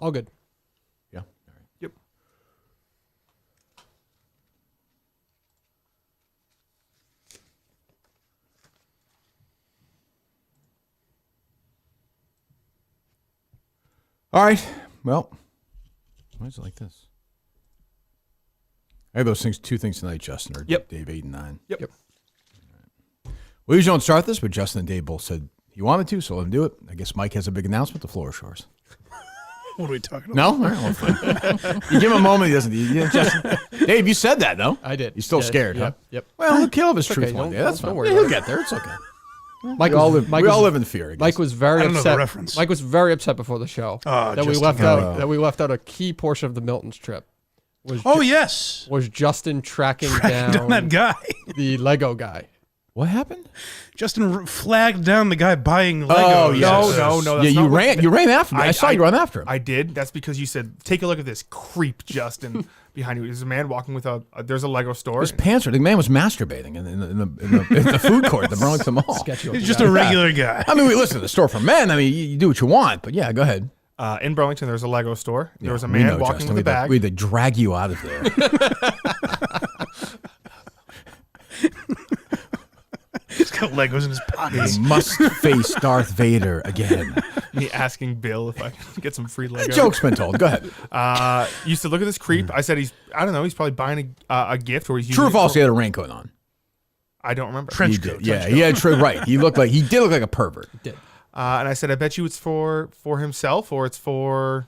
All good. Yeah. All right. Yep. All right. Well, why is it like this? I have those things. 2 things tonight, Justin. Or Yep. Dave 8 and 9. Yep. Right. We usually don't start this, but Justin and Dave both said he wanted to, so let him do it. I guess Mike has a big announcement. The floor is yours. What are we talking about? No? All right, well, fine. You give him a moment, he doesn't. Justin, Dave, you said that, no? I did. He's still scared, huh? Yep. Well, he'll kill his truth okay. one day. That's Don't fine. worry Yeah, about he'll get there. It's okay. Mike we all live in fear, I guess. Mike was very I don't know upset. the reference. Mike was very upset before the show that we Justin. left out a key portion of the Milton's trip. Yes. Was Justin tracking Down that guy. the Lego guy? What happened? Justin flagged down the guy buying Legos. Oh, yes. No. Yeah, That's you not what- ran after him. I saw you run after him. I did. That's because you said, "Take a look at this creep, Justin." Behind you, there's a man walking with there's a Lego store. His pants were. The man was masturbating in the food court at the Burlington Mall. Sketchy. He's just a regular guy. I mean, we listen to the store for men. I mean, you do what you want, but yeah, go ahead. In Burlington, there's a Lego store. There was a We man know, walking Justin. with a bag. We had to drag you out of there. He's got Legos in his pockets. We must face Darth Vader again. Me asking Bill if I can get some free Lego. The joke's been told. Go ahead. Used to look at this creep. I said he's probably buying a gift or he's True or using it false? for- He had a raincoat on. I don't remember. Trench He coat. did. Yeah, he had right. He did look like a pervert. Did. And I said, I bet you it's for himself or it's for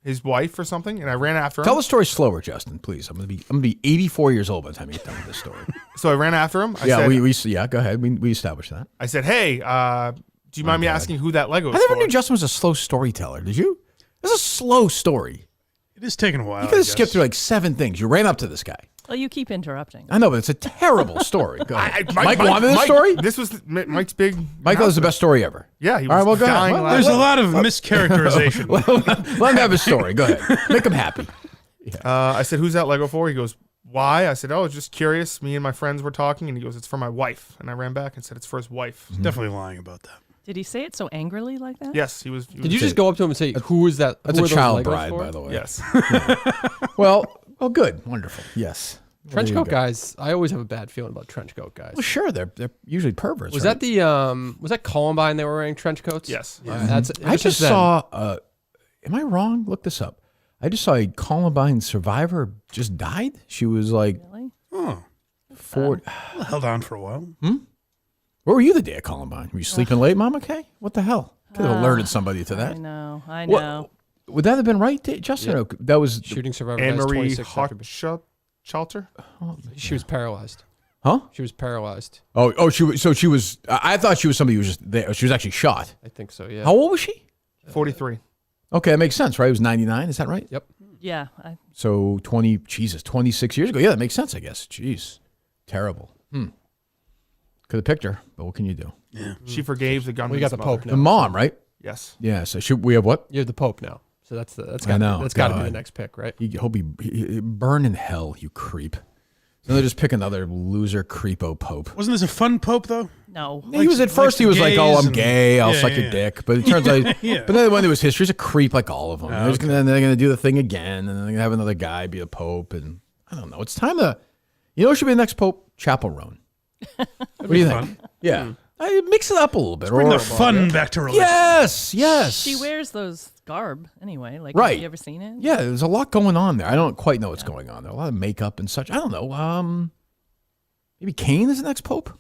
his wife or something. And I ran after him. Tell the story slower, Justin, please. I'm gonna be 84 years old by the time you get done with this story. So I ran after him. I Yeah, said, go ahead. We established that. I said, hey, do you mind me asking who that Lego is I never for? knew Justin was a slow storyteller. Did you? It's a slow story. It is taking a while. You could have skipped through like 7 things. You ran up to this guy. Well, you keep interrupting. I know, but it's a terrible story. Go ahead. Mike wanted this Mike- story? This was Mike's big. Mike thought it was the best story ever. Yeah, he was All right, well, go ahead. dying Well, laughing. There's a lot of mischaracterization. Let him have his story. Go ahead. Make him happy. I said, who's that Lego for? He goes, why? I said, oh, just curious. Me and my friends were talking, and he goes, it's for my wife. And I ran back and said, it's for his wife. He's definitely lying about that. Did he say it so angrily like that? Yes, he was. Did you just go up to him and say, "Who is that?" That's who a are those child Legos bride, for? by the way. Yes. Well, good. Wonderful. Yes. Trench There you coat go. guys. I always have a bad feeling about trench coat guys. Well, sure. They're usually perverts. Was right? that the was that Columbine they were wearing trench coats? Yes. That's I just then. saw. Am I wrong? Look this up. I just saw a Columbine survivor just died. She was like Really? Oh, 4. well, held on for a while. Where were you the day of Columbine? Were you sleeping late, Mama Kay? What the hell? Could have alerted somebody to I that. know. I What- know. Would that have been right, Justin? Or that was shooting survivor. Anne guys, Marie 26 after- Hochschild? She was paralyzed. Huh? She was paralyzed. Oh, she was. So she was. I thought she was somebody who was just there. She was actually shot. I think so. Yeah. How old was she? 43. Okay, that makes sense, right? It was 99. Is that right? Yep. Yeah. So 26 years ago. Yeah, that makes sense, I guess. Jeez, terrible. Could have picked her, but what can you do? Yeah. She forgave the gunman's We got the mother. Pope The now. mom, right? Yes. Yeah. So we have what? You're the Pope now. So that's I know, got to be God. the next pick, right? He hope he burn in hell, you creep. So they just pick another loser creepo pope. Wasn't this a fun pope though? No. He was at first. He was like, "Oh, I'm gay. I'll suck your yeah. dick." But it turns out, Yeah. but then when there was history, he's a creep like all of them. They're gonna do the thing again, and then they're gonna have another guy be a pope, and I don't know. It's time to, who should be the next pope? Chapel Roan. What do you think? Yeah, I mix it up a little bit. Bring the fun back to religion. Yes. She wears those garb anyway. Like, Right. have you ever seen it? Yeah, there's a lot going on there. I don't quite know what's going on there. A lot of makeup and such. I don't know. Maybe Cain is the next pope.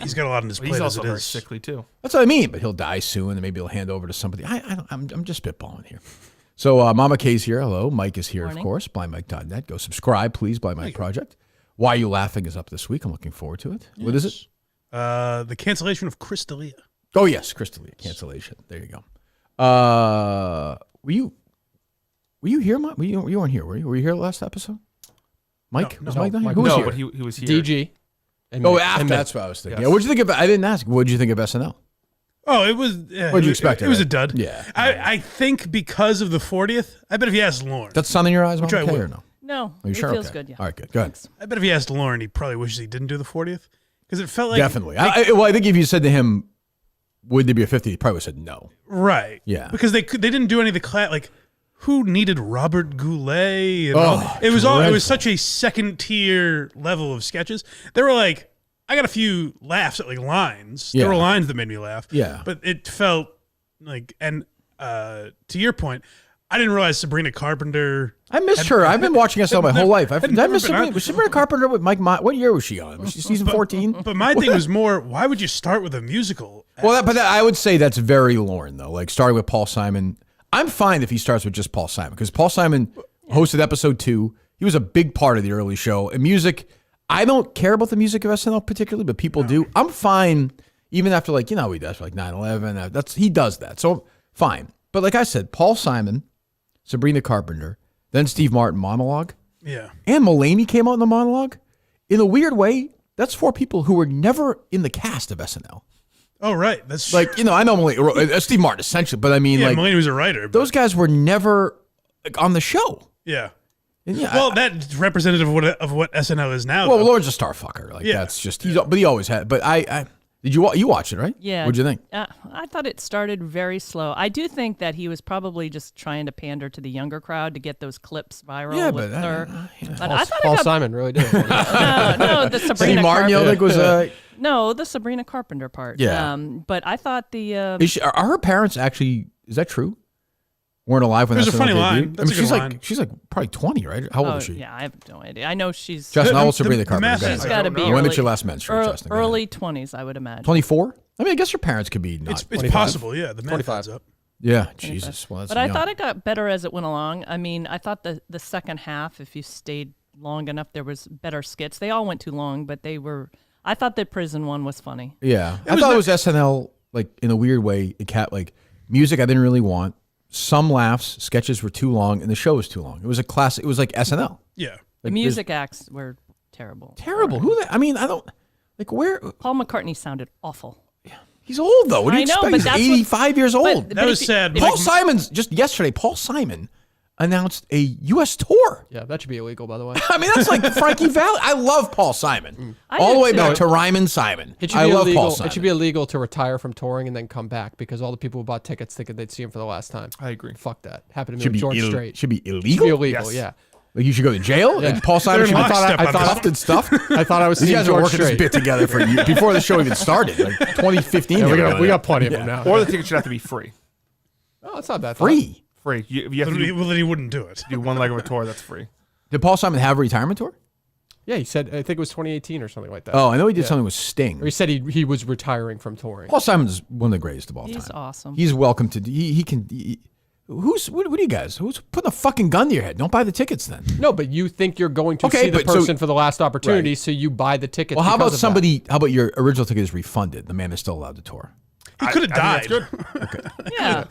He's got a lot on his But plate he's as also it very is. sickly, too. That's what I mean. But he'll die soon, and maybe he'll hand over to somebody. I'm just spitballing here. So Mama Kay's here. Hello. Mike is here, Morning. of course. BlindMike.net. Go subscribe, please. Blind Mike Project. Why Are You Laughing is up this week. I'm looking forward to it. What is it? The cancellation of Crystalia. Oh, yes. Crystalia. Cancellation. There you go. Were you here, Mike? You weren't here, were you? Were you here last episode? Mike? No, was no, Mike not here? Mike Who was No, here? but he was here. DG. And Oh, Mick. after. And Mick. That's what I was thinking. Yes. Yeah, what'd you think of? I didn't ask. What'd you think of SNL? Oh, it was. What'd you expect? It was a right? dud. Yeah. I think because of the 40th. I bet if you asked Lauren. That's sun in your eyes, Which Mama I Kay, would. or no? No. Are you it sure? feels Okay. good. Yeah. All right, good. Go ahead. I bet if you asked Lauren, he probably wishes he didn't do the 40th because it felt like Definitely. I think if you said to him, would there be a 50? They probably would have said no. Right. Yeah. Because they didn't do any of the like who needed Robert Goulet? And Oh, it was dreadful. such a second tier level of sketches. They were like, I got a few laughs at like lines. Yeah. There were lines that made me laugh. Yeah. But it felt like, and to your point, I didn't realize Sabrina Carpenter. I missed her. I've been watching SNL my whole life. had I never missed been on- Sabrina. Was Sabrina Carpenter with Mike? What year was she on? Was she season 14? But my thing was more, why would you start with a musical? Well, I would say that's very Lauren, though. Like starting with Paul Simon. I'm fine if he starts with just Paul Simon because Paul Simon hosted episode 2. He was a big part of the early show. And music, I don't care about the music of SNL particularly, but people do. I'm fine even after like, you know, he does for like 9/11. He does that. So fine. But like I said, Paul Simon, Sabrina Carpenter, then Steve Martin monologue. Yeah. And Mulaney came out in the monologue. In a weird way, that's 4 people who were never in the cast of SNL. Oh, right. That's Like, you know, I know Mulaney, Steve Martin essentially, but I mean, yeah, like, Mulaney was a writer. But those guys were never like, on the show. yeah. And yeah, Well, that's representative of what SNL is now. well, though. Lauren's a star fucker. Like, Yeah. that's just, but he always had. But did you watch it, right? Yeah. What'd you think? I thought it started very slow. I do think that he was probably just trying to pander to the younger crowd to get those clips viral Yeah, with but, her. But Paul, I thought Paul it got Simon really did it for me. no, the Sabrina Steve Martin, you Carpenter. don't think was No, the Sabrina Carpenter part. Yeah. But I thought the are her parents actually, is that true? Weren't alive when There's a SNL funny debuted? line. That's a good line. She's like probably 20, right? How old is she? yeah, I have no idea. I know she's Justin, how The- old Sabrina the Carpenter? message- Go ahead. she's got to don't be know. early, When did your last menstruate, Justin? Go ahead. early 20s, I would imagine. 24? I mean, I guess your parents could be not. it's 25. possible. Yeah. The math 25. adds up. Yeah, Jesus. Well, that's But I young. thought it got better as it went along. I mean, I thought the second half, if you stayed long enough, there was better skits. They all went too long, but they were. I thought the prison one was funny. Yeah, I thought it was SNL like in a weird way. It kept like music I didn't really want. Some laughs, sketches were too long, and the show was too long. It was a classic. It was like SNL. Yeah. The music acts were terrible. Terrible. Who? I mean, I don't like where. Paul McCartney sounded awful. He's old though. What do you I know, expect? but He's that's 85 years old. That was sad. Paul Simon's just yesterday. Paul Simon announced a U.S. tour. Yeah, that should be illegal, by the way. I mean, that's like Frankie Valli. I love Paul Simon. I All do the way too. back to Ryman Simon. It should I be love illegal. Paul Simon. It should be illegal to retire from touring and then come back because all the people who bought tickets thinking they'd see him for the last time. I agree. Fuck that. Happened to me Should with be George ill- Strait. Should be Should illegal. be illegal. Yes. Yeah. Like you should go to jail. Yeah. And Paul Simon They're should in be lockstep on this. cuffed and stuff. I thought I was These seeing guys are George working this Strait. bit together for before the show even started, like 2015. Yeah, they were we doing got it. plenty of them now. Or the ticket should have to be free. Oh, it's not that Free. Free. You have to Well, then he wouldn't do it. do one leg of a tour. That's free. Did Paul Simon have a retirement tour? Yeah, he said. I think it was 2018 or something like that. Oh, I know he did something with Sting. Or he said he was retiring from touring. Paul Simon's one of the greatest of all He's time. awesome. He's welcome to. He can. What are you guys? Who's putting a fucking gun to your head? Don't buy the tickets then. No, but you think you're going to Okay, see the but so- person for the last opportunity, Right. so you buy the tickets. Well, how about because of that. somebody? How about your original ticket is refunded? The man is still allowed to tour. He could have I think died. that's good. Yeah.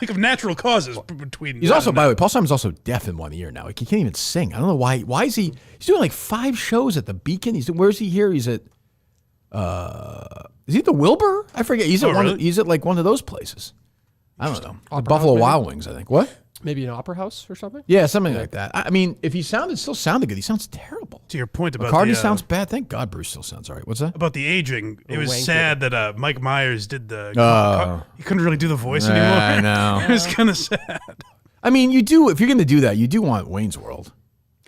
Like of natural causes between. He's also, by the way, Paul Simon's also deaf in 1 ear now. Like, he can't even sing. I don't know why. Why is he? He's doing like 5 shows at the Beacon. Where is he here? He's at. Is he at the Wilbur? I forget. He's at Oh, one. really? He's at like one of those places. I don't know. Opera Buffalo House, maybe? Wild Wings, I think. What? maybe an opera house or something? Yeah, something like that. I mean, if he still sounded good. He sounds terrible. to your point about McCartney the, sounds bad. Thank God Bruce still sounds all right. What's that? about the aging. It was wank sad that Mike Myers did the. Oh. He couldn't really do the voice anymore. I know. It was kind of sad. I mean, you do if you're going to do that, you do want Wayne's World.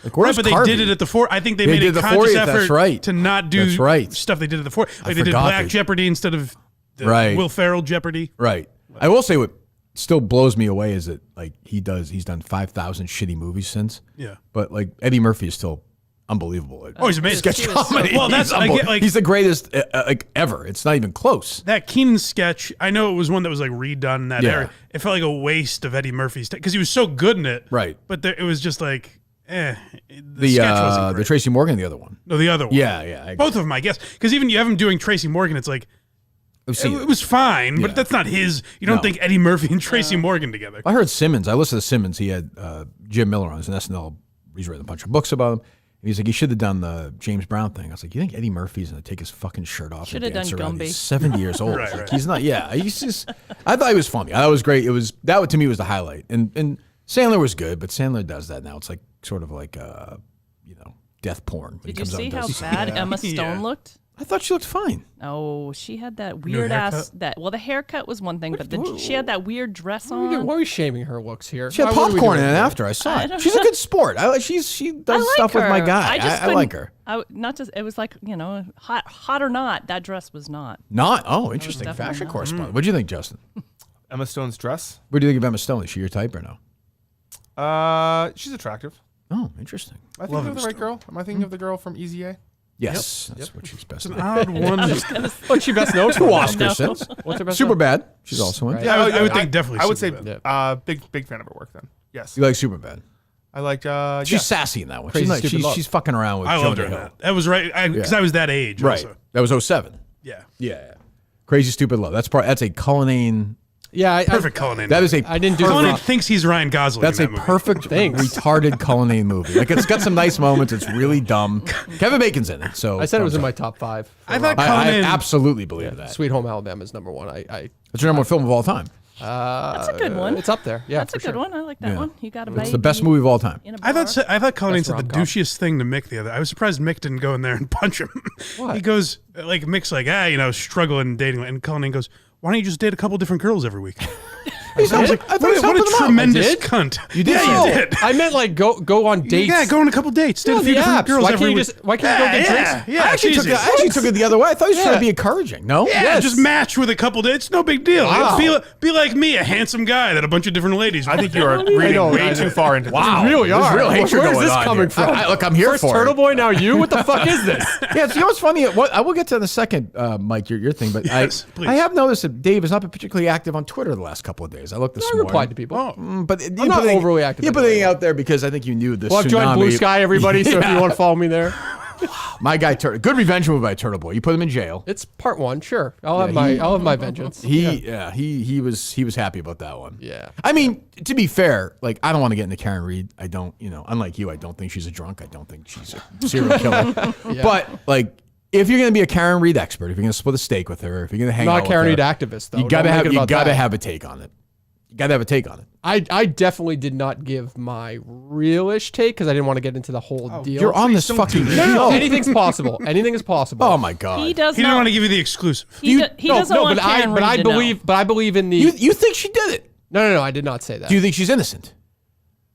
Like, Right, where's but they Carvey? did it at the four. I think they They made did a the conscious 40th, effort that's right. to not do That's right. stuff they did at the four. Like they did forgot Black they- Jeopardy instead of the Right. Will Ferrell Jeopardy. Right. I will say what still blows me away is that like he's done 5,000 shitty movies since. Yeah. But like Eddie Murphy is still unbelievable. At Oh, he's amazing. sketch He was so comedy. Well, that's- he's, I get, like- he's the greatest like ever. It's not even close. That Keenan sketch, I know it was one that was like redone in that Yeah. area. It felt like a waste of Eddie Murphy's because he was so good in it. Right. But it was just like, the The sketch wasn't the great. Tracy Morgan, the other one. No, the other one. Yeah, yeah. I agree. Both of them, I guess. Because even you have him doing Tracy Morgan, it's like, I've seen it was fine, Yeah. but that's not his. You don't No. think Eddie Murphy and Tracy Morgan together. I heard Simmons. I listened to Simmons. He had Jim Miller on his SNL. He's written a bunch of books about him. And he's like, he should have done the James Brown thing. I was like, you think Eddie Murphy's going to take his fucking shirt off Should and have dance done around? Gumby. He's 70 years old. Right, Like, right. he's not, yeah. He's just, I thought he was funny. I thought it was great. That to me was the highlight. And Sandler was good, but Sandler does that now. It's like sort of like, death porn. when he Did you comes out see and how does- bad Emma Stone Yeah. looked? I thought she looked fine. Oh, she had that New weird haircut? ass. Well, the haircut was one thing, but she had that weird dress Why on. are we shaming her looks here? She had Why would we popcorn do in it that? after. I saw I it. don't She's a good sport. She does like stuff with my her. guy. just I like couldn't- her. not just. It was like hot or not. That dress was not. Not. Oh, interesting. definitely Fashion not. correspondent. What do you think, Justin? Emma Stone's dress. What do you think of Emma Stone? Is she your type or no? She's attractive. Oh, interesting. I think Love of the Emma right girl. Am I thinking of the girl from Easy A? Yes, that's what she's best It's in. an odd one. What's she best known Two for? Oscars since. What's her best Super known? bad. She's also in. Right. Yeah, I would think definitely. I would say Superbad. big fan of her work. Then yes, You like Super bad. I like. She's sassy in that one. Crazy She's, Stupid Love. she's fucking around with I loved her Jonah in Hill. that. That was right because I was that age. Right. Also. That was 07. Yeah. Yeah. Crazy Stupid Love. That's a Cullinane. Yeah, Perfect Cullinane. That is a. I didn't do Cullinane the thinks he's Ryan Gosling. That's in a that movie. perfect, Thanks. retarded Cullinane movie. Like it's got some nice moments. It's really dumb. Kevin Bacon's in it. So I said it was thumbs in my up. top 5. I thought I Cullinane. absolutely believe that. Sweet Home Alabama is number 1. It's your number one film of all time. That's a good one. It's up there. Yeah, That's for a good sure. one. I like that Yeah. one. You got a It's the best movie of all time. In a I bar. thought Cullinane said the rom-com. douchiest thing to Mick the other. I was surprised Mick didn't go in there and punch him. What? He goes like Mick's like struggling dating, and Cullinane goes, "Why don't you just date a couple different girls every week?" I was like, I thought "What, he was what helping a them out." tremendous I did? cunt!" You did? Yeah, No. you did. I meant like go on dates. Yeah, go on a couple dates. Date Yeah, a few the different apps. girls Why every can't you week. just- why can't you go get drinks? Yeah, I actually Jesus. took it the other way. I thought he was trying to be encouraging. No? Yeah, Yes. just match with a couple dates. No big deal. Wow. Be like me, a handsome guy that a bunch of different ladies. I think you are reading know, way I too know. far into this. Wow. You really There's are. real hatred Where's going this on coming here. from? Look, I'm here First for Turtle it. Boy, now you. What the fuck is this? Yeah, you know what's funny? I will get to in a second, Mike, your thing, but Yes, please. I have noticed that Dave has not been particularly active on Twitter the last couple of days. I looked this I morning. replied to people. But I'm not overly active You put anyway. it out there because I think you knew this. Well, I've joined Blue tsunami. Sky, everybody. So if you want to follow me there, My guy, good revenge move by Turtleboy. You put him in jail. it's part 1. Sure, I'll have my vengeance. He was happy about that one. Yeah. I mean, to be fair, like I don't want to get into Karen Reed. I don't, unlike you, I don't think she's a drunk. I don't think she's a serial killer. But like, if you're going to be a Karen Reed expert, if you're going to split a steak with her, if you're going to hang out Not with Karen her, Reed activist though. you gotta Don't make have it about that. have a take on it. You gotta have a take on it. I definitely did not give my realish take because I didn't want to get into the whole deal. You're on this don't fucking do that. show. No, anything's possible. Anything is possible. Oh my god. He does He didn't not want to give you the exclusive. He doesn't want but Karen Reed I to believe, know. but I believe in the. You think she did it? No, I did not say that. Do you think she's innocent?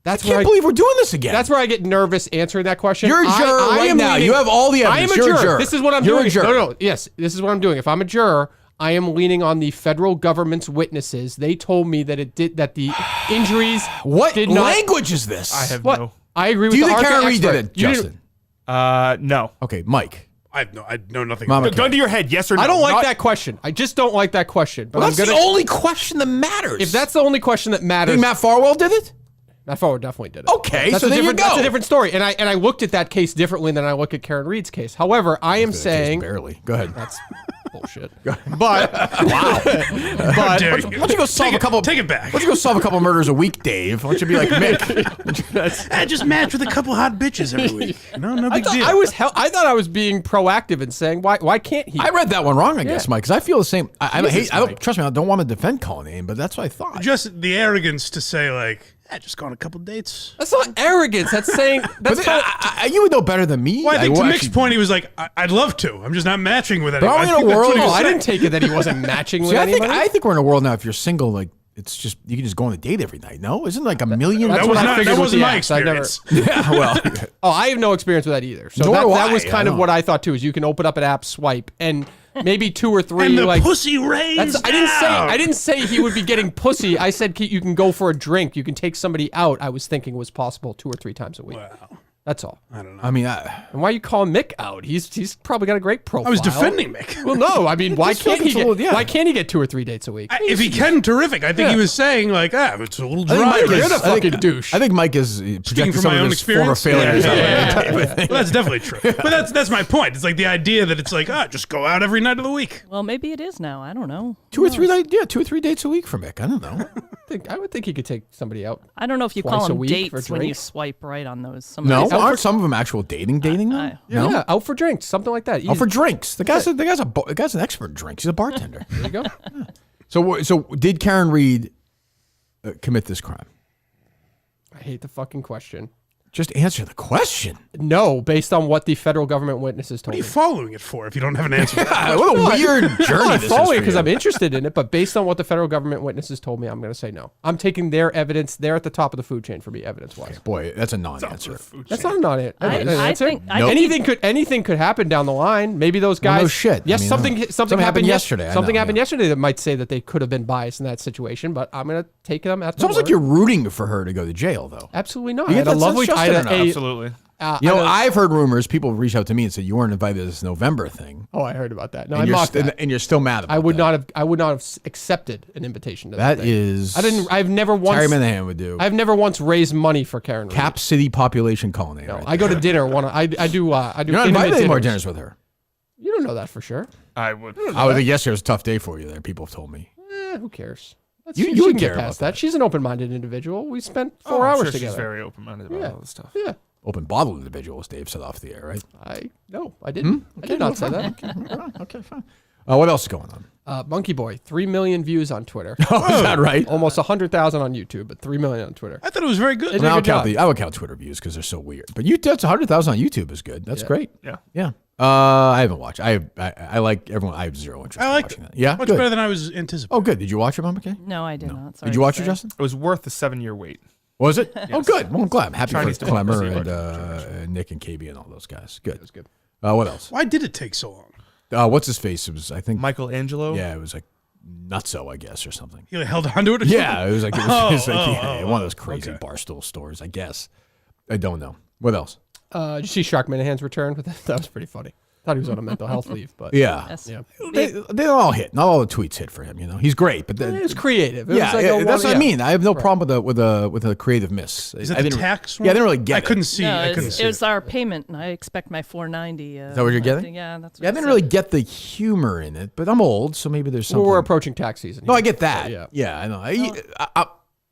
That's I where can't believe we're doing this again. That's where I get nervous answering that question. You're a juror I right am now. leaning- You have all the I am evidence. a You're a juror. juror. This is what I'm You're doing. a juror. No. Yes, this is what I'm doing. If I'm a juror, I am leaning on the federal government's witnesses. They told me that the injuries What did not. language is this? I have What? no. I agree with Do you the think ARCA Karen Reed did expert. it, You didn't- Justin? No. Okay, Mike. I know nothing. Mama about Gun to your head, yes or no? I don't like Not- that question. I just don't like that question. But Well, I'm that's gonna. the only question that matters. If that's the only question that you matters, think Matt Farwell did it? Matt Forward definitely did it. Okay, that's so a there you different, That's go. a different story. And I looked at that case differently than I look at Karen Reed's case. However, I am saying barely. Go ahead. that's bullshit. But Wow. How dare you? Why don't you go solve a couple? Take it back. Why don't you go solve a couple murders a week, Dave? Why don't you be like Mick? I just match with a couple hot bitches every week. No big deal. I thought I was being proactive and saying why can't he? I read that one wrong, I guess, Mike, because I feel the same. I Jesus, don't Mike. trust me. I don't want to defend Cullinane, but that's what I thought. Just the arrogance to say like, just go on a couple dates. That's not arrogance. That's saying But that's then, not, you would know better than me. Well, I think to will Mick's actually- point, he was like, I'd love to. I'm just not matching with anyone. are we in I think a that's world- what he no, was I saying. didn't take it that he wasn't matching with See, anybody. I think we're in a world now. If you're single, like it's just you can just go on a date every night. No, isn't like a million? That's That what was I not. figured That with wasn't the my apps. I never- experience. Yeah, well, Oh, I have no experience with that either. So Nor do that I. was kind I of know. what I thought too. Is you can open up an app, swipe, and maybe 2 or 3 And the like. pussy raised. I didn't say he would be getting pussy. I said you can go for a drink. You can take somebody out. I was thinking was possible 2 or 3 times a week. Wow. That's all. I don't know. I mean, And why are you calling Mick out? He's probably got a great profile. I was defending Mick. Well, no. I mean, why Just feel can't like he it's a get? little- yeah. Why can't he get 2 or 3 dates a week? If he can, terrific. I think he was saying like, it's a little dry. Mike You're is- the I think- fucking douche. I think Mike is Speaking projecting from some my of own his former experience, failures. Well, that's definitely true. But that's my point. It's like the idea that it's like, just go out every night of the week. Well, maybe it is now. I don't know. 2 or 3 dates a week for Mick. I don't know. I would think he could take somebody out. I don't know if you Twice call a them week for dates when you drinks? swipe right on those. Some No, of these- aren't some of them actual dating though? No. Yeah, out for drinks, something like that. Oh, for drinks. The guy's an expert in drinks. He's a bartender. There you go. So did Karen Reed commit this crime? I hate the fucking question. Just answer the question. No, based on what the federal government witnesses told What are you me. following it for if you don't have an answer? Yeah, what a weird journey I'm this is following it for because you. I'm interested in it, but based on what the federal government witnesses told me, I'm going to say no. I'm taking their evidence. They're at the top of the food chain for me, evidence-wise. Boy, that's a non-answer. That's not a non-answer. I think anything could happen down the line. Maybe those guys. Well, no shit. Yes, I mean, something happened yesterday. I Something know, happened yeah. yesterday that might say that they could have been biased in that situation. But I'm going to take them at. It's almost like you're rooting for her to go to jail, though. Absolutely not. You I get had a that lovely. sense, I had Justin, or a- not? Absolutely. You know, I've heard rumors. People reach out to me and said you weren't invited to this November thing, Oh, I heard about that. No, and I you're mocked that. and you're still mad about I would that. not have. I would not have accepted an invitation to that. That thing. is. I didn't. I've never once. Terry Minahan would do. I've never once raised money for Karen Reed. Cap City population Cullinane. No, right I go to dinner. I do. I do. You're not intimate invited to any more dinners. dinners with her. You don't know that for sure. I would. I would think yesterday was a tough day for you there. People have told me. Who cares? You she would can get care past about that. She's an open-minded individual. We spent Oh, 4 I'm hours sure together. She's very open-minded about all this stuff. Yeah. Open bottle individual, as Dave said off the air, right? I didn't. I did not say that. Okay, fine. What else is going on? Monkey Boy, 3 million views on Twitter. Oh, is that right? Almost 100,000 on YouTube, but 3 million on Twitter. I thought it was very good. It- I, mean, good job. I would count Twitter views because they're so weird. But that's 100,000 on YouTube is good. That's great. Yeah. Yeah. I haven't watched. I like everyone. I have zero interest I in liked watching it. that. Yeah, Much good. better than I was anticipating. Oh, good. Did you watch it, Mama Kay? No, I did not. Sorry Did you to watch it, say. Justin? It was worth the 7-year wait. Was it? Oh, good. Well, I'm glad. I'm happy Chinese for Clemmer democracy. and Nick and KB and all those guys. Good. It was good. What else? Why did it take so long? What's his face? It was, I think. Michelangelo. Yeah, it was like Nutso, I guess, or something. He held onto it or Yeah, it was like, Oh, one of those crazy okay. Barstool stores, I guess. I don't know. What else? Did you see Shark Minahan's return? That was pretty funny. Thought he was on a mental health leave, but Yeah. Yes. yeah. They don't all hit. Not all the tweets hit for him, you know. He's great, but It was creative. It yeah, was like yeah, that's what I yeah. mean. I have no problem with a creative miss. Is that I the didn't- tax one? Yeah, I didn't really get I it. couldn't see. No, I couldn't it's, see it was our payment, and I expect my $4.90. Is that what you're getting? Yeah, that's. What Yeah, I it didn't said. really get the humor in it, but I'm old, so maybe there's Well, something. we're approaching tax season. No, here. I get that. So, yeah, I know.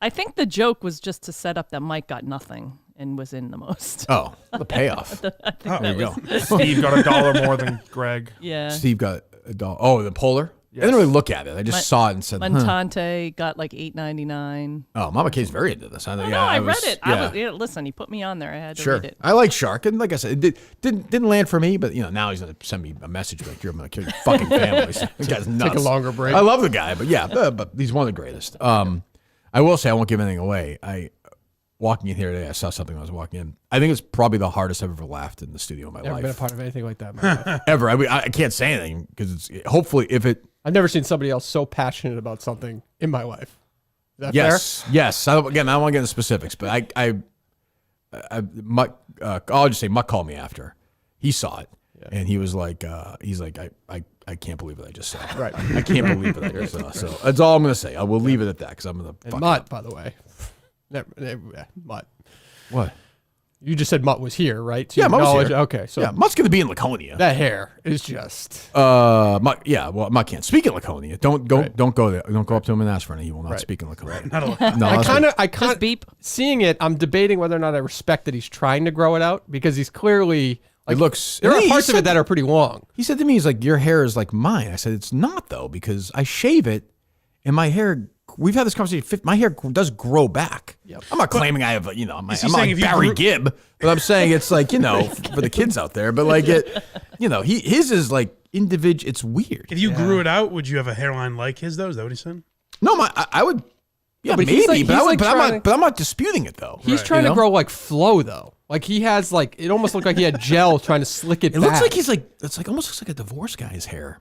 I think the joke was just to set up that Mike got nothing and was in the most. Oh, the payoff. There you go. Steve got $1 more than Greg. Yeah. Steve got a dollar. Oh, the polar. I didn't really look at it. I just saw it and said, Montante got like $8.99. "Oh, Mama Kay's very into this." I, No, I read it. Yeah. Listen, he put me on there. I had to Sure. read it. I like Shark, and like I said, it didn't land for me. But now he's gonna send me a message like, "You're gonna kill your fucking family." This guy's nuts. Take a longer break. I love the guy, but yeah, but he's one of the greatest. I will say I won't give anything away. Walking in here today, I saw something when I was walking in. I think it's probably the hardest I've ever laughed in the studio in my Never life. been a part of anything like that. In my life. Ever. I mean, I can't say anything because it's hopefully if it. I've never seen somebody else so passionate about something in my life. Is that Yes, yes. Again, I don't want to get into specifics, but Mutt, I'll just say Mutt called me after he saw it, and he was like, I can't believe what I just saw. Right. I can't believe what I just saw. So that's all I'm going to say. I will leave it at that because I'm going to. And Mutt, by the way. Mutt. What? You just said Mutt was here, right? So Yeah, you Mutt was acknowledge- here. Okay, so Yeah, Mutt's going to be in Laconia. that hair is just. Mutt, yeah, well, Mutt can't speak in Laconia. Don't go there. Don't go up to him and ask for any. He will not speak in Laconia. Not a, No, I kind Just of beep. seeing it. I'm debating whether or not I respect that he's trying to grow it out because he's clearly. Like, it looks. there are he parts of said- it that are pretty long. He said to me, he's like, your hair is like mine. I said, it's not though, because I shave it and my hair, we've had this conversation, my hair does grow back. Yep. I'm not claiming I have, I'm not saying like if you Barry grew- Gibb, but I'm saying it's like, for the kids out there, but like his is like individual. It's weird. if you grew it out, would you have a hairline like his though? Is that what he said? No, I would, yeah, but maybe, he's like- but, he's like trying but I'm not disputing it though. He's trying You to know? grow like flow though. Like he has like it almost looked like he had gel trying to slick it It back. looks like he's like, it's like almost looks like a divorce guy's hair.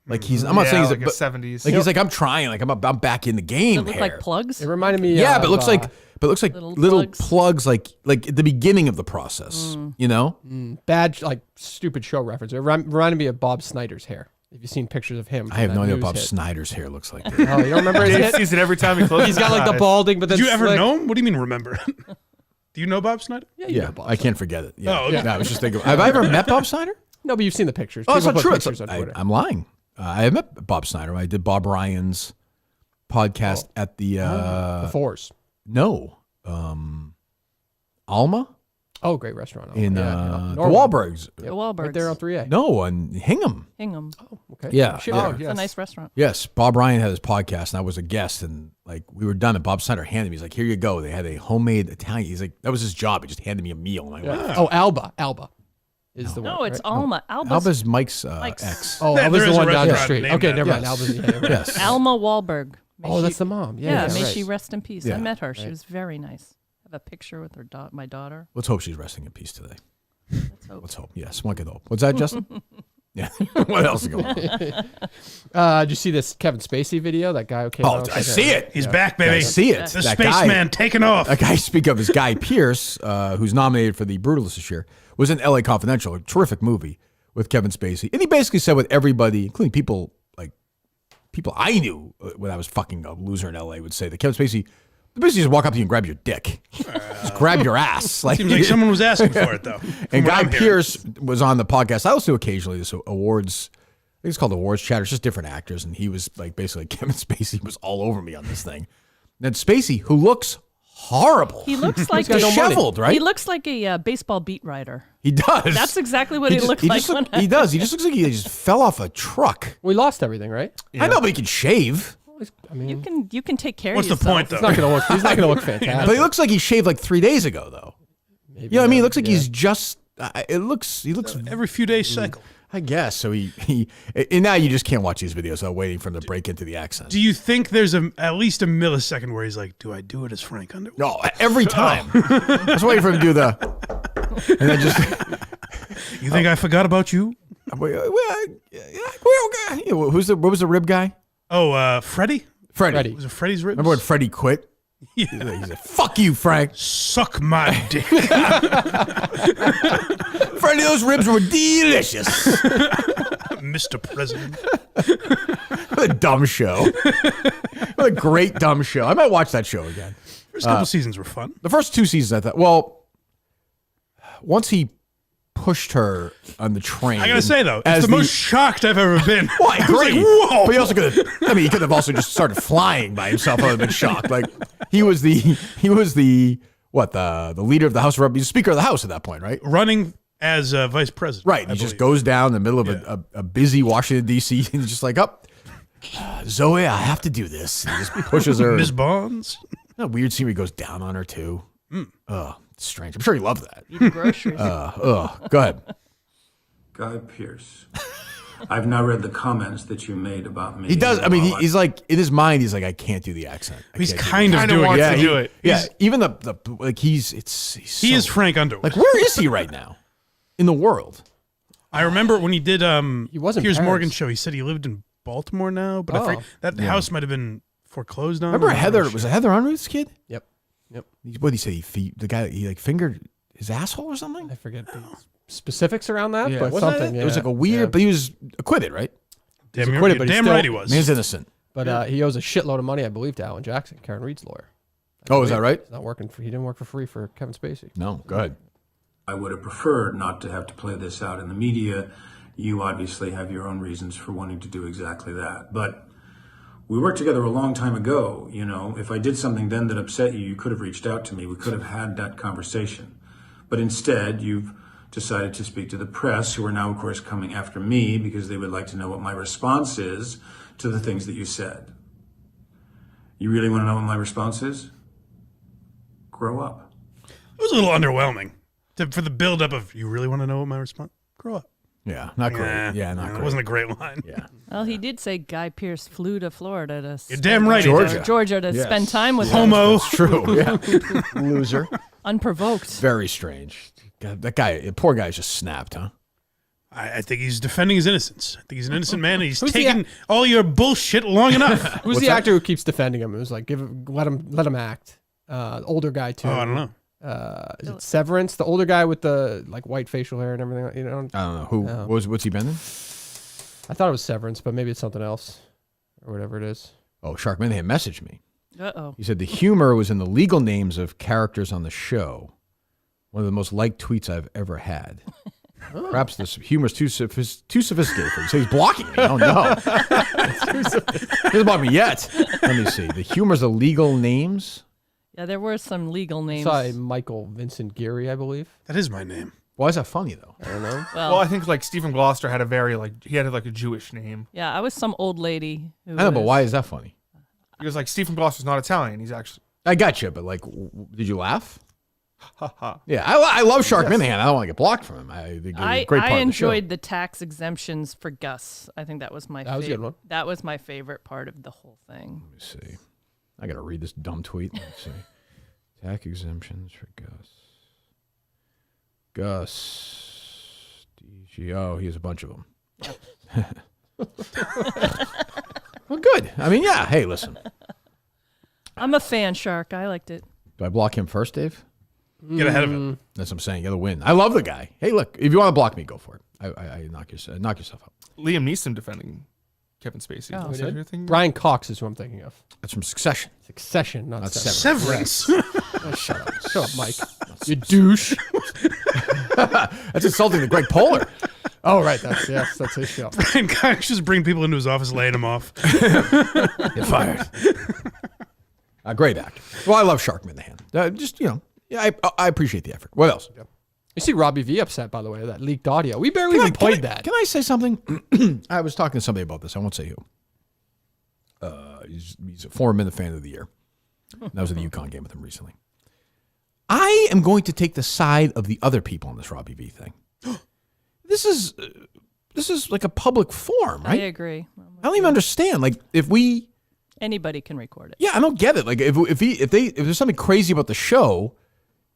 Like I'm not saying he's like a but- 70s. Like he's like, I'm trying, like I'm back in the game. It looked hair. like plugs. It reminded me. Yeah, of, but it looks like little little plugs. plugs, like at the beginning of the process. You know, bad, like stupid show reference. It reminded me of Bob Snyder's hair. Have you seen pictures of him? I have from no that idea what news Bob hit? Snyder's hair looks like. Oh, you don't remember his Dave hit? sees it every time he closes He's got his like the eyes. balding, but then Did you ever slick. know him? What do you mean remember? Do you know Bob Snyder? Yeah, you know Yeah, Bob I Snyder. can't forget it. Yeah, Oh, okay. yeah, I was just thinking. Have I ever met Bob Snyder? No, but you've seen the pictures. Oh, it's People not put true. pictures on Twitter. I'm lying. I have met Bob Snyder. I did Bob Ryan's podcast at the The Fours. no Alma. Oh, great restaurant. in yeah. the Wahlbergs. The Wahlbergs. Right there on 3A. No, on Hingham. Hingham. Oh, okay. Yeah. Shit, Oh, yeah. It's a nice restaurant. Yes, Bob Ryan had his podcast, and I was a guest, and like we were done, and Bob Snyder handed me, he's like, "Here you go." They had a homemade Italian. He's like, that was his job. He just handed me a meal, and I went, Oh, Alba is the one. No, it's right? Alma. Alba's Mike's Mike's. ex. Oh, There Alba's is the a one down the restaurant street. named Okay, that. never mind. Yes. Alba's. Yeah, right. Yes. Alma Wahlberg. May Oh, she- that's the mom. Yeah, may right. she rest in peace. Yeah. I met her. She was very nice. I have a picture with her my daughter. Let's hope she's resting in peace today. Let's hope. Let's hope. Yes, one could hope. What's that, Justin? Yeah. What else is going on? Did you see this Kevin Spacey video? That guy who came out. I see it. He's back, baby. I see it. The That guy- spaceman taking off. That guy, speak of, is Guy Pearce, who's nominated for the Brutalist this year, was in L.A. Confidential, a terrific movie with Kevin Spacey. And he basically said what everybody, including people I knew when I was fucking a loser in L.A. would say, that Kevin Spacey basically just walk up to you and grab your dick. Just grab your ass. Like, Seems like someone was asking for it, though. from and what Guy I'm hearing. Pearce was on the podcast. I also do occasionally this awards, I think it's called awards chatter. It's just different actors. And he was like, basically, Kevin Spacey was all over me on this thing. And then Spacey, who looks horrible. He looks like got no money. disheveled, right? He looks like a baseball beat writer. He does. That's exactly what he just- looked like just when I- he does. He just looks like he just fell off a truck. We lost everything, right? I know, but he can shave. I mean, You can take care What's of the yourself. point, though? he's not gonna look. He's not gonna look fantastic. But he looks like he shaved like 3 days ago, though. Maybe You know what I mean? It not. looks like Yeah. he's just. He looks. Every few days cycle. I guess so. And now you just can't watch these videos without waiting for him to break into the accent. Do you think there's at least a millisecond where he's like, do I do it as Frank Underwood? No, every time. I was waiting for him to do the. And then just. You think I forgot about you? What was the rib guy? Oh, Freddie? Freddie. Was it Freddie's ribs? Remember when Freddie quit? Yeah. He said, "Fuck you, Frank." Suck my dick. Freddie, those ribs were delicious. Mr. President. What a dumb show. What a great dumb show. I might watch that show again. First couple seasons were fun. The first two seasons, I thought, well, once he pushed her on the train. I gotta say, though, it's as the most shocked I've ever been. Well, I I was agree. like, whoa. But he also could have, I mean, he could have also just started flying by himself. I would have been shocked. Like, he was the leader of the House of Representatives, Speaker of the House at that point, right? Running as vice president. Right. I He just believe. goes down in the middle of a busy Washington, D.C., and he's just like, Zoe, I have to do this. And he just pushes her. Ms. Bonds. That weird scene where he goes down on her, too. Oh, it's strange. I'm sure he loved that. Eating groceries. Go ahead. Guy Pearce. I've now read the comments that you made about me. He does. I mean, While he's like, in his mind, he's like, I can't do the accent. He's can't do kind of Kinda doing wants it. to do it. Yeah, He's- even like He so, is Frank Underwood. like, where is he right now in the world? I remember when he did He was in Piers Paris. Morgan's show, he said he lived in Baltimore now, but Oh. that house might have been foreclosed on. Remember I'm not Heather? really Was sure. it Heather Unruth's kid? Yep. What did he say? The guy he like fingered his asshole or something? I forget the specifics around that, but Wasn't something. that it? Yeah. It was like a weird, Yeah. but he was acquitted, right? Damn, He's you're- acquitted, but he's damn still- right he was. Man's innocent. But he owes a shitload of money, I believe, to Alan Jackson, Karen Reed's lawyer. Oh, is that right? He's not working he didn't work for free for Kevin Spacey. No, go ahead. I would have preferred not to have to play this out in the media. You obviously have your own reasons for wanting to do exactly that. But we worked together a long time ago. You know, if I did something then that upset you, you could have reached out to me. We could have had that conversation. But instead, you've decided to speak to the press, who are now, of course, coming after me because they would like to know what my response is to the things that you said. You really want to know what my response is? Grow up. It was a little underwhelming for the buildup of, you really want to know what my response? Grow up. Yeah, not great. Yeah, not It great. wasn't a great line. Yeah. Well, he did say Guy Pearce flew to Florida to You're damn right he did. Georgia to Yes. spend time with Homo. It's true. Yeah. Loser. unprovoked. Very strange. God, that guy, poor guy, just snapped, huh? I think he's defending his innocence. I think he's an innocent man, and he's Who's the taken all your bullshit long enough. Who's the actor who keeps defending him? It was like let him act. Older guy too. Oh, I don't know. Is it Severance? The older guy with the like white facial hair and everything. You know. I don't know. Who Oh. what's he been in? I thought it was Severance, but maybe it's something else or whatever it is. Oh, Sharkman messaged me. Uh-oh. He said the humor was in the legal names of characters on the show. One of the most liked tweets I've ever had. Perhaps this humor is too sophisticated for him. So he's blocking me. Oh no. He hasn't blocked me yet. Let me see. The humor's the legal names. Yeah, there were some legal I names. saw a Michael Vincent Geary, I believe. That is my name. Why is that funny though? I don't know. Well, I think like Stephen Gloucester had a very he had like a Jewish name. Yeah, I was some old lady. Who I know, but was- why is that funny? Because like Stephen Gloucester's not Italian. He's actually. I got you, but like, did you laugh? Yeah, I love Shark Minahan. I don't want to get blocked from him. I think he's a great part I of the show. enjoyed the tax exemptions for Gus. I think that was my That was a good one. That was my favorite part of the whole thing. Let me see. I got to read this dumb tweet. Let's see. Tax exemptions for Gus. Gus. DG. Oh, he has a bunch of them. Well, good. I mean, yeah. Hey, listen. I'm a fan, Shark. I liked it. Do I block him first, Dave? Get ahead of it. That's what I'm saying. You got to win. I love the guy. Hey, look. If you want to block me, go for it. I knock yourself out. Liam Neeson defending Kevin Spacey. Oh. Is that your thing? Brian Cox is who I'm thinking of. That's from Succession. Succession, not Severance. Severance. Severance. Oh, shut up. Shut up, Mike. You douche. That's insulting to Greg Poehler. Oh, right. That's his show. Brian Cox just bring people into his office, laying them off. You're fired. Great actor. Well, I love Shark Minahan. Just, yeah, I appreciate the effort. What else? You see Robbie V upset, by the way, that leaked audio. We barely even played that. Can I say something? I was talking to somebody about this. I won't say who. He's a former Minute Fan of the Year. And I was at the UConn game with him recently. I am going to take the side of the other people on this Robbie V thing. This is like a public forum, right? I agree. I don't even understand. Like, if we... Anybody can record it. Yeah, I don't get it. Like, if there's something crazy about the show,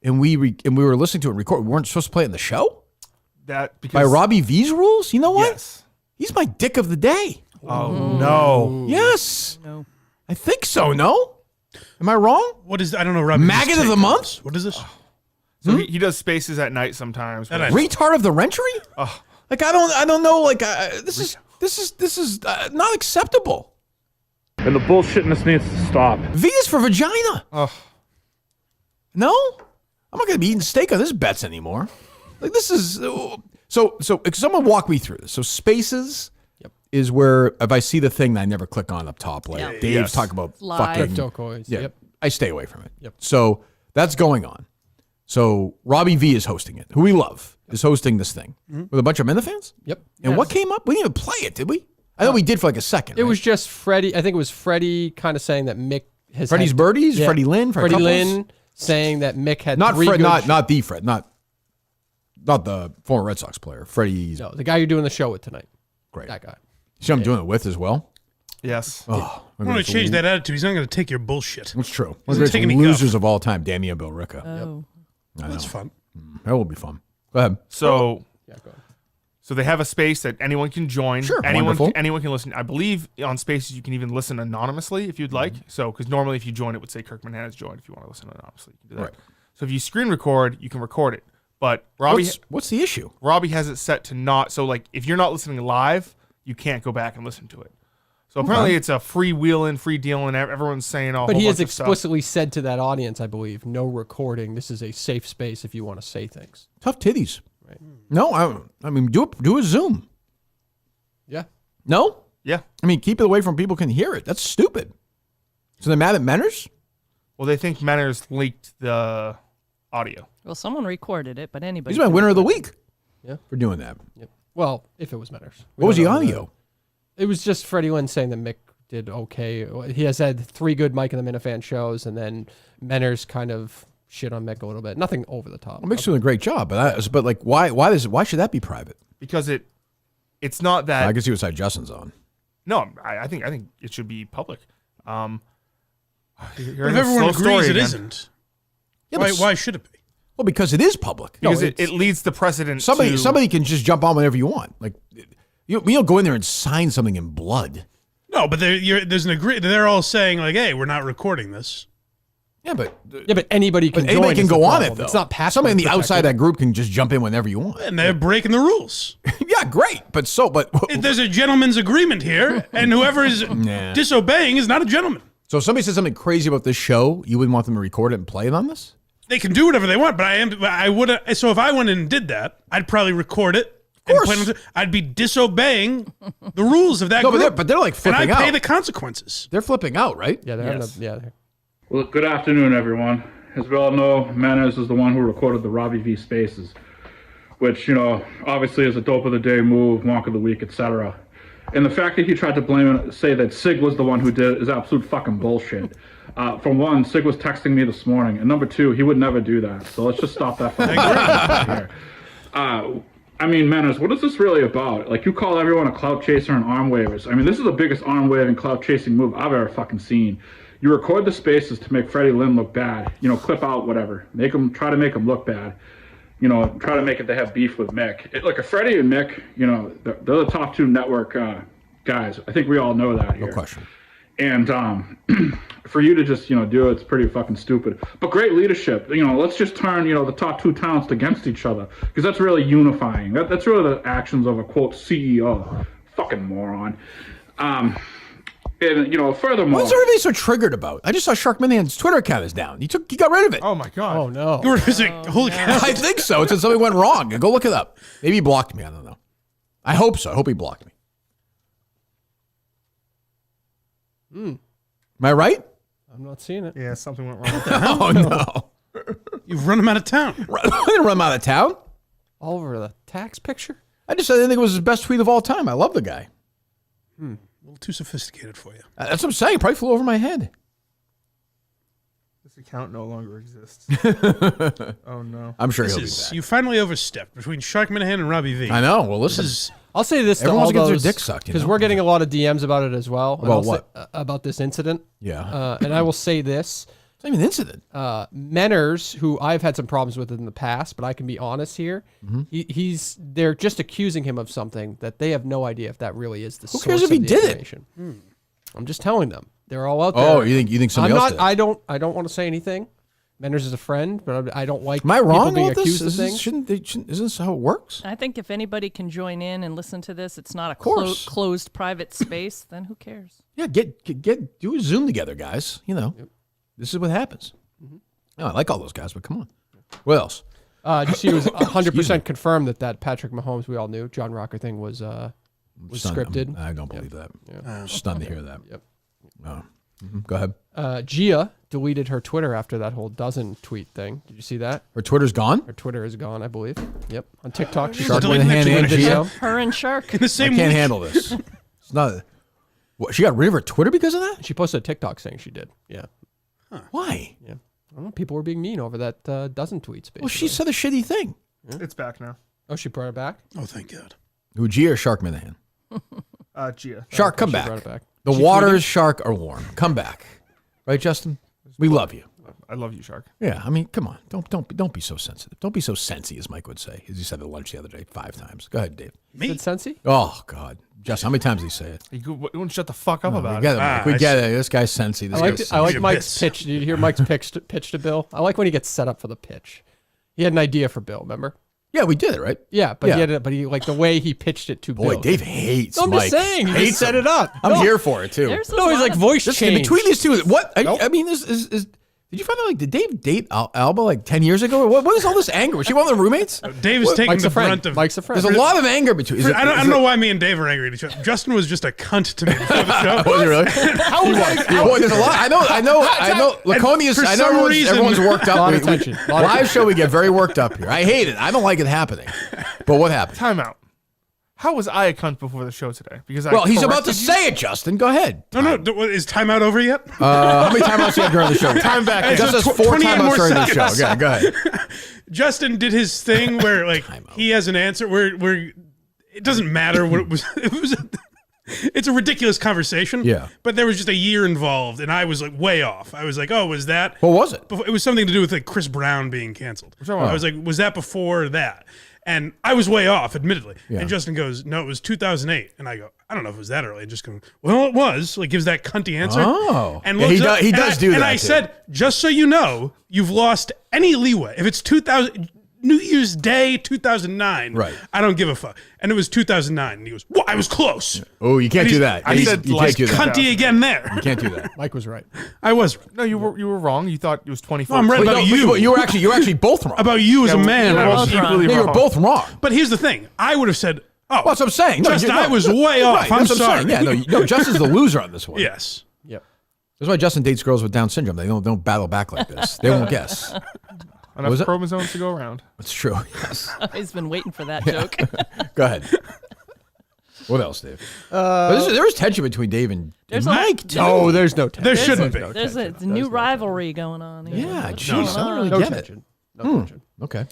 and we were listening to it and record, we weren't supposed to play it in the show That because by Robbie V's rules. You know what? Yes. He's my dick of the day. Oh no. Yes, No. I think so. No, am I wrong? What is? I don't know. Robbie, Maggot just of the take month? notes. What is this? So he does spaces at night sometimes. That I- Retard of the Rentry? Like I don't know. Like this is not acceptable. And the bullshitness needs to stop. V is for vagina. Ugh. No, I'm not going to be eating steak on this bets anymore. Like this is so. Someone walk me through this. So Spaces is where if I see the thing that I never click on up top, like Yeah. Dave's Yes. talking about Live. fucking Crypto coins. Yeah, Yep. I stay away from it. Yep. So that's going on. So Robbie V is hosting it, who we love, is hosting this thing with a bunch of Minute fans. Yep. And what came up? We didn't even play it, did we? I know we did for like a second. It right? was just Freddie. I think it was Freddie kind of saying that Mick has Freddie's had, Birdies, Freddie Lynn, for a Freddie couples? Lynn saying that Mick had Not three Fred, good not the Fred, not the former Red Sox player. Freddie's No, the guy you're doing the show with tonight. great. That guy. See who I'm doing it with as well? Yes. Oh, I want to change that attitude. He's not going to take your bullshit. It's true. One Doesn't of the take greatest any losers of all time, Danny and Bill Ricca. Oh. That's fun. That will be fun. Go ahead. So Yeah, go ahead. so they have a space that anyone can join. Sure, Anyone wonderful. anyone can listen. I believe on Spaces you can even listen anonymously if you'd like. So because normally if you join it would say Kirk Minahan has joined. If you want to listen anonymously, you can do that. Right. So if you screen record, you can record it. But What's the issue? Robbie has it set to not. So like if you're not listening live, you can't go back and listen to it. So apparently it's a freewheeling, free dealing. Everyone's saying all. But he has bunch of stuff. explicitly said to that audience, I believe, no recording. This is a safe space if you want to say things. Tough titties. Right. No, I mean, do a Zoom. Yeah. No? Yeah. I mean, keep it away from people who can hear it. That's stupid. So they're mad at Menners? Well, they think Manners leaked the audio. Well, someone recorded it, but anybody. He's my can winner of the record week. Yeah. For doing that. Yep. Well, if it was Menners. We What was don't the know audio? It was just Freddie Lynn saying that Mick did okay. He has had 3 good Mike and the Minifan shows, and then Menners kind of shit on Mick a little bit. Nothing over the top. Well, Mick's doing a great job, but like, why should that be private? Because it's not that. I can see what side Justin's on. No, I think it should be public. But if everyone agrees it isn't, Yeah, why should it be? Well, because it is public. Because No, it leads the precedent. somebody can just jump on whenever you want. Like, you don't go in there and sign something in blood. No, but there's an agree. They're all saying like, "Hey, we're not recording this." Yeah, but anybody can join. anybody can is the go on problem. it though. It's not password Somebody on the protected. outside of that group can just jump in whenever you want. And they're breaking the rules. Yeah, great, but There's a gentleman's agreement here, and whoever is Nah. disobeying is not a gentleman. So if somebody says something crazy about this show, you wouldn't want them to record it and play it on this? They can do whatever they want, but I would. So if I went in and did that, I'd probably record it. Of course. And I'd be disobeying the rules of that No, group. but they're like flipping and I pay out. the consequences. They're flipping out, right? Yeah, they're Yes. having a, yeah. Well, good afternoon, everyone. As we all know, Manners is the one who recorded the Robbie V Spaces, which, obviously is a dope of the day move, wonk of the week, etc. And the fact that he tried to say that Sig was the one who did it is absolute fucking bullshit. For one, Sig was texting me this morning, and number two, he would never do that. So let's just stop that fucking here. Manners, what is this really about? Like, you call everyone a clout chaser and arm wavers. I mean, this is the biggest arm wave and clout chasing move I've ever fucking seen. You record the spaces to make Freddie Lynn look bad. Clip out whatever. Try to make him look bad. Try to make it to have beef with Mick. If Freddie and Mick, they're the top two network guys. I think we all know that here. No question. And for you to just, do it's pretty fucking stupid. But great leadership. Let's just turn, the top two talents against each other, because that's really unifying. That's really the actions of a, quote, CEO. Fucking moron. And, furthermore... What's everybody so triggered about? I just saw Shark Minahan's Twitter account is down. He got rid of it. Oh, my God. Oh, no. You were like, holy cow. I think so. It's something went wrong. Go look it up. Maybe he blocked me. I don't know. I hope so. I hope he blocked me. Am I right? I'm not seeing it. Yeah, something went wrong. Oh, no. You've run him out of town. I didn't run him out of town. All over the tax picture? I didn't think it was his best tweet of all time. I love the guy. A little too sophisticated for you. That's what I'm saying. It probably flew over my head. This account no longer exists. Oh, no. I'm sure he'll be back. You finally overstepped between Shark Minahan and Robbie V. I know. Well, listen. I'll say this to Everyone's all getting their those, dick sucked, because we're getting a lot of DMs about it as well. About what? About this incident. Yeah. And I will say this. It's not even an incident. Menners, who I've had some problems with in the past, but I can be honest here. They're just accusing him of something that they have no idea if that really is the source cares if of he the did it? information. I'm just telling them. They're all out there. Oh, you think somebody else did? I don't want to say anything. Menners is a friend, but I don't like Am I wrong people being about accused this? of things. Isn't this how it works? I think if anybody can join in and listen to this, it's not a course. closed private space, then who cares? Yeah, do a Zoom together, guys. This is what happens. Oh, I like all those guys, but come on. What else? Did you see it was 100% confirmed that Patrick Mahomes, we all knew, John Rocker thing was scripted. I don't believe that. Yeah. Stunned to hear that. Yep. Oh. Go ahead. Gia deleted her Twitter after that whole dozen tweet thing. Did you see that? Her Twitter's gone? Her Twitter is gone, I believe. Yep. On TikTok, she's Shark deleting Minahan that and Twitter. Gia? Her and Shark. In the I same can't week. handle this. It's not. What, she got rid of her Twitter because of that? She posted a TikTok saying she did. Yeah. Why? Yeah. I don't know. People were being mean over that dozen tweets. Basically. Well, she said a shitty thing. It's back now. Oh, she brought it back? Oh, thank God. Who, Gia or Shark Minahan? Gia. Shark, come She back. brought it back. The She waters, Shark, are warm. Come back. Right, Justin? We love you. I love you, Shark. Yeah, I mean, come on. Don't be so sensitive. Don't be so sensy, as Mike would say. As he said at lunch the other day 5 times. Go ahead, Dave. Me? Did Sensi? Oh, God. Justin, how many times did he say it? You wouldn't shut the fuck up We about get it. it, Mike. We get it. This guy's sensy. This guy's I like sensy. Mike's pitch. Did you hear Mike's pitch to Bill? I like when he gets set up for the pitch. He had an idea for Bill, remember? Yeah, we did it, right? Yeah, but Yeah. he like the way he pitched it to Boy, Bill. Dave hates No, I'm Mike. just saying. He Hates just set him. it up. I'm No. here for it, too. There's a No, he's lot like of- voice Just change. between these two, what? I mean, did you find out, did Dave date Alba like 10 years ago? What is all this anger? Was she one of the roommates? Dave is taking Mike's the a friend. brunt of. Mike's a friend. There's a lot of anger between. I don't know why me and Dave are angry at each other. Justin was just a cunt to me before the show. Was it really? Boy, there's a lot. I know. Laconia's. for I know some reason- everyone's worked up. Lot of tension. Lot of Live show, we get very worked up here. I hate it. I don't like it happening. But what happened? Time out. How was I a cunt before the show today? Because Well, he's about to corrected you? say it, Justin. Go ahead. No. Is timeout over yet? How many timeouts you had during the show? Time back. Just It's says 4 28 timeouts more during the show. seconds. Yeah, go ahead. Justin did his thing where like he has an answer where it doesn't matter what it was. It's a ridiculous conversation. Yeah. But there was just a year involved, and I was like way off. I was like, oh, was that? What was it? It was something to do with like Chris Brown being canceled. I was like, was that before that? And I was way off, admittedly. Yeah. And Justin goes, no, it was 2008. And I go, I don't know if it was that early. And just going, well, it was. Like, gives that cunty answer. Oh. And Yeah, looks he up, he and does I- do that, And I too. said, just so you know, you've lost any leeway. If it's 2000, New Year's Day, 2009. Right. I don't give a fuck. And it was 2009. And he goes, well, I was close. Oh, you can't do that. I said you like can't do that. Cunty again there. You can't do that. Mike was right. I was. No, you were wrong. You thought it was 24. No, I'm right Wait, about no, you. you were actually both wrong. About you as a Yeah, man. we're I was both wrong. equally Yeah, you were wrong. both wrong. But here's the thing. I would have said, oh. Well, that's what I'm saying. No, Justin, no. I was way off. Right, I'm that's what sorry. saying. Yeah, no, Justin's the loser on this one. Yes. Yep. That's why Justin dates girls with Down syndrome. They don't battle back like this. They won't guess. Enough chromosomes to go around. That's true. Yes. He's been waiting for that joke. Go ahead. What else, Dave? There was tension between Dave and Mike, too. No, there's no tension. There shouldn't be. There's a new rivalry going on here. Yeah, What's jeez, going I don't on? really No get tension. No tension. it. Okay.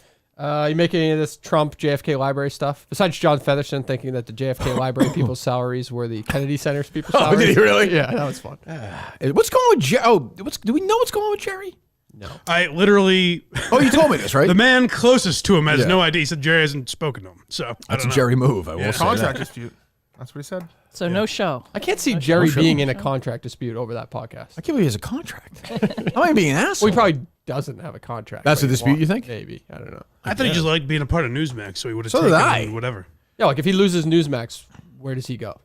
You making any of this Trump JFK library stuff? Besides John Featherstone thinking that the JFK library people's salaries were the Kennedy Center's people's salaries. Did he really? Yeah, that was fun. What's going on with Jerry? Do we know what's going on with Jerry? No. I literally, Oh, you told me this, right? the man closest to him has Yeah. no idea. He said Jerry hasn't spoken to him. So I That's don't a know. Jerry move. I will say Contract that. dispute. That's what he said. So no show. I can't see Jerry being in a contract dispute over that podcast. I can't believe he has a contract. How am I being an asshole? Well, he probably doesn't have a contract. That's but a he dispute, wants- you think? Maybe. I don't know. I thought he just liked being a part of Newsmax, so he would have So taken did I. whatever. Yeah, like if he loses Newsmax, where does he go?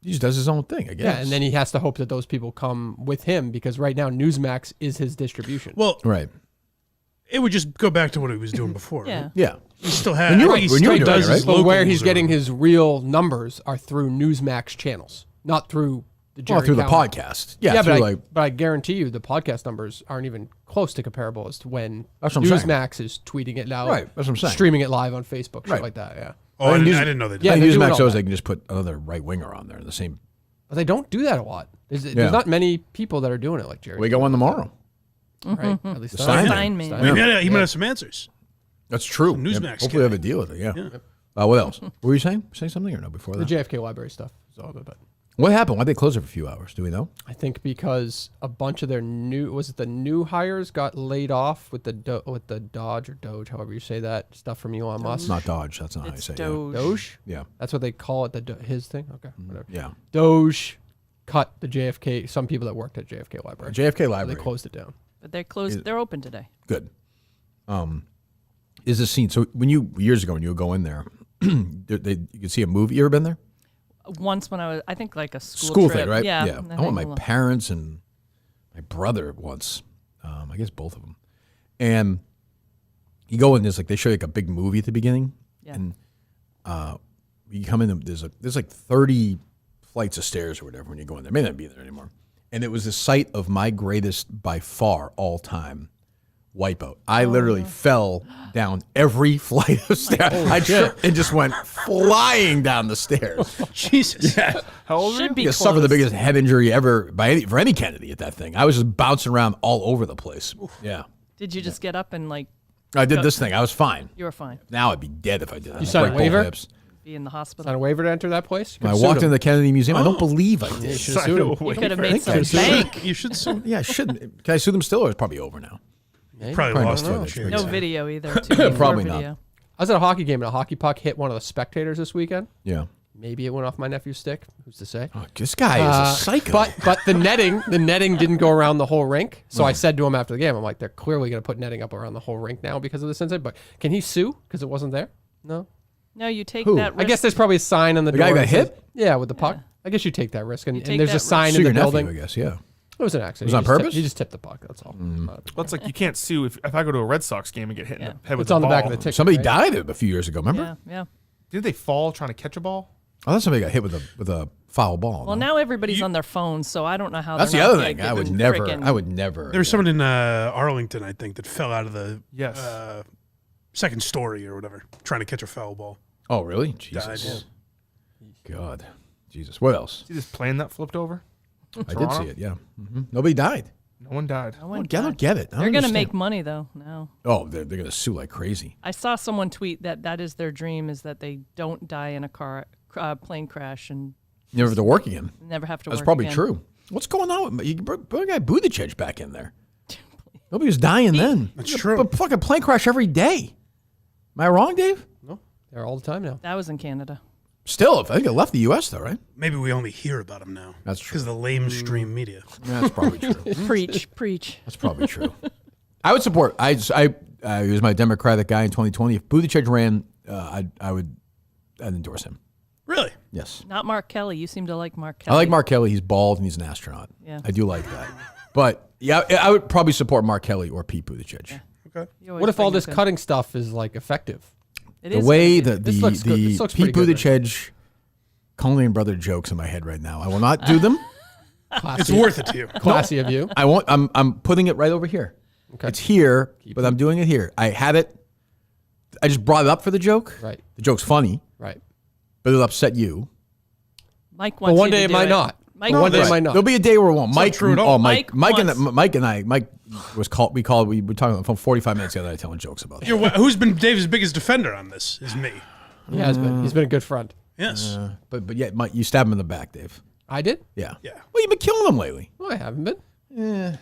He just does his own thing, I guess. Yeah, and then he has to hope that those people come with him because right now Newsmax is his distribution. Well, Right. it would just go back to what he was doing before. Yeah. Right? Yeah. He still had. When you were- he when you were still doing does it, his right? But where locals he's or getting whatever. his real numbers are through Newsmax channels, not through the Jerry Well, through the Cowan. podcast. Yeah, through but I guarantee you the podcast numbers aren't even close to comparable as to when That's what I'm saying. Newsmax is tweeting it out, Right, that's what I'm saying. streaming it live on Facebook, shit Right. like that. Yeah, Oh, I News- didn't know they did. Yeah, I think they're doing Newsmax all shows that. they can just put another right winger on there in the same. but they don't do that a lot. Yeah. There's not many people that are doing it like Jerry. We got one tomorrow. right? At least The I- Steinman. Steinman. He might have some answers. That's true. Newsmax Yeah, hopefully we have a deal with it. Yeah. What else? What were you saying? Saying something or no before the that? JFK library stuff is all of it. What happened? Why'd they close it for a few hours? Do we know? I think because a bunch of their the new hires got laid off with the Dodge or Doge, however you say that stuff from Elon Musk. Not Dodge. That's not how you It's say it. Doge. Doge? Yeah. That's what they call it. His thing. Okay, whatever. Yeah. Doge cut the JFK. Some people that worked at JFK library. JFK So library. they closed it down. But they're closed. They're open today. Good. Is this scene? So years ago when you would go in there, you could see a movie. You ever been there? Once when I think like a school trip. thing, right? Yeah. I went with my parents and my brother once. I guess both of them. And you go in, there's like they show you like a big movie at the beginning, Yeah. and you come in. There's like 30 flights of stairs or whatever when you go in there. May not be there anymore. And it was the site of my greatest by far all time wipeout. I literally fell down every flight of stairs. I tripped and just went flying down the stairs. Jesus. Yeah. How old are you? Should be I suffered the closed. biggest head injury ever for any Kennedy at that thing. I was just bouncing around all over the place. Yeah. Did you just get up and like I did this thing. I was fine. you were fine? Now I'd be dead if I did that. You signed a Break both waiver? hips. Be in the hospital? Sign a waiver to enter that place. You When I could've sued walked him. into the Kennedy Museum, I don't believe I You did. should have sued him. You could have I made think some so. bank. You should sue. Yeah, I shouldn't. Can I sue them still, or it's probably over now? Probably lost not. it. No No video either. Too. Probably No not. video. I was at a hockey game and a hockey puck hit one of the spectators this weekend. Yeah. Maybe it went off my nephew's stick. Who's to say? Oh, this guy is a psycho. But the netting didn't go around the whole rink. So I said to him after the game, I'm like, they're clearly going to put netting up around the whole rink now because of this incident. But can he sue because it wasn't there? No. No, you take Who? that risk. I guess there's probably a sign on the door. guy got that says- hit? Yeah, with the puck. I guess you take that risk, and take there's that a risk. sign Sue in the your nephew, building. I guess. Yeah. It was an accident. Was it on He just purpose? He just tipped the puck. That's all. Well, it's like you can't sue if I go to a Red Sox game and get hit in the head with It's a on the back ball. of the ticket. Somebody right? died a few years ago. Remember? Yeah, yeah. Did they fall trying to catch a ball? I thought somebody got hit with a foul ball. Well, no? now everybody's on their phones, so I don't know how. That's the they're not other gonna thing. get I would them never. frickin- I would never. There was someone in Arlington, I think, that fell out of the Yes. second story or whatever, trying to catch a foul ball. Oh, really? Died. Jesus. God. Jesus. What else? See this plane that flipped over? I did Toronto? see it. Yeah. Nobody died. No one died. No one I don't died. get it. I don't They're going to understand. make money though now. Oh, they're going to sue like crazy. I saw someone tweet that is their dream is that they don't die in a plane crash and Never have to work again. never have to That's work probably again. true. What's going on? You brought a guy Buttigieg back in there. Nobody was dying then. That's true. But fucking plane crash every day. Am I wrong, Dave? No, they're all the time now. That was in Canada. Still, I think it left the U.S. though, right? Maybe we only hear about him now. That's true. Because of the lamestream media. That's probably true. Preach. That's probably true. I would support. He was my Democratic guy in 2020. If Buttigieg ran, I'd endorse him. Really? Yes. Not Mark Kelly. You seem to like Mark I Kelly. like Mark Kelly. He's bald and he's an astronaut. Yeah. I do like that. But yeah, I would probably support Mark Kelly or Pete Buttigieg. Okay. You always What if all bring this up cutting stuff is like effective? It The is way gonna that be. This looks good. This the looks Pete pretty good, Buttigieg, Cullinane brother jokes in my head right now. I will not do them. Classy, It's worth it to you. classy of you. I won't. I'm putting it right over here. Okay. It's here, but I'm doing it here. I had it. I just brought it up for the joke. Right. The joke's funny, Right. but it'll upset you. Mike But wants one you to day it do might not. Mike, One day it Right. might not. There'll be a day where it won't. Mike, true at all. Mike Mike and I. Mike was called. We were talking on the phone 45 minutes the other night telling jokes about it. Who's been Dave's biggest defender on this is me. He has been. He's been a good friend. Yes. But yet, Mike, you stabbed him in the back, Dave. I did? Yeah. Yeah. Well, you've been killing him lately. No, I haven't been.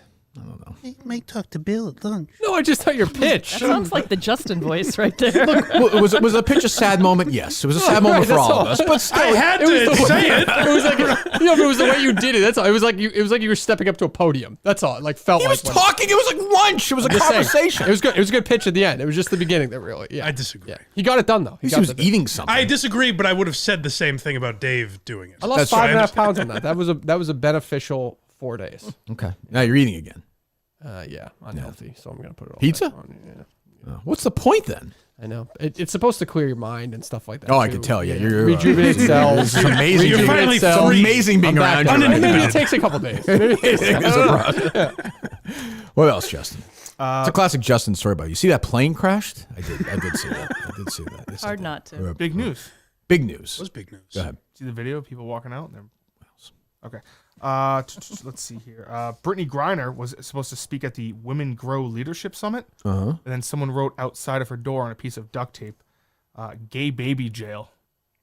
Mike talked to Bill at lunch. No, I just thought your pitch. that sounds like the Justin voice right there. Well, was a pitch a sad moment? Yes, it was a sad moment for that's all of all. us. But still, I had to say it. It was like, it was the way you did it. That's all. It was like you were stepping up to a podium. That's all. It like felt he like was talking. It was like lunch. It was a Just saying. conversation. It was good. It was a good pitch at the end. It was just the beginning that really. Yeah. I disagree. Yeah. He got it done though. He got was the- eating something. I disagree, but I would have said the same thing about Dave doing it. I lost That's right. 5.5 pounds on that. That was a beneficial 4 days. Okay. Now you're eating again. Yeah, unhealthy. So I'm gonna put it all Pizza? back on. Yeah. What's the point then? I know. It's supposed to clear your mind and stuff like that. Oh, I too. can tell. Yeah, Yeah. you're Rejuvenate cells. It's amazing. You're finally It's so free. amazing being I'm around back. you. right Maybe now. it takes a couple days. Maybe it takes- What else, Justin? It's a classic Justin story about you. See that plane crashed? I did see that. Yes, I Hard did. not to. Big news. Big news. That was big news. Go ahead. See the video of people walking out? Okay. Let's see here. Brittany Griner was supposed to speak at the Women Grow Leadership Summit. And then someone wrote outside of her door on a piece of duct tape, gay baby jail.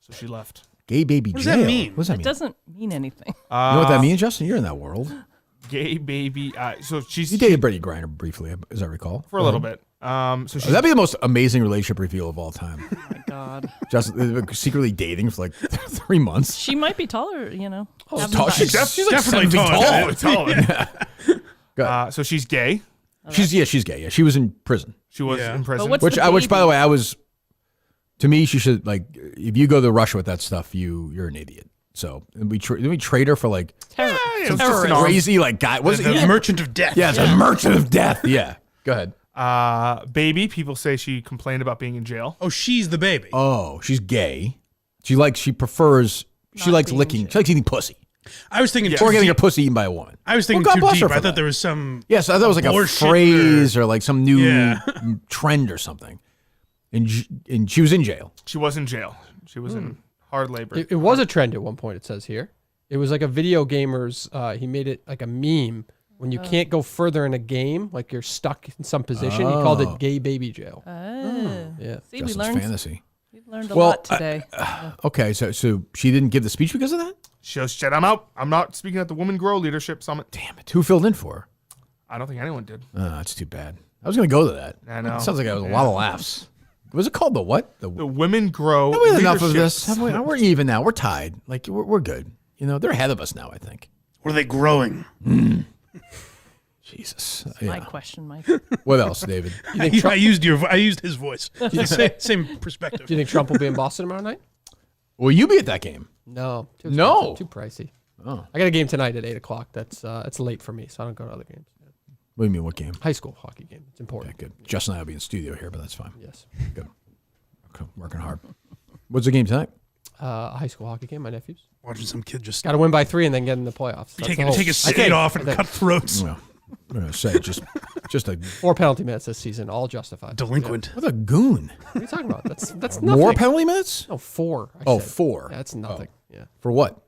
So she left. Gay baby What does jail. that mean? What does that It mean? doesn't mean anything. You know what that means, Justin? You're in that world. Gay baby. So she's You dated Brittany Griner briefly, as I recall. for a little bit. So she's That'd be the most amazing relationship reveal of all time. Oh my God. Just secretly dating for like 3 months. She might be taller, you know. Have Tall. some She's, time. she's like Definitely 7 feet tall. tall. Go ahead. so she's gay. She's gay. Yeah, she was in prison. She was Yeah. in prison. But what's Which the by the baby? way, I was. To me, she should like. If you go to Russia with that stuff, you're an idiot. So did we trade her for like Terror- it's just terrorist. an arm. crazy like guy? Was The it? merchant of death. Yeah, it's a merchant of death. Yeah. Go ahead. Baby, people say she complained about being in jail. Oh, she's the baby. Oh, she's gay. She prefers. She Not likes being licking. jail. She likes eating pussy. I was thinking Or too getting her deep. pussy eaten by a woman. I was thinking Well, God too bless deep. her for I thought that. there was some. Yes, I thought it was like a Abortion phrase or like some new Yeah. trend or something. And she was in jail. She was in jail. She was in hard labor. It was a trend at one point. It says here. It was like a video gamer's. He made it like a meme. When you can't go further in a game, like you're stuck in some position, he called it gay baby jail. Yeah. See, we Justin's learned, fantasy. we've learned a Well, lot today. Okay, so she didn't give the speech because of that? She just said, "I'm out. I'm not speaking at the Women Grow Leadership Summit." Damn it. Who filled in for her? I don't think anyone did. That's too bad. I was going to go to that. I know. It sounds like it was a lot of laughs. Was it called the what? The Women Grow. Have we had enough of Leadership this? We're even now. We're tied. Like, we're good. You know, they're ahead of us now, I think. What are they growing? Jesus. My Yeah. question, Mike. What else, David? I used his voice. Same perspective. Do you think Trump will be in Boston tomorrow night? Will you be at that game? No. Too No. expensive, Too pricey. Oh. I got a game tonight at 8:00. That's late for me, so I don't go to other games. What do you mean, what game? High school hockey game. It's important. Okay, good. Justin and I will be in studio here, but that's fine. Yes. Good. Okay, working hard. What's the game tonight? A high school hockey game. My nephews. Watching some kid just Got to win by 3 and then get in the playoffs. That's take the whole- a I skate think- off and I think cut throats. Well, I'm going to say just a 4 penalty minutes this season, all justified. Delinquent. what a goon. What are you talking about? That's nothing. More penalty minutes? No, 4. I Oh, said. 4. Yeah, that's nothing. Yeah. For what?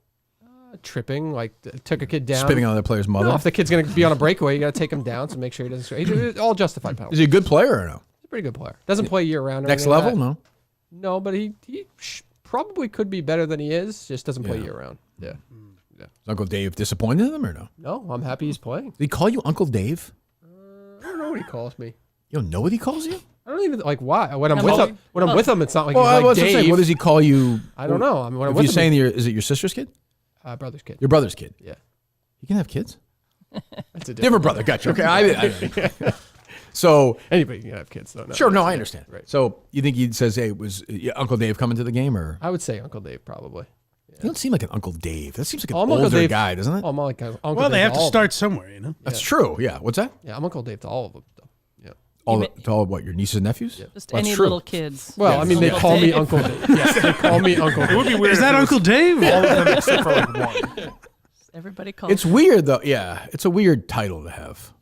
Tripping, like took a kid down. Spitting on the player's mother? No, if the kid's gonna be on a breakaway, you got to take him down to make sure he doesn't. He's all justified penalty. Is he a good player or no? He's a pretty good player. Doesn't play year round. or Next anything like level? that. No. No, but he probably could be better than he is. Just doesn't play Yeah. year round. Yeah. Is Uncle Dave disappointed in him or no? No, I'm happy he's playing. Did he call you Uncle Dave? I don't know what he calls me. You don't know what he calls you? I don't even like why. When I'm Yeah, with well, him, when I'm with him, it's not like Well, he's I like was Dave. saying, what does he call you? I don't know. I mean, when I'm If with you're him, saying is it your sister's kid? brother's kid. Your brother's kid? Yeah, You can have kids? that's a Different brother. Gotcha. Okay. So, Anybody can have kids though. sure. No, that's- I understand. Right. So, you think he says, hey, was Uncle Dave coming to the game or? I would say Uncle Dave probably. You don't seem like an Uncle Dave. That seems like an I'm Uncle older Dave. guy, doesn't it? Oh, I'm like Uncle Well, they Dave have to to all of start somewhere, you know. That's true. Yeah. What's that? them. Yeah, I'm Uncle Dave to all of them. Though. Yeah. To all what, your nieces and nephews? Just Well, that's any true. little kids. Well, Yeah, I mean, they Uncle call me Dave. Uncle Dave. Yes, they call me Uncle It would Dave. be weird. Is if that it was Uncle Dave? all of them except for like one. Everybody calls. It's weird though. Yeah, it's a weird title to have.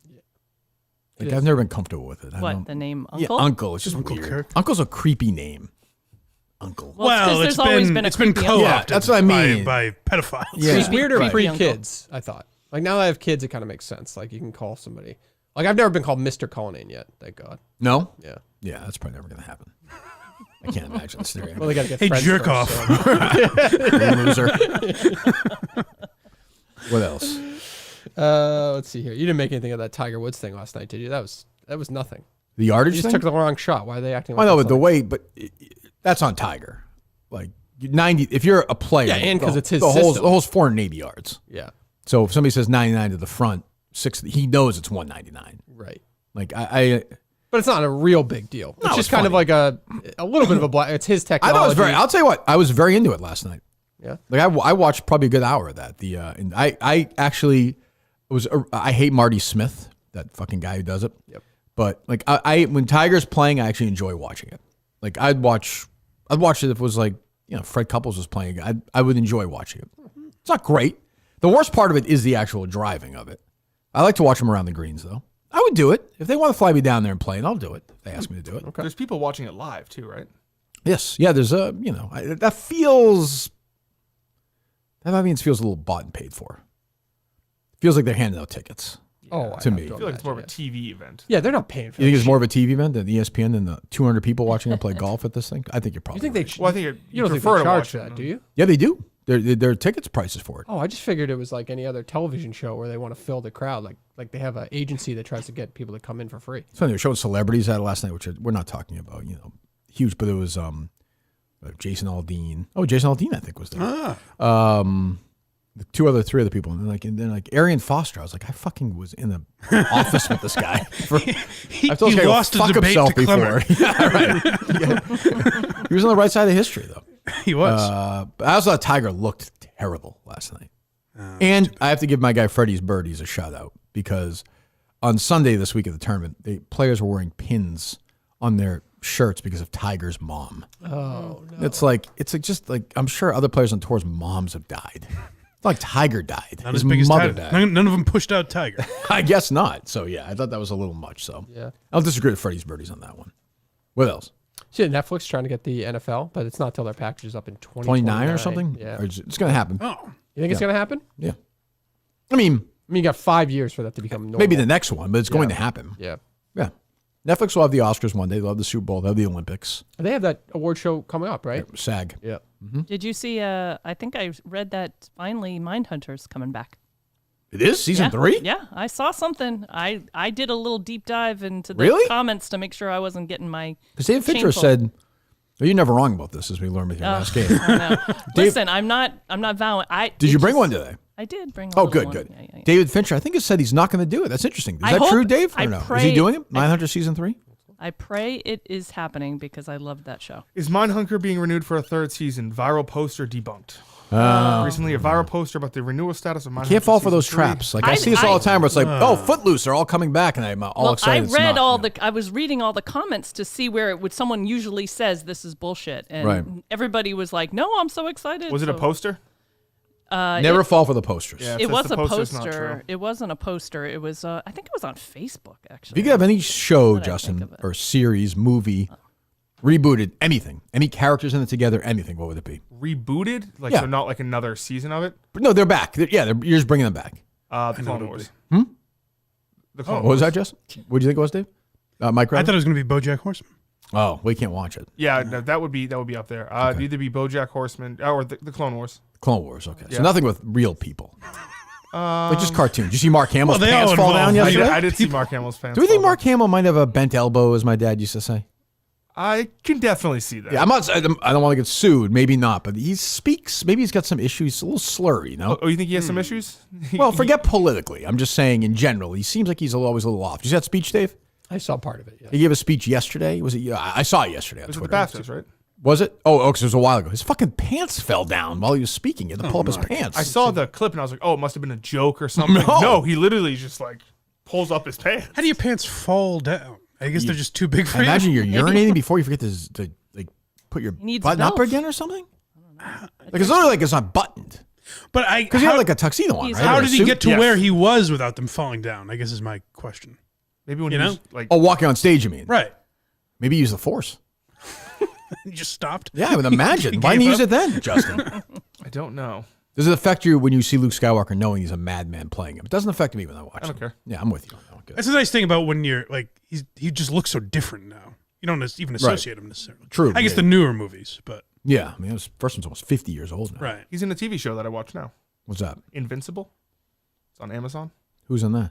Like I've never been comfortable with it. What, the name Uncle? Yeah, Uncle. It's just Uncle weird. Kirk. Uncle's a creepy name. Uncle. Well, it's been co-opted. Yeah, that's what I mean. By pedophiles. Yeah. It's weirder Creepy pre-kids, I thought. Like now that I have kids, it kind of makes sense. Like you can call somebody. Like I've never been called Mr. Cullinane yet, thank God. No? Yeah. Yeah, that's probably never going to happen. I can't imagine the scenario. Well, they gotta get Hey, friends jerk first, off. so. Loser. What else? Let's see here. You didn't make anything of that Tiger Woods thing last night, did you? That was nothing. The You yardage just thing? took the wrong shot. Why are they acting like I know, that's but the like- way, that's on Tiger. Like 90, if you're a player, Yeah, and 'cause it's his the system. hole's 480 yards. Yeah. So if somebody says 99 to the front, he knows it's 199. Right. Like I But it's not a real big deal. It's No, just it's kind of funny. like a little bit of a black. It's his thought technology. it was I'll tell you what, I was very into it last night. Yeah. Like I watched probably a good hour of that. And I actually I hate Marty Smith, that fucking guy who does it. Yep. But like when Tiger's playing, I actually enjoy watching it. Like I'd watch it if it was like, Fred Couples was playing. I would enjoy watching it. It's not great. The worst part of it is the actual driving of it. I like to watch them around the greens though. I would do it. If they want to fly me down there and play, and I'll do it. If they ask me to do it. Okay. There's people watching it live too, right? Yes. Yeah, there's that feels a little bought and paid for. Feels like they're handing out tickets. Oh, to me. I feel like it's more of a TV event. Yeah, they're not paying for You think that it's more of a TV event than ESPN than the 200 people watching them play golf at this thing? I think you're probably You think they? right. Well, I think You don't think prefer they to charge watch for it, that, no? do you? Yeah, they do. There are tickets prices for it. Oh, I just figured it was like any other television show where they want to fill the crowd. Like they have an agency that tries to get people to come in for free. So they were showing celebrities at it last night, which we're not talking about, huge, but it was Jason Aldean. Oh, Jason Aldean, I think, was there. The three other people, and then like Arian Foster. I was like, I fucking was in the office with this guy. I told he this guy to lost a fuck debate himself to Clemmer. before. Yeah, right. Yeah. He was on the right side of history, though. He was. But I also thought Tiger looked terrible last night. And I have to give my guy Freddie's Birdies a shout out because on Sunday this week of the tournament, the players were wearing pins on their shirts because of Tiger's mom. Oh no! It's just like I'm sure other players on tours' moms have died. It's like Tiger died. Not His as big as mother Tiger. died. None of them pushed out Tiger. I guess not. So yeah, I thought that was a little much. So Yeah. I'll disagree with Freddie's Birdies on that one. What else? See, Netflix trying to get the NFL, but it's not till their package is up in 29 or something? Yeah. Or it's going to happen. Oh. You think it's gonna happen? Yeah. I mean, You got 5 years for that to become normal. maybe the next one, but it's going to Yeah. happen. Yeah. Yeah. Netflix will have the Oscars one day. They'll have the Super Bowl. They'll have the Olympics. They have that award show coming up, right? SAG. Yeah. Did you see? I think I read that finally Mindhunter's coming back. It is season 3? Yeah, I saw something. I did a little deep dive into the Really? comments to make sure I wasn't getting my. Because David Fincher Shameful. said, well, you're never wrong about this, as we learned with your last game. I know. Listen, I'm not vowing. Did you bring one today? I did bring. Oh, one. good. Yeah. David Fincher, I think, has said he's not going to do it. That's interesting. Is I that hope- true, Dave? Or I no? Is he pray- doing it? Mindhunter season 3? I pray it is happening because I loved that show. Is Mindhunter being renewed for a third season? Viral poster debunked. Recently, a viral poster about the renewal status of Mindhunter. Can't fall for those season 3. traps. Like I see this all the time where it's like, oh, Footloose, they're all coming back, and I'm all excited. I read I was reading all the comments to see where it would. Someone usually says this is bullshit, and Right. everybody was like, "No, I'm so excited." Was it a So, poster? Never fall for the posters. Yeah. If It Since was the a poster's not true. poster. It wasn't a poster. It was. I think it was on Facebook actually. you could have any show, What I think Justin, of it. or series, movie, rebooted, anything, any characters in it together, anything, what would it be? Rebooted? Like, Yeah. so not like another season of it? But no, they're back. You're just bringing them back. The know Clone what it Wars. would The Clone What was Wars. that, Justin? What do you think it was, Dave? Mike I Rabbit? thought it was going to be BoJack Horseman. Oh, we can't watch it. Yeah, no, that would be up there. It'd either be BoJack Horseman or the Clone Wars. Clone Wars, okay. So Yeah. nothing with real people. Like just cartoons. Did you see Mark Hamill's Well, they pants all fall down involve yesterday? I did see Mark Hamill's fans. Do we think fall Mark Hamill might have a bent elbow, as my dad used to say? down. I can definitely see that. Yeah, I don't want to get sued. Maybe not, but he speaks. Maybe he's got some issues. He's a little slurry, you know. Oh, you think he has some issues? Well, forget politically. I'm just saying in general. He seems like he's always a little off. Did you see that speech, Dave? I saw part of it. Yeah. He gave a speech yesterday. Was it? Yeah, I saw it yesterday on It was at Twitter. the BAFTAs, right? Was it? Oh, because it was a while ago. His fucking pants fell down while he was speaking. He had to pull up his pants. I saw the clip and I was like, oh, it must have been a joke or something. No. He literally just like pulls up his pants. How do your pants fall down? I guess they're just too big for I imagine you. you're urinating before you forget to like put your needs button a up belt. again or something. Like it's literally like it's not buttoned. But because he had like a tuxedo on, right? How Or a did he suit? get to Yes. where he was without them falling down? I guess is my question. Maybe when You he know? was like, Oh, walking on stage, you mean? Right. Maybe use the Force. He just stopped. Yeah, I would imagine. Why didn't you use it then, Justin? I don't know. Does it affect you when you see Luke Skywalker knowing he's a madman playing him? It doesn't affect me when I watch I don't him. care. Yeah, I'm with you on that one. Good. That's the nice thing about when you're like he just looks so different now. You don't even associate him necessarily. True. I guess yeah. the newer movies, but Yeah, I mean, this first one's almost 50 years old now. right. He's in a TV show that I watch now. What's that? Invincible. It's on Amazon. Who's in that?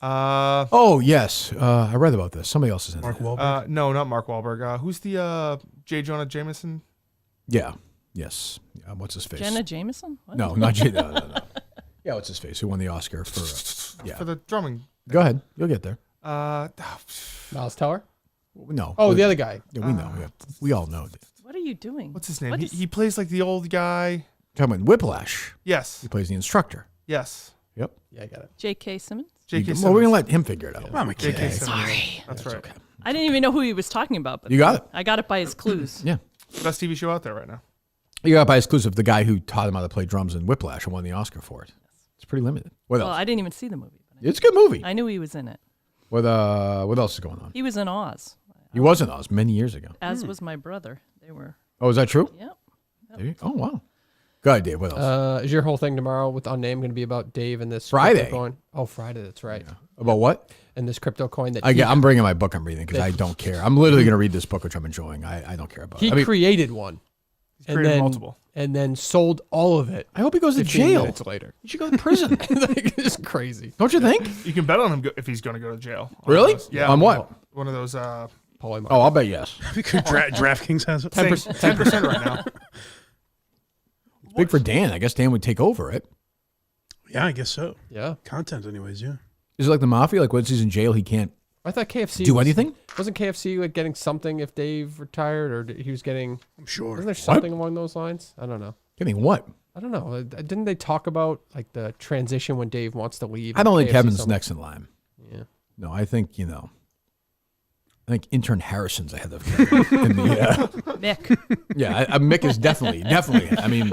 Uh, Oh, yes. I read about this. Somebody else is in Mark it. Wahlberg. no, not Mark Wahlberg. Who's the J. Jonah Jameson? Yeah. Yes. What's his face? Jenna Jameson? What? No, not J. No. Yeah, what's his face? Who won the Oscar for... yeah. For the drumming. Go ahead. You'll get there. Miles Teller. No. Oh, the other guy. Yeah, we know. Yeah. We all know. What are you doing? What's his name? What He, is- he plays like the old guy. Talking about Whiplash. Yes. He plays the instructor. Yes. Yep. Yeah, I got it. J.K. Simmons? J.K. Well, we're going to Simmons. let him figure it out. I'm a kid. J.K. Simmons. Sorry. That's right. Okay. I didn't even know who he was talking about. But You got it. I got it by his clues. Yeah. Best TV show out there right now. You got by exclusive the guy who taught him how to play drums in Whiplash and won the Oscar for it. It's pretty limited. What Well, else? I didn't even see the movie. But It's a good movie. I knew he was in it. What else is going on? He was in Oz, He was in Oz many years ago. as was my brother. They were. Oh, is that true? Yep. Oh, wow. Go ahead, Dave. What else? Is your whole thing tomorrow with Unnamed going to be about Dave and this Friday. crypto coin? Oh, Friday. That's right. About what? And this crypto coin that I'm bringing my book I'm reading because I don't care. I'm literally going to read this book, which I'm enjoying. I don't care about he it. I mean, created one. He's created multiple. And then sold all of it. I hope he goes to 15 jail. minutes later. He should go to prison. Like, it's crazy. Don't you think? You can bet on him if he's going to go to jail. On Really? those- Yeah. On what? One of those Polymarket. Oh, I'll bet yes. DraftKings has it. 10% right now. It's big for Dan. I guess Dan would take over it. Yeah, I guess so. Yeah. Content, anyways. Yeah. Is it like the mafia? Like once he's in jail, he can't I thought KFC do anything? Wasn't KFC like getting something if Dave retired, or he was getting? I'm sure. Wasn't there something along those lines? I don't know. Getting what? I don't know. Didn't they talk about like the transition when Dave wants to leave? I don't think KFC Kevin's something? next in line. Yeah. No, I think, I think intern Harrison's ahead of Kevin. in the, Mick. yeah, Mick is definitely. I mean,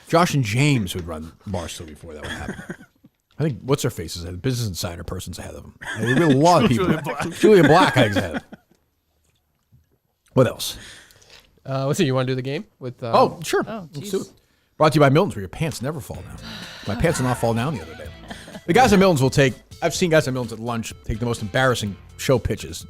Josh and James would run Barstool before that would happen. I think what's her face is ahead. Business Insider person's ahead of him. There'd be a lot of people. Julia Black, I think, is ahead. What else? Let's see. You want to do the game with? Oh, sure. Oh, Let's do jeez. it. Brought to you by Milton's, where your pants never fall down. My pants did not fall down the other day. The guys at Milton's will take. I've seen guys at Milton's at lunch take the most embarrassing show pitches,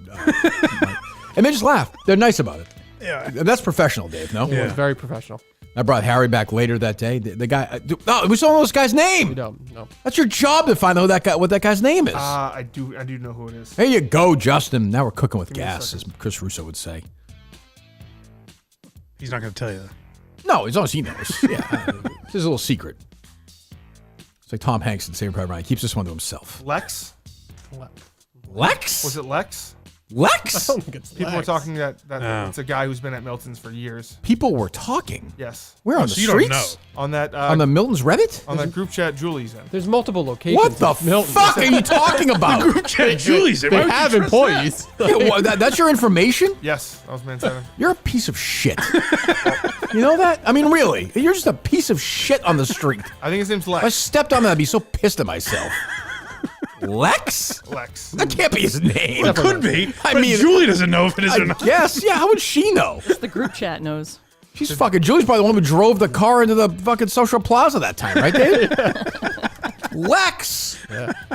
and they just laugh. They're nice about it. Yeah. And that's professional, Dave. No. It was very professional. I brought Harry back later that day. The guy. No, we still don't know this guy's We name. don't. No. That's your job to find out what that guy's name is. I do know who it is. There you go, Justin. Now we're cooking with me a gas, as second. Chris Russo would say. He's not going to tell you that. No, as long as he knows. Yeah, it's his little secret. It's like Tom Hanks in Saving Private Ryan. He keeps this one to himself. Lex? Lex? Was it Lex? Lex? I don't think it's People were Lex. talking that Oh. it's a guy who's been at Milton's for years. People were talking. Yes. We're on the So you don't streets? On that On the Milton's Reddit? on that group chat Julie's in. There's multiple locations. What the of Milton. fuck are you talking about? Julie's They have employees. Yeah, that's your information? Yes, that was man 7. You're a piece of shit. You know that? I mean, really. You're just a piece of shit on the street. I think his name's If I Lex. stepped on that, I'd be so pissed at myself. Lex? Lex. That can't be his name. It could be. I but mean- Julie doesn't know if it is or I not. guess. Yeah, how would she know? The group chat knows. She's fucking Julie's probably the one who drove the car into the fucking Social Plaza that time, right, Dave? Lex.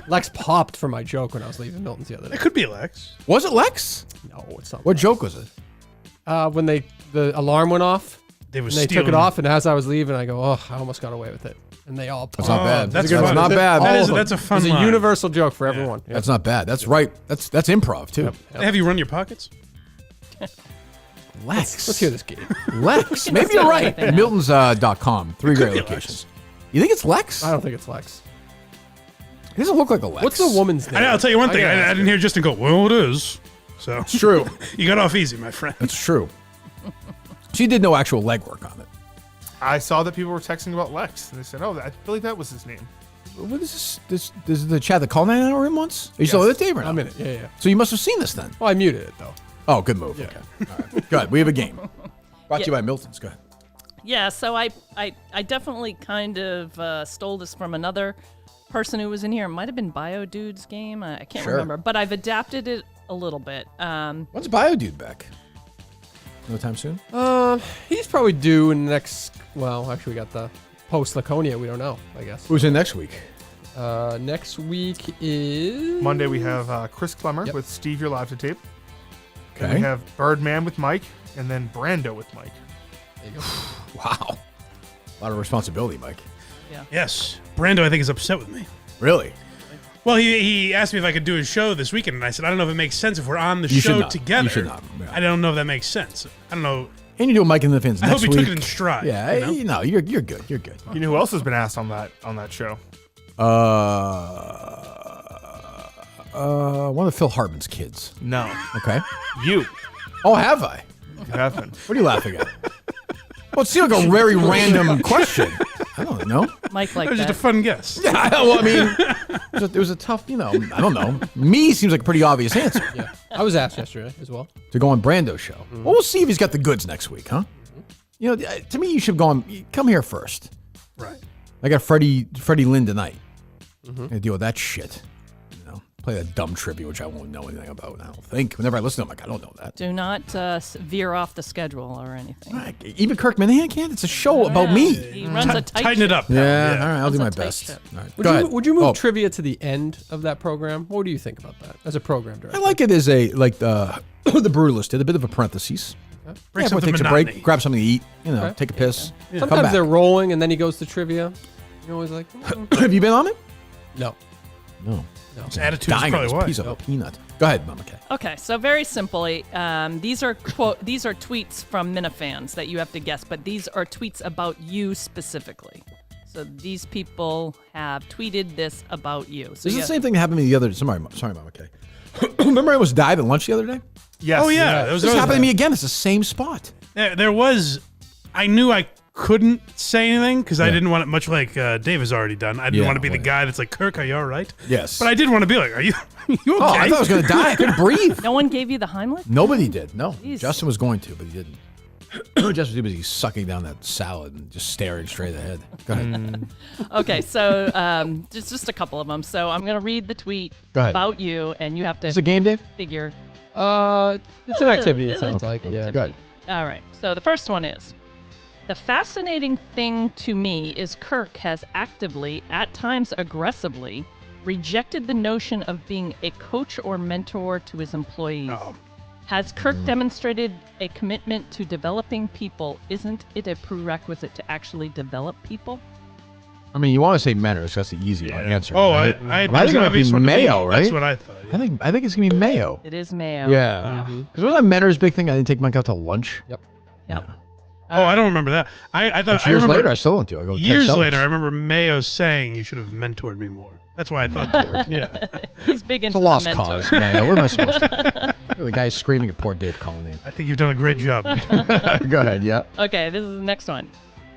Lex popped for my joke when I was leaving Milton's the other day. It could be Lex. Was it Lex? No, it's not. What joke was it? When the alarm went off, They and was they took stealing. it off, and as I was leaving, I go, "Oh, I almost got away with it." And they all That's popped. not bad. that's That's fun. not bad. All That of is- them. that's a fun It's a line. universal joke for everyone. Yeah. That's not bad. That's right. That's improv too. Have you run your pockets? Lex. Let's hear this game. Lex. Maybe you're right. Milton's.com. 3 great be locations. You think it's Lex? I don't think it's Lex. He doesn't look like a Lex. What's the woman's name? I'll tell you one thing. gotta I ask didn't hear Justin go, well, it is. So It's true. you got off easy, my friend. That's true. She did no actual legwork on it. I saw that people were texting about Lex, and they said, "Oh, I believe that was his name." What is this? This is the chat that Cullinane and I were in once? Are you still Yes. with Dave or not? I'm in it. Yeah. So you must have seen this then. Well, I muted it though. Oh, good move. Yeah. Okay. All right. Good. We have a game. Brought to you by Milton's. Go ahead. Yeah, so I definitely kind of stole this from another person who was in here. It might have been Bio Dude's game. I can't remember, but I've adapted it a little bit. When's Bio Dude back? No time soon? He's probably due in the next. Well, actually, we got the post Laconia. We don't know. I guess. Who's in next week? Next week is Monday we have Chris Clemmer with Steve You're Live to Tape. Okay. And we have Birdman with Mike, and then Brando with Mike. There you go. Wow. A lot of responsibility, Mike. Yes. Brando, I think, is upset with me. Really? Well, he asked me if I could do his show this weekend, and I said, I don't know if it makes sense if we're on the show together. You should not. Yeah. I don't know if that makes sense. I don't know. And you do Mike and the Fins I next hope week. he took it in stride. Yeah, you know? you're good. You're good. You know who else has been asked on that show? One of Phil Hartman's kids. No. Okay. You. Oh, have I? You haven't. What are you laughing at? Well, it seemed like a very random question. I don't know. Mike like That was that. just a fun guess. Yeah, well, I mean, it was a tough, I don't know. Me seems like a pretty obvious answer Yeah, I was asked yesterday as well. to go on Brando's show. Well, we'll see if he's got the goods next week, huh? To me, you should go on. Come here first. Right. I got Freddie Lynn tonight. I gotta deal with that shit. Play that dumb trivia, which I won't know anything about. I don't think. Whenever I listen to him, I'm like, I don't know that. Do not veer off the schedule or anything. Right. Even Kirk Minahan can't. It's a show about me. He runs a tight Tighten it ship. up. Yeah. All right. I'll do That's my a tight best. ship. All right. Would Go ahead. Would you move Oh, trivia to the end of that program? What do you think about that as a program director? I like it as the Brutalist did, a bit of a parenthesis. Breaks up everyone the takes a monotony. break, grab something to eat, Okay. take a piss. Come Sometimes back. they're rolling and then he goes to trivia. You're always like, Have you been on it? no. No. His attitude is Dying on probably this why. piece of a peanut. Go ahead, Mama K. Okay, so very simply, these are tweets from Minifans that you have to guess, but these are tweets about you specifically. So these people have tweeted this about you. So This is the same thing that happened to me the other day. Sorry, Mama K. Remember I almost died at lunch the other day? Yes. Oh, yeah. That was This happened to me again. It's the same spot. There was. I knew I couldn't say anything because I didn't want it, much like Dave has already done. I didn't want to be the guy that's like, Kirk, are you all right? Yes. But I did want to be like, are you okay? Oh, I thought I was going to die. I couldn't breathe. No one gave you the Heimlich? Nobody did. No. Jeez. Justin was going to, but he didn't. Justin was too busy sucking down that salad and just staring straight ahead. Go ahead. Okay, so just a couple of them. So I'm going to read the tweet Go ahead. about you, and you have to Is it a game, Dave? figure. It's an activity, it sounds like. Yeah. Go ahead. All right, so the first one is, the fascinating thing to me is Kirk has actively, at times aggressively, rejected the notion of being a coach or mentor to his employees. Oh. Has Kirk demonstrated a commitment to developing people? Isn't it a prerequisite to actually develop people? I mean, you want to say manners. That's the easy answer. Oh, right? I think it might be Mayo, right? That's what I thought. Yeah. I think it's going to be Mayo. It is Mayo. Yeah. Because wasn't that Mentor's big thing? I didn't take Mike out to lunch. Yep. Yep. Oh, I don't remember that. I thought Years remember, later, I still went to. I go years 10 later, I sellers. remember Mayo saying you should have mentored me more. That's why I thought that worked. Yeah. He's big It's into a lost the mentor. cause, Mayo. What am I supposed to do? The guy's screaming at poor Dave Cullinane. I think you've done a great job. Go ahead, yeah. Okay, this is the next one.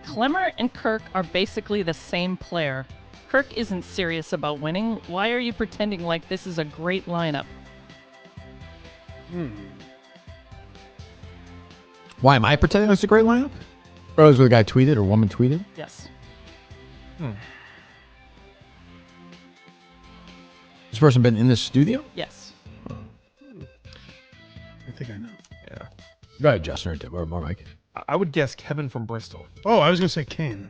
Clemmer and Kirk are basically the same player. Kirk isn't serious about winning. Why are you pretending like this is a great lineup? Why am I pretending it's a great lineup? Or was it the guy tweeted or woman tweeted? Yes. This person been in this studio? Yes. I think I know. Go ahead, Justin, or more Mike. I would guess Kevin from Bristol. Oh, I was going to say Kane.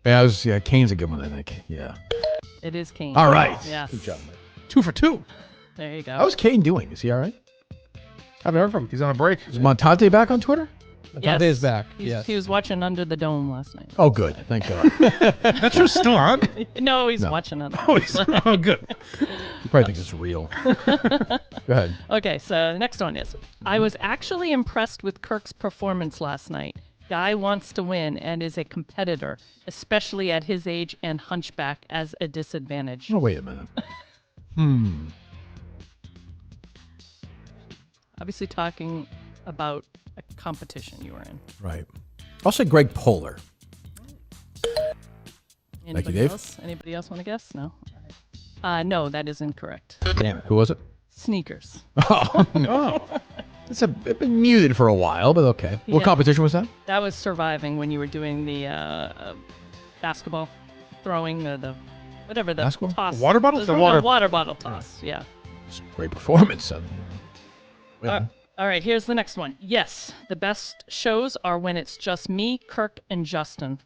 Yeah, Kane's a good one, I think. Yeah. It is Kane. All right. Yes. Good job, Mike. 2 for 2. There you go. How's Kane doing? Is he all right? Haven't heard from him. He's on a break. Is Montante back on Twitter? Montante is back. He's- Yes. He was watching Under the Dome last night. Oh, good. Thank God. That show's still on? No, he's No. watching it. Oh, good. He probably thinks it's real. Go ahead. Okay, so the next one is, I was actually impressed with Kirk's performance last night. Guy wants to win and is a competitor, especially at his age and hunchback as a disadvantage. Oh, wait a minute. Obviously talking about a competition you were in. Right. I'll say Greg Poehler. Anybody Dave. else? Anybody else want to guess? No? No, that is incorrect. Damn it. Who was it? Sneakers. Oh, no. It's been muted for a while, but okay. What competition was that? That was surviving when you were doing the basketball throwing, the whatever the Basketball? toss. The water bottle? The water bottle toss. Yeah. It's a great performance. All right, here's the next one. Yes, the best shows are when it's just me, Kirk, and Justin.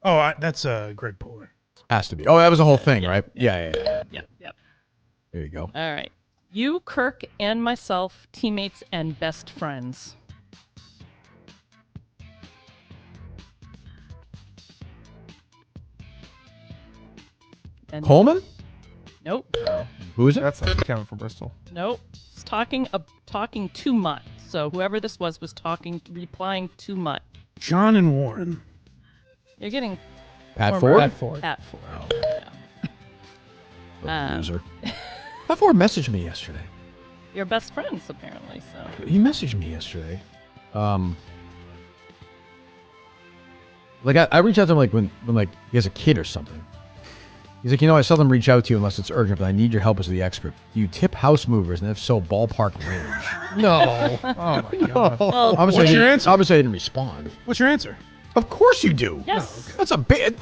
Oh, that's a Greg Puller. Has to be. Oh, that was the whole thing, right? Yeah. Yep. There you go. All right. You, Kirk, and myself, teammates and best friends. And Coleman? Nope. Who is it? That's Kevin from Bristol. Nope. It's talking too much. So whoever this was replying too much. John and Warren. You're getting Pat former- Ford? Pat Ford. Loser. Pat Ford messaged me yesterday. You're best friends, apparently. So He messaged me yesterday. Like I reached out to him like when like he has a kid or something. He's like, I seldom reach out to you unless it's urgent, but I need your help as the expert. Do you tip house movers, and if so, ballpark range? No. Oh my god. well, Obviously, What's your answer? Obviously, I didn't respond. What's your answer? Of course you do. yes. That's a big.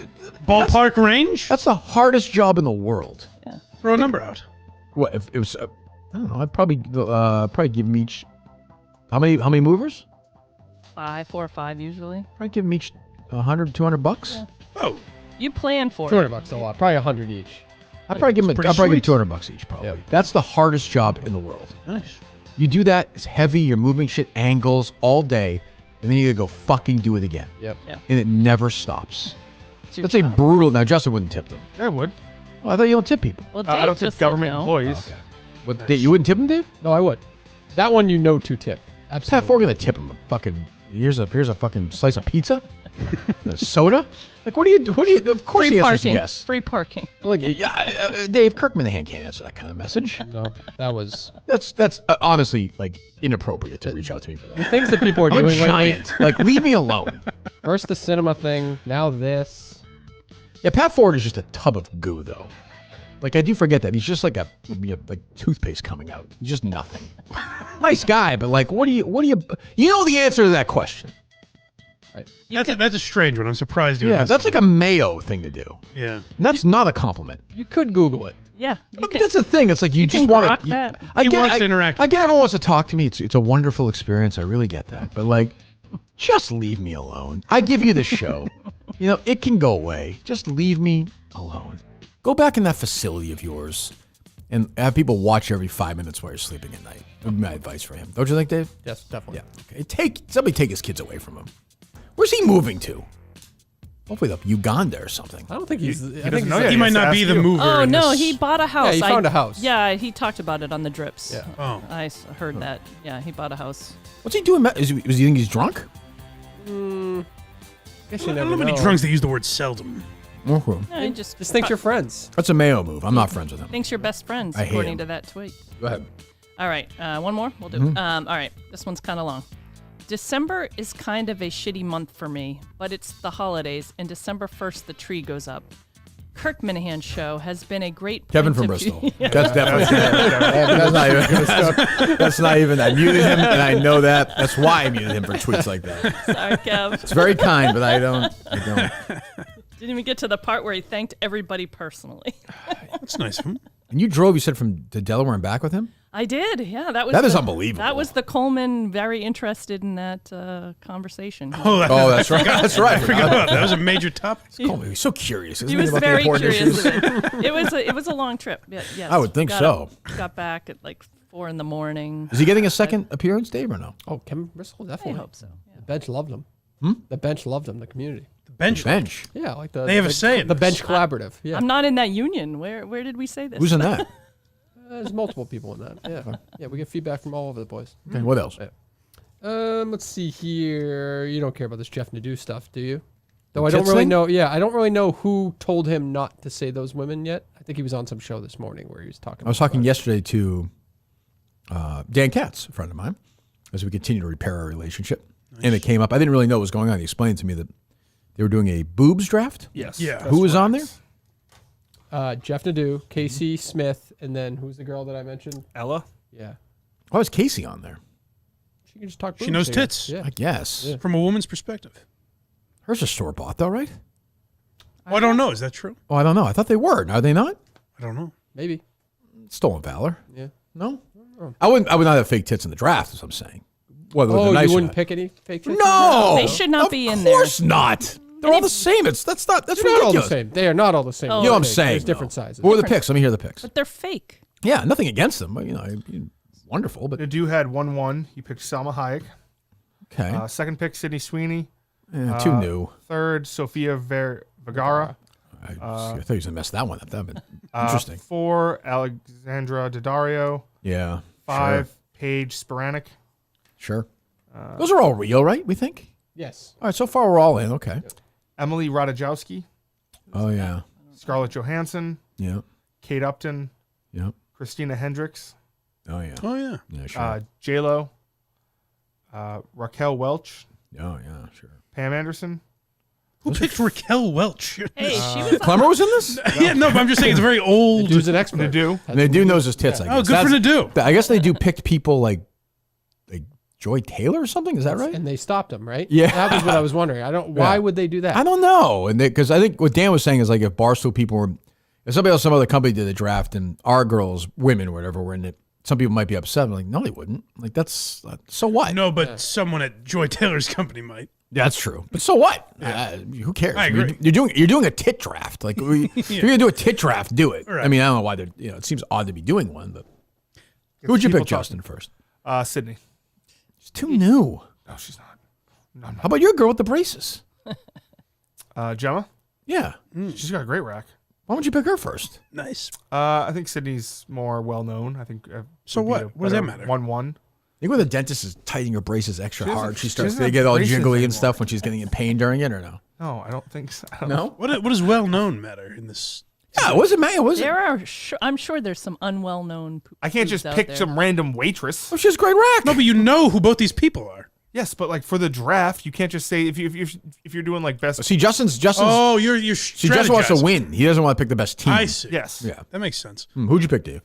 Ballpark range? That's the hardest job in the world. Throw a number out. What if it was? I don't know. I'd probably give them each. How many movers? 4 or 5 usually. Probably give them each $100, $200. Yeah. Oh, You plan for it. $200 a lot. Probably 100 each. I'd probably give them. pretty I'd probably sweet. give $200 each. Probably. Yep. That's the hardest job in the world. nice. You do that. It's heavy. You're moving shit angles all day, and then you gotta go fucking do it again. Yep. Yeah. And it never stops. It's your That's a job. brutal. Now Justin wouldn't tip them. I would. Oh, I thought you don't tip people. Well, I Dave don't tip just said government no. employees. What? You wouldn't tip them, Dave? No, I would. That one you know to tip. Pat Absolutely. Ford gonna tip him a fucking. Here's a fucking slice of pizza, a soda. Like, what do you? Of course, Free the answer is parking. yes. Free parking. Like, Dave Kirk Minahan can't answer that kind of message. No, that was That's honestly like inappropriate to reach out to me for that. things that people are I'm a doing lately. giant. Like, leave me alone. First the cinema thing, now this. Yeah, Pat Ford is just a tub of goo, though. Like, I do forget that he's just like a toothpaste coming out. He's just nothing. Nice guy, but like, what do you? You know the answer to that question. That's a strange one. I'm surprised you. Yeah, that's like a Mayo thing to do. Yeah. And that's not a compliment. You could Google it. Yeah. You Look, can, that's the thing. It's like you just can want grok to. that. He wants to interact. I get everyone wants to talk to me. It's a wonderful experience. I really get that. But like, just leave me alone. I give you the show. It can go away. Just leave me alone. Go back in that facility of yours and have people watch you every 5 minutes while you're sleeping at night. Would be my advice for him. Don't you think, Dave? Yes, definitely. Yeah. Okay. Somebody take his kids away from him. Where's he moving to? Hopefully up Uganda or something. I don't think he's. I doesn't think know he's yet. He might not be the mover. Oh in no, this. he bought a house. Yeah, he found a house. Yeah, he talked about it on the drips. Yeah. Oh. I heard that. Yeah, he bought a house. What's he doing? Does he think he's drunk? Guess you I don't never know many know. drunks that use the word seldom. Okay. No, he just Just think you're friends. That's a Mayo move. I'm not friends with him. thinks you're best friends, I hate according him. to that tweet. Go ahead. All right, one more. We'll do. Mm-hmm. All right, this one's kind of long. December is kind of a shitty month for me, but it's the holidays, and December 1st the tree goes up. Kirk Minahan's show has been a great Kevin point from of view- Bristol. That's definitely. That's not even. That's not even. I muted him, and I know that. That's why I muted him for tweets like that. Sorry, Kev. It's very kind, but I don't. Didn't even get to the part where he thanked everybody personally. That's nice of him. And you drove. You said to Delaware and back with him. I did, yeah. That Is unbelievable. That was the Coleman very interested in that conversation. Oh, That's right. That's right. I forgot about that. That was a major topic. Coleman, he's so curious. Isn't He was about the very important curious. issues? Of it. It was a long trip. Yeah, yes. I would think so. Got back at like 4 a.m. Is he getting a second appearance, Dave, or no? Oh, Kevin Bristol, I definitely. hope so. Yeah. The bench loved him. The bench loved him. The community. The bench. Bench. Yeah, like the. They have a the, say in The this. bench collaborative. Yeah, I'm not in that union. Where did we say this? Who's in that? there's multiple people in that. Yeah, yeah. We get feedback from all over the place. Okay, what else? Let's see here. You don't care about this Jeff Nadeau stuff, do you? Though I The don't tits really thing? know. Yeah, I don't really know who told him not to say those women yet. I think he was on some show this morning where he was talking. I was talking yesterday to Dan Katz, a friend of mine, as we continue to repair our relationship. And it came up. I didn't really know what was going on. He explained to me that they were doing a boobs draft. Yes. Yeah. that's Who was on correct. Jeff Nadeau, Casey Smith, and then who's the girl that I mentioned? Ella. Yeah. Why was Casey on there? She can just talk. She boobs knows here. tits. Yeah. I guess. Yeah. From a woman's perspective. Hers are store-bought, though, right? Oh, I don't know. Is that true? Oh, I don't know. I thought they were. Are they not? I don't know. Maybe. Stolen valor. Yeah. No? I would not have fake tits in the draft, is what I'm saying. Whether they're Oh, nice you or wouldn't not. pick any fake tits? No! They should not be in there. Of course not. They're all the same. That's They're ridiculous. not all the same. They are not all the same. Oh. You know what I'm There's saying? different though. sizes. What were the picks? Let me hear the picks. But they're fake. Yeah, nothing against them. But, wonderful. But Nadeau had 1-1. He picked Salma Hayek. okay. Second pick, Sydney Sweeney. Too new. Third, Sofia Vergara. I thought he was going to mess that one up. That would have been interesting. 4, Alexandra Daddario. Yeah. 5, Paige Spiranek. Sure. Those are all real, right? We think? Yes. All right, so far we're all in. Okay. Emily Ratajkowski. Oh, yeah. Scarlett Johansson. Yeah. Kate Upton. Yeah. Christina Hendricks. Oh, yeah. Oh, yeah. Yeah, sure. J-Lo. Raquel Welch. Oh, yeah, sure. Pam Anderson. Who picked Raquel Welch? Hey, she was. Clemmer was in this? Yeah, no, but I'm just saying it's very old. Dude's an expert. Nadeau. Nadeau knows his tits, I guess. Oh, good for Nadeau. I guess they do picked people like Joy Taylor or something. Is that right? And they stopped him, right? Yeah. That was what I was wondering. Why would they do that? I don't know. And because I think what Dan was saying is like if Barstool people were, if somebody else, some other company did a draft and our girls, women, whatever, were in it, some people might be upset. I'm like, no, they wouldn't. Like, that's, so what? No, but someone at Joy Taylor's company might. That's true. But so what? Who cares? I agree. You're doing a tit draft. Like, if you're going to do a tit draft, do it. Right. I mean, I don't know why they're, it seems odd to be doing one, but who would you people pick, Justin, first? Sydney. She's too new. No, she's not. No, How about your girl with the braces? Gemma. Yeah. She's got a great rack. Why don't you pick her first? Nice. I think Sydney's more well known. I think. So would be what? a What does that better matter? 1-1. I think when the dentist is tightening her braces extra doesn't- hard, she she starts doesn't to get have all braces jiggly and anymore. stuff when she's getting in pain during it, or no? No, I don't think so. I don't No? What does well known matter in this? Yeah, it wasn't May. It wasn't. There are. I'm sure there's some unwell known. I can't just pick some random waitress. Oh, she has a great rack. No, but you know who both these people are. Yes, but like for the draft, you can't just say if you're doing like best. See, Justin's. Oh, you're See, Justin wants to strategizing. win. He doesn't want to pick the best team. I see. Yes. Yeah. That makes sense. Who'd you pick, Dave?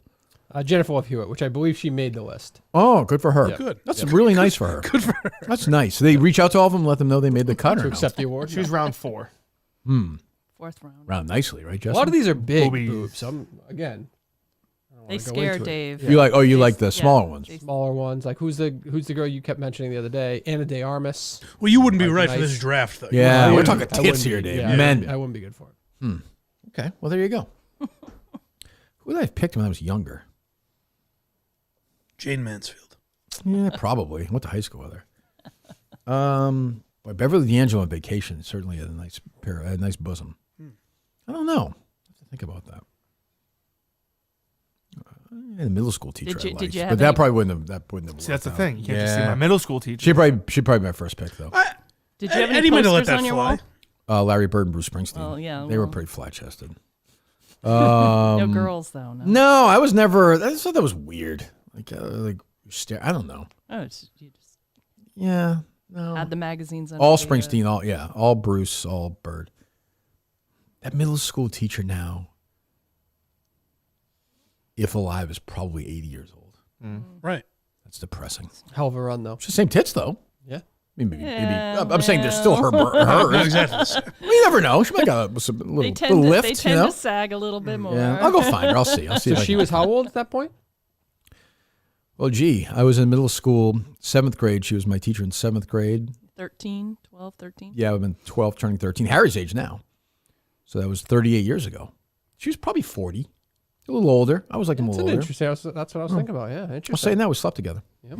Jennifer Love Hewitt, which I believe she made the list. Oh, good for her. Yeah. Good. That's really nice for her. Good for her. That's nice. So they reach out to all of them, let them know they made the cut, To or no? accept the award. She was round 4. Fourth round. Round nicely, right, Justin? A lot of these are big Boobies. boobs. Again, They go scare into it. Dave. You like? Oh, you like the Yeah. smaller ones? smaller ones. Like who's the girl you kept mentioning the other day? Anna De Armas. Well, you wouldn't be Like right for nice. this draft, though. Yeah, I we're wouldn't- talking I tits wouldn't here, be- Dave. yeah, Men. I wouldn't be good for it. Okay, well there you go. Who did I pick when I was younger? Jane Mansfield. Yeah, probably. I went to high school with her. Boy, Beverly D'Angelo on vacation certainly had a nice bosom. I don't know. I have to think about that. I had a middle school teacher. Did you- I did liked, you have but that any- probably wouldn't have. See, that's the worked thing. out. You can't just see my middle school teacher. She'd probably be my first pick though. Did you have any Eddie might have let posters that on your fly. wall? Larry Bird and Bruce Springsteen. Oh, yeah, they were well. pretty flat chested. No girls though. No. No, I was never. I just thought that was weird. I don't know. Oh, you just Yeah, no. had the magazines. All under the, Springsteen, all Bruce, all Bird. That middle school teacher now, if alive, is probably 80 years old. Right. That's depressing. Hell of a run though. It's the same tits though. Yeah. Maybe. Yeah, I'm saying there's still hers. Not exactly the same. Well, you never know. She might got a They little tend, to, lift. they tend you know? to sag a little bit more. Yeah, I'll go find her. I'll see. So if I she can was find how her. old at that point? Well, gee, I was in middle school, 7th grade. She was my teacher in 7th grade. 13, 12, 13. Yeah, I've been 12, turning 13. Harry's age now. So that was 38 years ago. She was probably 40. A little older. I was like a That's little an older. interesting. That's what I was thinking about. Yeah, interesting. I'll say now we slept together. Yep.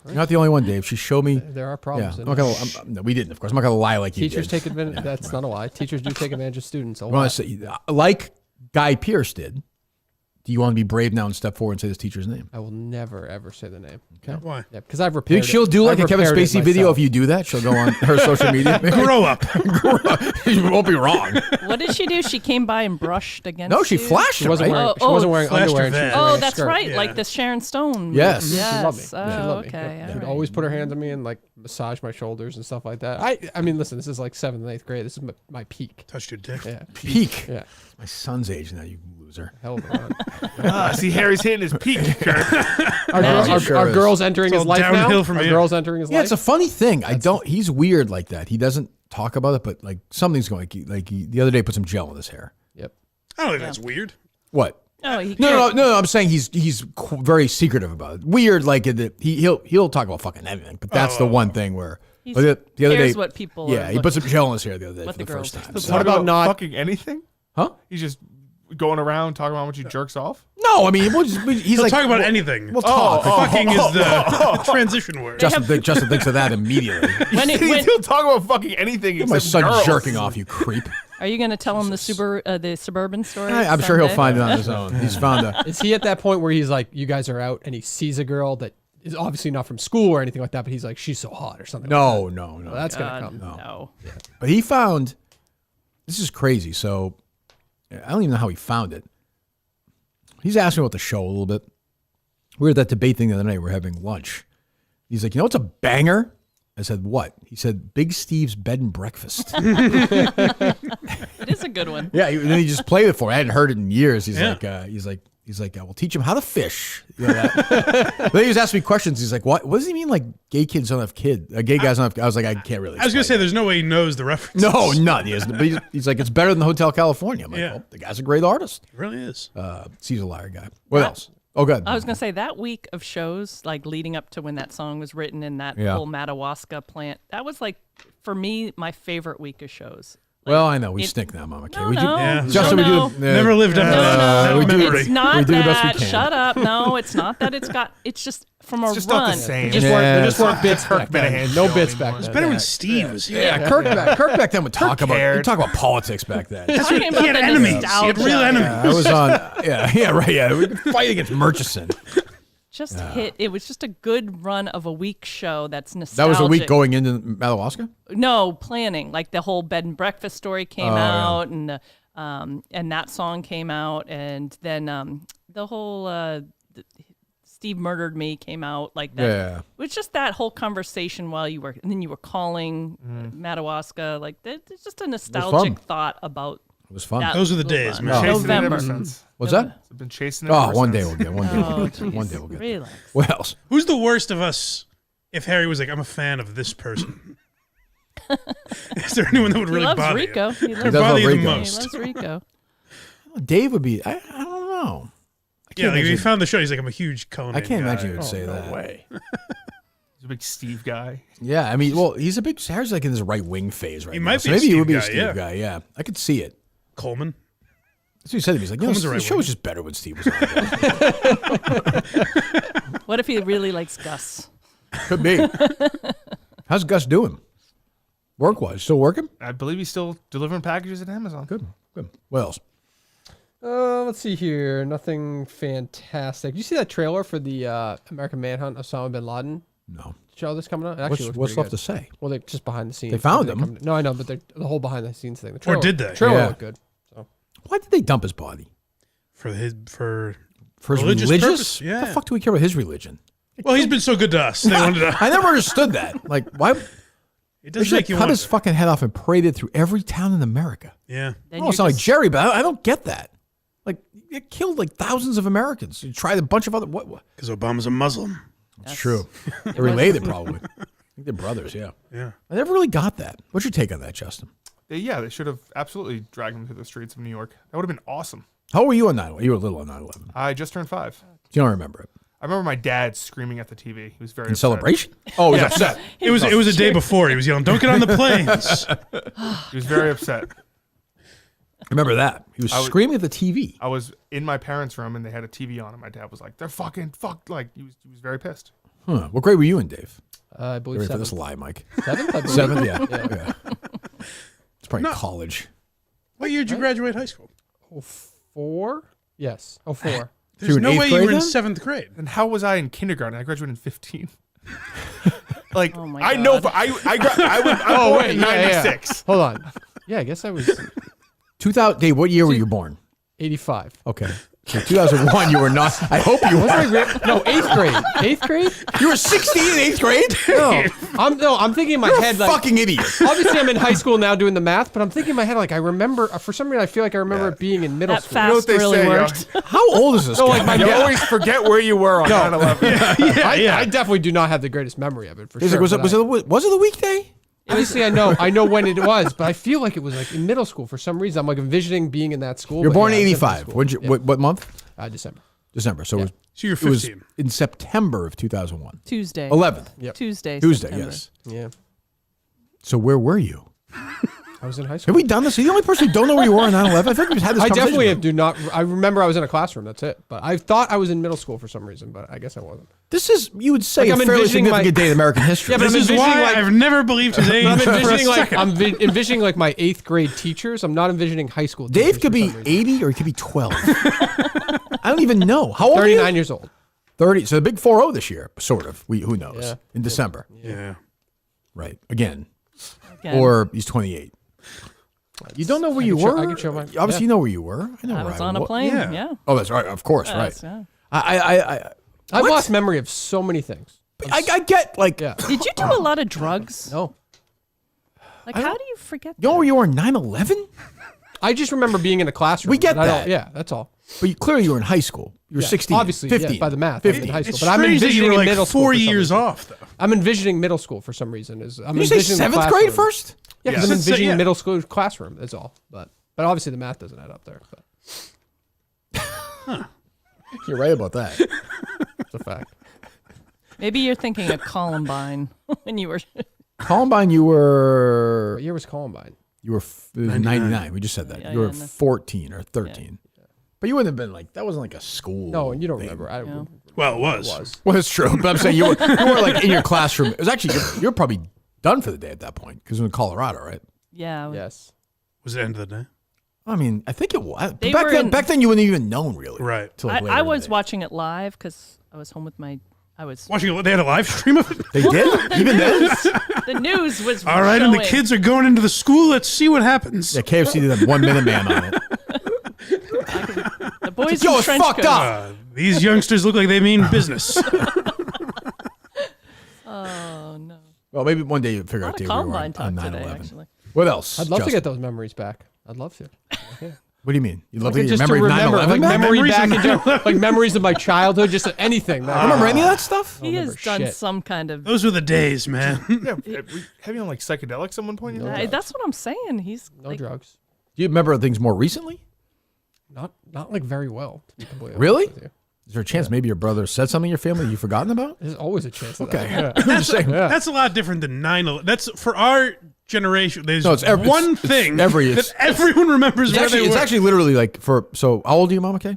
You're not the only one, Dave. She showed me. There are Yeah, problems. I'm not gonna, no, we didn't, of course. I'm not going to lie like you Teachers did. take advantage. That's not a lie. Teachers do take advantage of students. I want to say, like Guy Pearce did, do you want to be brave now and step forward and say this teacher's name? I will never ever say the name. Okay. Why? Yeah, because I've Do you repaired. think she'll do like a Kevin Spacey video if you do that? She'll go on her social media. Grow up. You won't be wrong. What did she do? She came by and brushed against No, she you? flashed She it, wasn't right? wearing. She Oh, wasn't wearing flashed underwear. her And she was vest. wearing Oh, a that's skirt. right. Yeah. Like the Sharon Stone. Yes. Yes. She loved me. Oh, She loved me. okay. Yep. all She'd right. always put her hands on me and like massage my shoulders and stuff like that. I mean, listen, this is like 7th and 8th grade. This is my peak. Touched your dick. Yeah. Peak. Yeah. My son's age now, you loser. loser. Hell of a run. See, Harry's hitting his peak, Kirk. Are girls entering his life now? downhill from Are here. girls entering his Yeah, life? it's a funny thing. He's weird like that. He doesn't talk about it, but like something's going. He the other day put some gel in his hair. Yep. I don't think that's weird. What? Oh, he No. I'm saying he's very secretive about it. Weird, like he'll talk about fucking everything, but that's the one thing where He the other cares day, what people. yeah, are he put some looking- gel in his hair the other day what for the the first girls time. do. So- What about not? fucking anything? Huh? He's just going around talking about how much he jerks off. No, I mean he's He'll like talk about anything. We'll talk. Fucking is the transition word. Justin thinks of that immediately. He'll talk about fucking anything. My except son girls. jerking off, you creep. Are you going to tell him the suburban story? I'm sure he'll someday? find it on his own. He's found a. Is he at that point where he's like, you guys are out, and he sees a girl that is obviously not from school or anything like that, but he's like, she's so hot or something? No. Well, that's gonna come. No. But he found, this is crazy. So I don't even know how he found it. He's asking about the show a little bit. We were at that debate thing the other night. We're having lunch. He's like, you know what's a banger? I said, what? He said, Big Steve's Bed and Breakfast. It is a good one. Yeah, then he just played it for me. I hadn't heard it in years. He's like, we'll teach him how to fish. You know that. Then he was asking me questions. He's like, what does he mean like gay kids don't have kids? Gay guys don't have. I was like, I can't really. I was going to say, explain there's no way he knows the reference. No, none. He isn't. But he's like, it's better than Hotel California. I'm like, Yeah. well, the guy's a great artist. It really is. He's a liar guy. What else? Oh, good. I was going to say that week of shows, like leading up to when that song was written in that Yeah. whole Madawaska plant, that was like, for me, my favorite week of shows. Well, I know we it- stink now, Mama K. No, we no. Yeah. Justin, No, we do. Never lived up to that we do- memory. It's not We do the best we that. can. Shut up. No, it's not that. It's just from a It's just run. not the same. There just weren't bits Kirk back then. Minahan No show bits anymore. back then. Better when Steve was here. Yeah, Kirk back then would talk about cared. he'd talk about politics back then. Talking about He had the enemies. He had nostalgia. real enemies. I was on. Yeah, right. Yeah, we fight against Murchison. Just hit. It was just a good run of a week show that's nostalgic. That was a week going into Madawaska. No, planning. Like the whole bed and breakfast story came out, and the and that song came out, and then the whole Steve Murdered Me came out like that. Yeah. It was just that whole conversation while you were, and then you were calling Madawaska. Like it's just a nostalgic thought about. It was fun. That Those were the little days, run. man. Chasing it ever November. since. What's that? I've been chasing it. Oh, ever one day since. we'll get. One day Oh, we'll get. geez. One day we'll get. Relax. What else? Who's the worst of us if Harry was like, I'm a fan of this person? Is there anyone that would He really loves bother Rico. He you? loves, Would does bother love you the Rico. he most? loves Rico. Dave would be. I don't know. Yeah, like if he imagine- found the show, he's like, I'm a huge Cullinane I can't guy. imagine he would say that. way. He's a big Steve guy. Yeah, I mean, well, he's a big. Harry's like in his right wing phase right He now. might So be a maybe he Steve would be a guy, Steve yeah. guy. Yeah, I could see it. Coleman. That's what he said. He's like, you know, Coleman's a the right show wing. was just better when Steve was on. What if he really likes Gus? Could be. How's Gus doing? Work-wise, still working? I believe he's still delivering packages at Amazon. Good. What else? Let's see here. Nothing fantastic. Did you see that trailer for the American Manhunt Osama bin Laden No. show that's coming out? It actually What's looks left pretty to say? good. Well, they're just behind the scenes. They found They're him. coming- No, I know, but the whole behind the scenes thing. The Or trailer, did they? Trailer Yeah. looked good. So Why did they dump his body? For his Religious? purpose? What Yeah. the fuck do we care about his religion? Well, he's been so good to us. They wanted to. I never understood that. Like, why? It They does should make you have cut his wonder. fucking head off and paraded through every town in America. Yeah. Then Oh, it's you're not like just- Jerry, but I don't get that. Like, it killed like thousands of Americans. You tried a bunch of other. What? Because Obama's a Muslim. It's true. They're related, probably. I think they're brothers. Yeah. Yeah. I never really got that. What's your take on that, Justin? They should have absolutely dragged him to the streets of New York. That would have been awesome. How old were you on 9/11? You were little on 9/11. I just turned 5. You don't remember it? I remember my dad screaming at the TV. He was very In upset. celebration? Oh, he was upset. It was a day before. He was yelling, "Don't get on the planes." He was very upset. I remember that. He was screaming at the TV. I was in my parents' room and they had a TV on, and my dad was like, "They're fucking fucked." Like he was very pissed. Huh. What grade were you in, Dave? I believe Ready for this seventh. lie, Mike? Seventh, I believe. 7th? Yeah. It's probably college. What year did you graduate high school? 04? Yes. 04. There's were in no eighth way you were grade in then? 7th grade. And how was I in kindergarten? I graduated in 15. Like Oh my I know, God. I was born in yeah. 96. Hold on. Yeah, I guess I was 2000. Dave, what year were you born? 85. Okay. So 2001, you were not. I hope you were. No, 8th grade. 8th grade? You were 16 in 8th grade? I'm thinking in my You're head a like fucking idiot. Obviously, I'm in high school now doing the math, but I'm thinking in my head like I remember. For some reason, I feel like I remember it being in middle That school. You know what fast they really say, worked. How old is this guy? You always forget where you were on 9/11. I definitely do not have the greatest memory of it. For He's sure. like, was it a weekday? Obviously, I know when it was, but I feel like it was like in middle school for some reason. I'm like envisioning being in that school. You're but born yeah, in I was middle 85. school. What month? December. December. So, Yeah. So you're it was 15. in September of 2001. Tuesday. 11th. Yep. Tuesday. Tuesday, September. yes. Yeah, So where were you? I was in high school. Have we done this? Are you the only person who don't know where you were on 9/11? I think we've had this I conversation. definitely do not. I remember I was in a classroom. That's it. But I thought I was in middle school for some reason, but I guess I wasn't. This is, you would say, Like, a I'm fairly envisioning significant day in American history. Yeah, but This I'm is envisioning why like I've never believed his age I'm for a envisioning like second. I'm envisioning like my 8th grade teachers. I'm not envisioning high school. Dave teachers could for be some reason. 80 or he could be 12. I don't even know. How old are 39 you? years old. 30. So the big 4-0 this year, sort of. Who knows? Yeah. In December. Yeah. Right. Again. Again. Or he's 28. You don't know where you were? I can show my. Obviously, you know where you were. I know I where was on a was. plane. Yeah. Yeah. Oh, that's right. Of course, right. Yeah. I've What? lost memory of so many things. I get, like, Yeah. Did you do a lot of drugs? No. Like, how do you forget you know where you were on 9/11? I just remember being in a classroom. We get but I don't- that. yeah, that's all. But clearly you were in high school. You were Yeah, 16. obviously, 15. yeah, by the math, I was in high school. It's But I'm strange that you envisioning were in like middle school 4 for some years reason. off, though. I'm envisioning middle school for some reason. I'm Did you say envisioning the 7th grade classroom. first? Yeah, because Yeah. I'm envisioning Yeah. middle school classroom. That's all. But obviously the math doesn't add up there. But You're right about that. it's a fact. Maybe you're thinking of Columbine when you were. Columbine, you were What year was Columbine? it was 99. We just said that. Yeah, you were yeah, no. 14 or 13. But you wouldn't have been like, that wasn't like a school. No, and you don't thing. remember. Well, it was. Well, that's true. But I'm saying you were like in your classroom. It was actually, you're probably done for the day at that point because it was in Colorado, right? Yeah. Yes. Was the end of the day? I mean, I think it was. They Back were then, in- back then, you wouldn't even known really. Right. Till like later I in the was day. watching it live because I was home with my. I was. Watching it, they had a live stream of it. They did? Even then? The news was. All right, and the showing. kids are going into the school. Let's see what happens. Yeah, KFC did have 1 Minute Man on it. The boys Yo, in it's trench fucked coats. up. These youngsters look like they mean business. Oh no! Well, maybe one day you'll figure A out lot Dave of where you were Columbine on talk today, 9/11. actually. What else? I'd love to Justin? get those memories back. I'd love to. What do you mean? You'd love to get your Just to memory of remember, 9/11 like back? memory Memories back of in general, like memories of my childhood, just anything. I don't remember any of that stuff. He has remember done shit. some kind of. Those were the days, man. Yeah, have you on like psychedelics at one point? That's what I'm saying. He's No like, drugs. Do you remember things more recently? Not like very well. To be completely honest Really? with you. Is there a chance maybe your brother said something in your family you've forgotten about? There's always a chance. Of Okay. That. I'm just saying. That's a lot different than 9/11. That's for our generation. There's No, it's one it's thing every- that everyone remembers It's where actually, they it's were. actually literally like so how old are you, Mama Kay?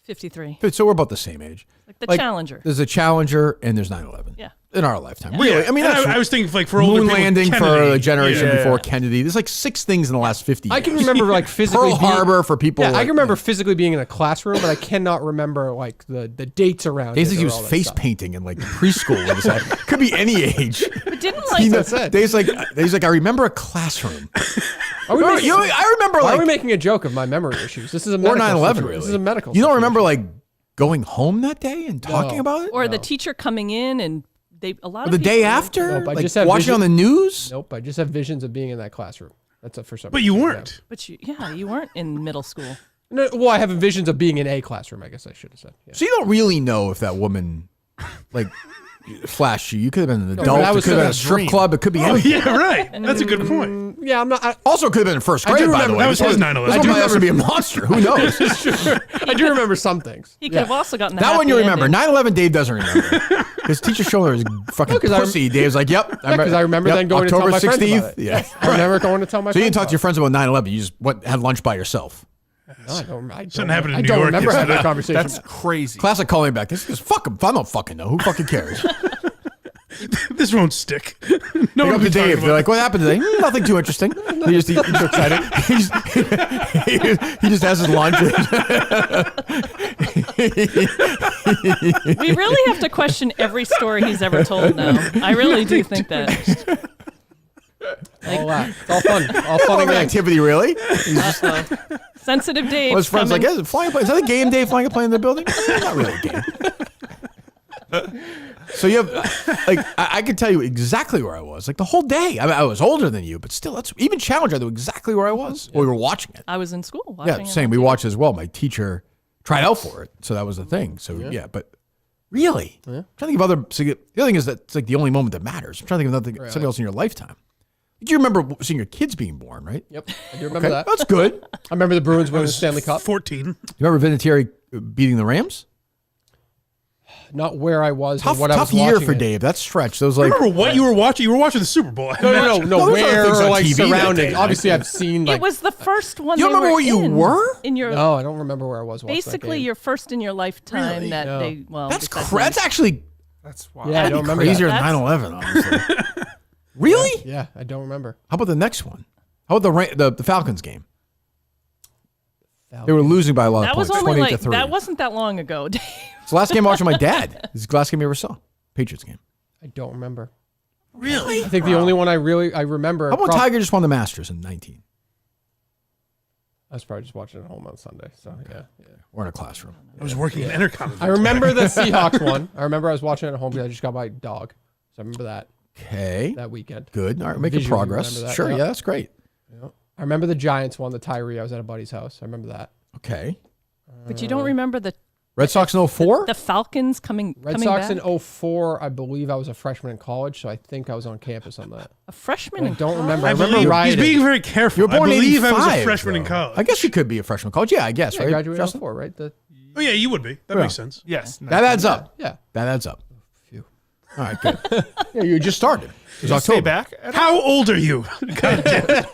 53. So we're about the same age. Like the Challenger. There's a Challenger and there's 9/11. Yeah. In our lifetime. Really. Yeah. I mean, And that's I was thinking like for older moon people, landing for Kennedy. a generation Yeah. before Kennedy. There's like 6 things in the last 50 years. I can remember like physically Pearl being, Harbor for people. Yeah, I like, can remember physically being in a classroom, but I cannot remember like the dates around. Days it like he or was all that face stuff. painting in like preschool. When he said, could be any age. But didn't He like. knows- That's it. Days like I remember a classroom. Are we making, I remember why like are we making a joke of my memory issues? This is a or medical 9/11 situation. really. This is a medical. You don't situation. remember like going home that day and talking No. about it? Or the teacher coming in and a lot Or of the day people- after? Nope, I like just have watching vision- on the news? Nope, I just have visions of being in that classroom. That's it for some. But you reason, weren't. But you weren't in middle school. Yeah. No, well, I have visions of being in a classroom. I guess I should have said. Yeah. So you don't really know if that woman like flashed you. You could have been an but adult. that It was could have been a a strip dream. club. It could be Oh, anything. yeah, right. That's a good point. Yeah, I'm not. Also could have been in first I grade, do by the remember- way. that was his 9/11. This I one do might also be a monster. Who knows? I do remember some things. He could have also gotten the That one you happy remember. ending. 9/11 Dave doesn't remember. His teacher showed her his fucking 'cause I rem- pussy. Dave's like, yep. Because I remember yep, then going October to tell my friends 16th. about it. Yeah. I remember going to tell my. So you friends didn't talk to your about friends about 9/11. You just had lunch by yourself. it. No, I don't. Something happened in I New don't York remember having yesterday. that conversation. That's crazy. Classic calling back. This is fuck him. I don't fucking know. Who fucking cares? This won't stick. No They one go will up be to talking Dave. about They're like, what happened today? Nothing too interesting. He just he just has his lunch. We really have to question every story he's ever told now. I really do think that. all that. It's all fun. All fun and Fun games. activity, really. Uh-oh. Sensitive Dave. Well, his friend's like, is that a game day flying a plane in the building? Not really a game. So you have, like, I could tell you exactly where I was, like the whole day. I mean, I was older than you, but still, that's even Challenger. I knew exactly where I was. We were watching it. I was in school watching it. Yeah, same. We watched it as well. My teacher tried out for it, so that was the thing. So but really, I'm trying to think of other. So the other thing is that it's like the only moment that matters. I'm trying to think of something else in your lifetime. Do you remember seeing your kids being born? Right. Yep, I do remember that. That's good. I remember the Bruins winning the Stanley Cup. 14. You remember Vinatieri beating the Rams? Not where I was. Tough, or what I was tough year watching for it. Dave. That's stretch. Those like. I remember what you were watching. You were watching the Super Bowl. No. there's other Where things or on like TV that surrounding? day. Obviously, I've seen. Like, It was the first one. You they remember were where you in, were? in your no, I don't remember where I was. Watching basically that game. your first in your lifetime Really? that No. they. Well, That's besides that's actually That's wild. Yeah, I don't remember crazier that. than 9/11. Honestly. Really? Yeah, I don't remember. How about the next one? How about the Falcons game? They were losing by a lot that of was points, only 20-3. that wasn't that long ago. Dave. It's the last game I watched with my dad. This is the last game I ever saw. Patriots game. I don't remember. Really? I think the only one I remember. How about Tiger just won the Masters in 19? I was probably just watching it at home on Sunday. So yeah. We're in a classroom. I was working in intercom. I remember the Seahawks one. I remember I was watching it at home because I just got my dog. So I remember that Okay. that weekend. Good. All right, making Visually progress. remember that, Sure. yeah. Yeah, that's great. I remember the Giants one, the Tyree. I was at a buddy's house. I remember that. Okay. But you don't remember the Red Sox in 04? the Falcons coming Red coming Sox back? in 04, I believe I was a freshman in college, so I think I was on campus on that. A freshman. I in don't college? remember. I I remember believe he's riding. being very careful. You were born I in believe I was a 85, freshman in though. college. I guess you could be a freshman in college. Yeah, I guess, Yeah, I right? graduated in Justin? 04, right? Oh yeah, you would be. That makes sense. Yes. That adds up. Yeah. That adds up. Phew. All right, good. Yeah, you just started. It was Did you stay October. back? How old are you? God damn.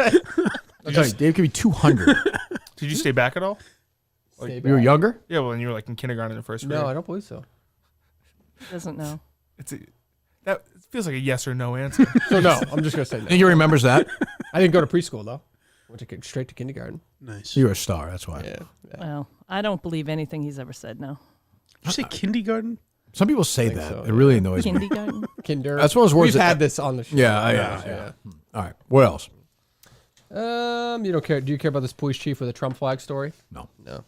I'll tell you, Dave could be 200. Did you stay back at all? Stay You were back. younger? Yeah, well, when you were like in kindergarten and first grade. No, I don't believe so. Doesn't know. That feels like a yes or no answer. So no, I'm just gonna say no. I think he remembers that. I didn't go to preschool though. I went to straight to kindergarten. Nice. You were a star, that's why. Yeah. Well, I don't believe anything he's ever said now. Did you say kindergarten? Some people say think that. so, It really annoys me. Kindergarten. Kinder. That's one of those words We've that- had this on the show. Yeah. All right. What else? You don't care? Do you care about this police chief with a Trump flag story? No. No.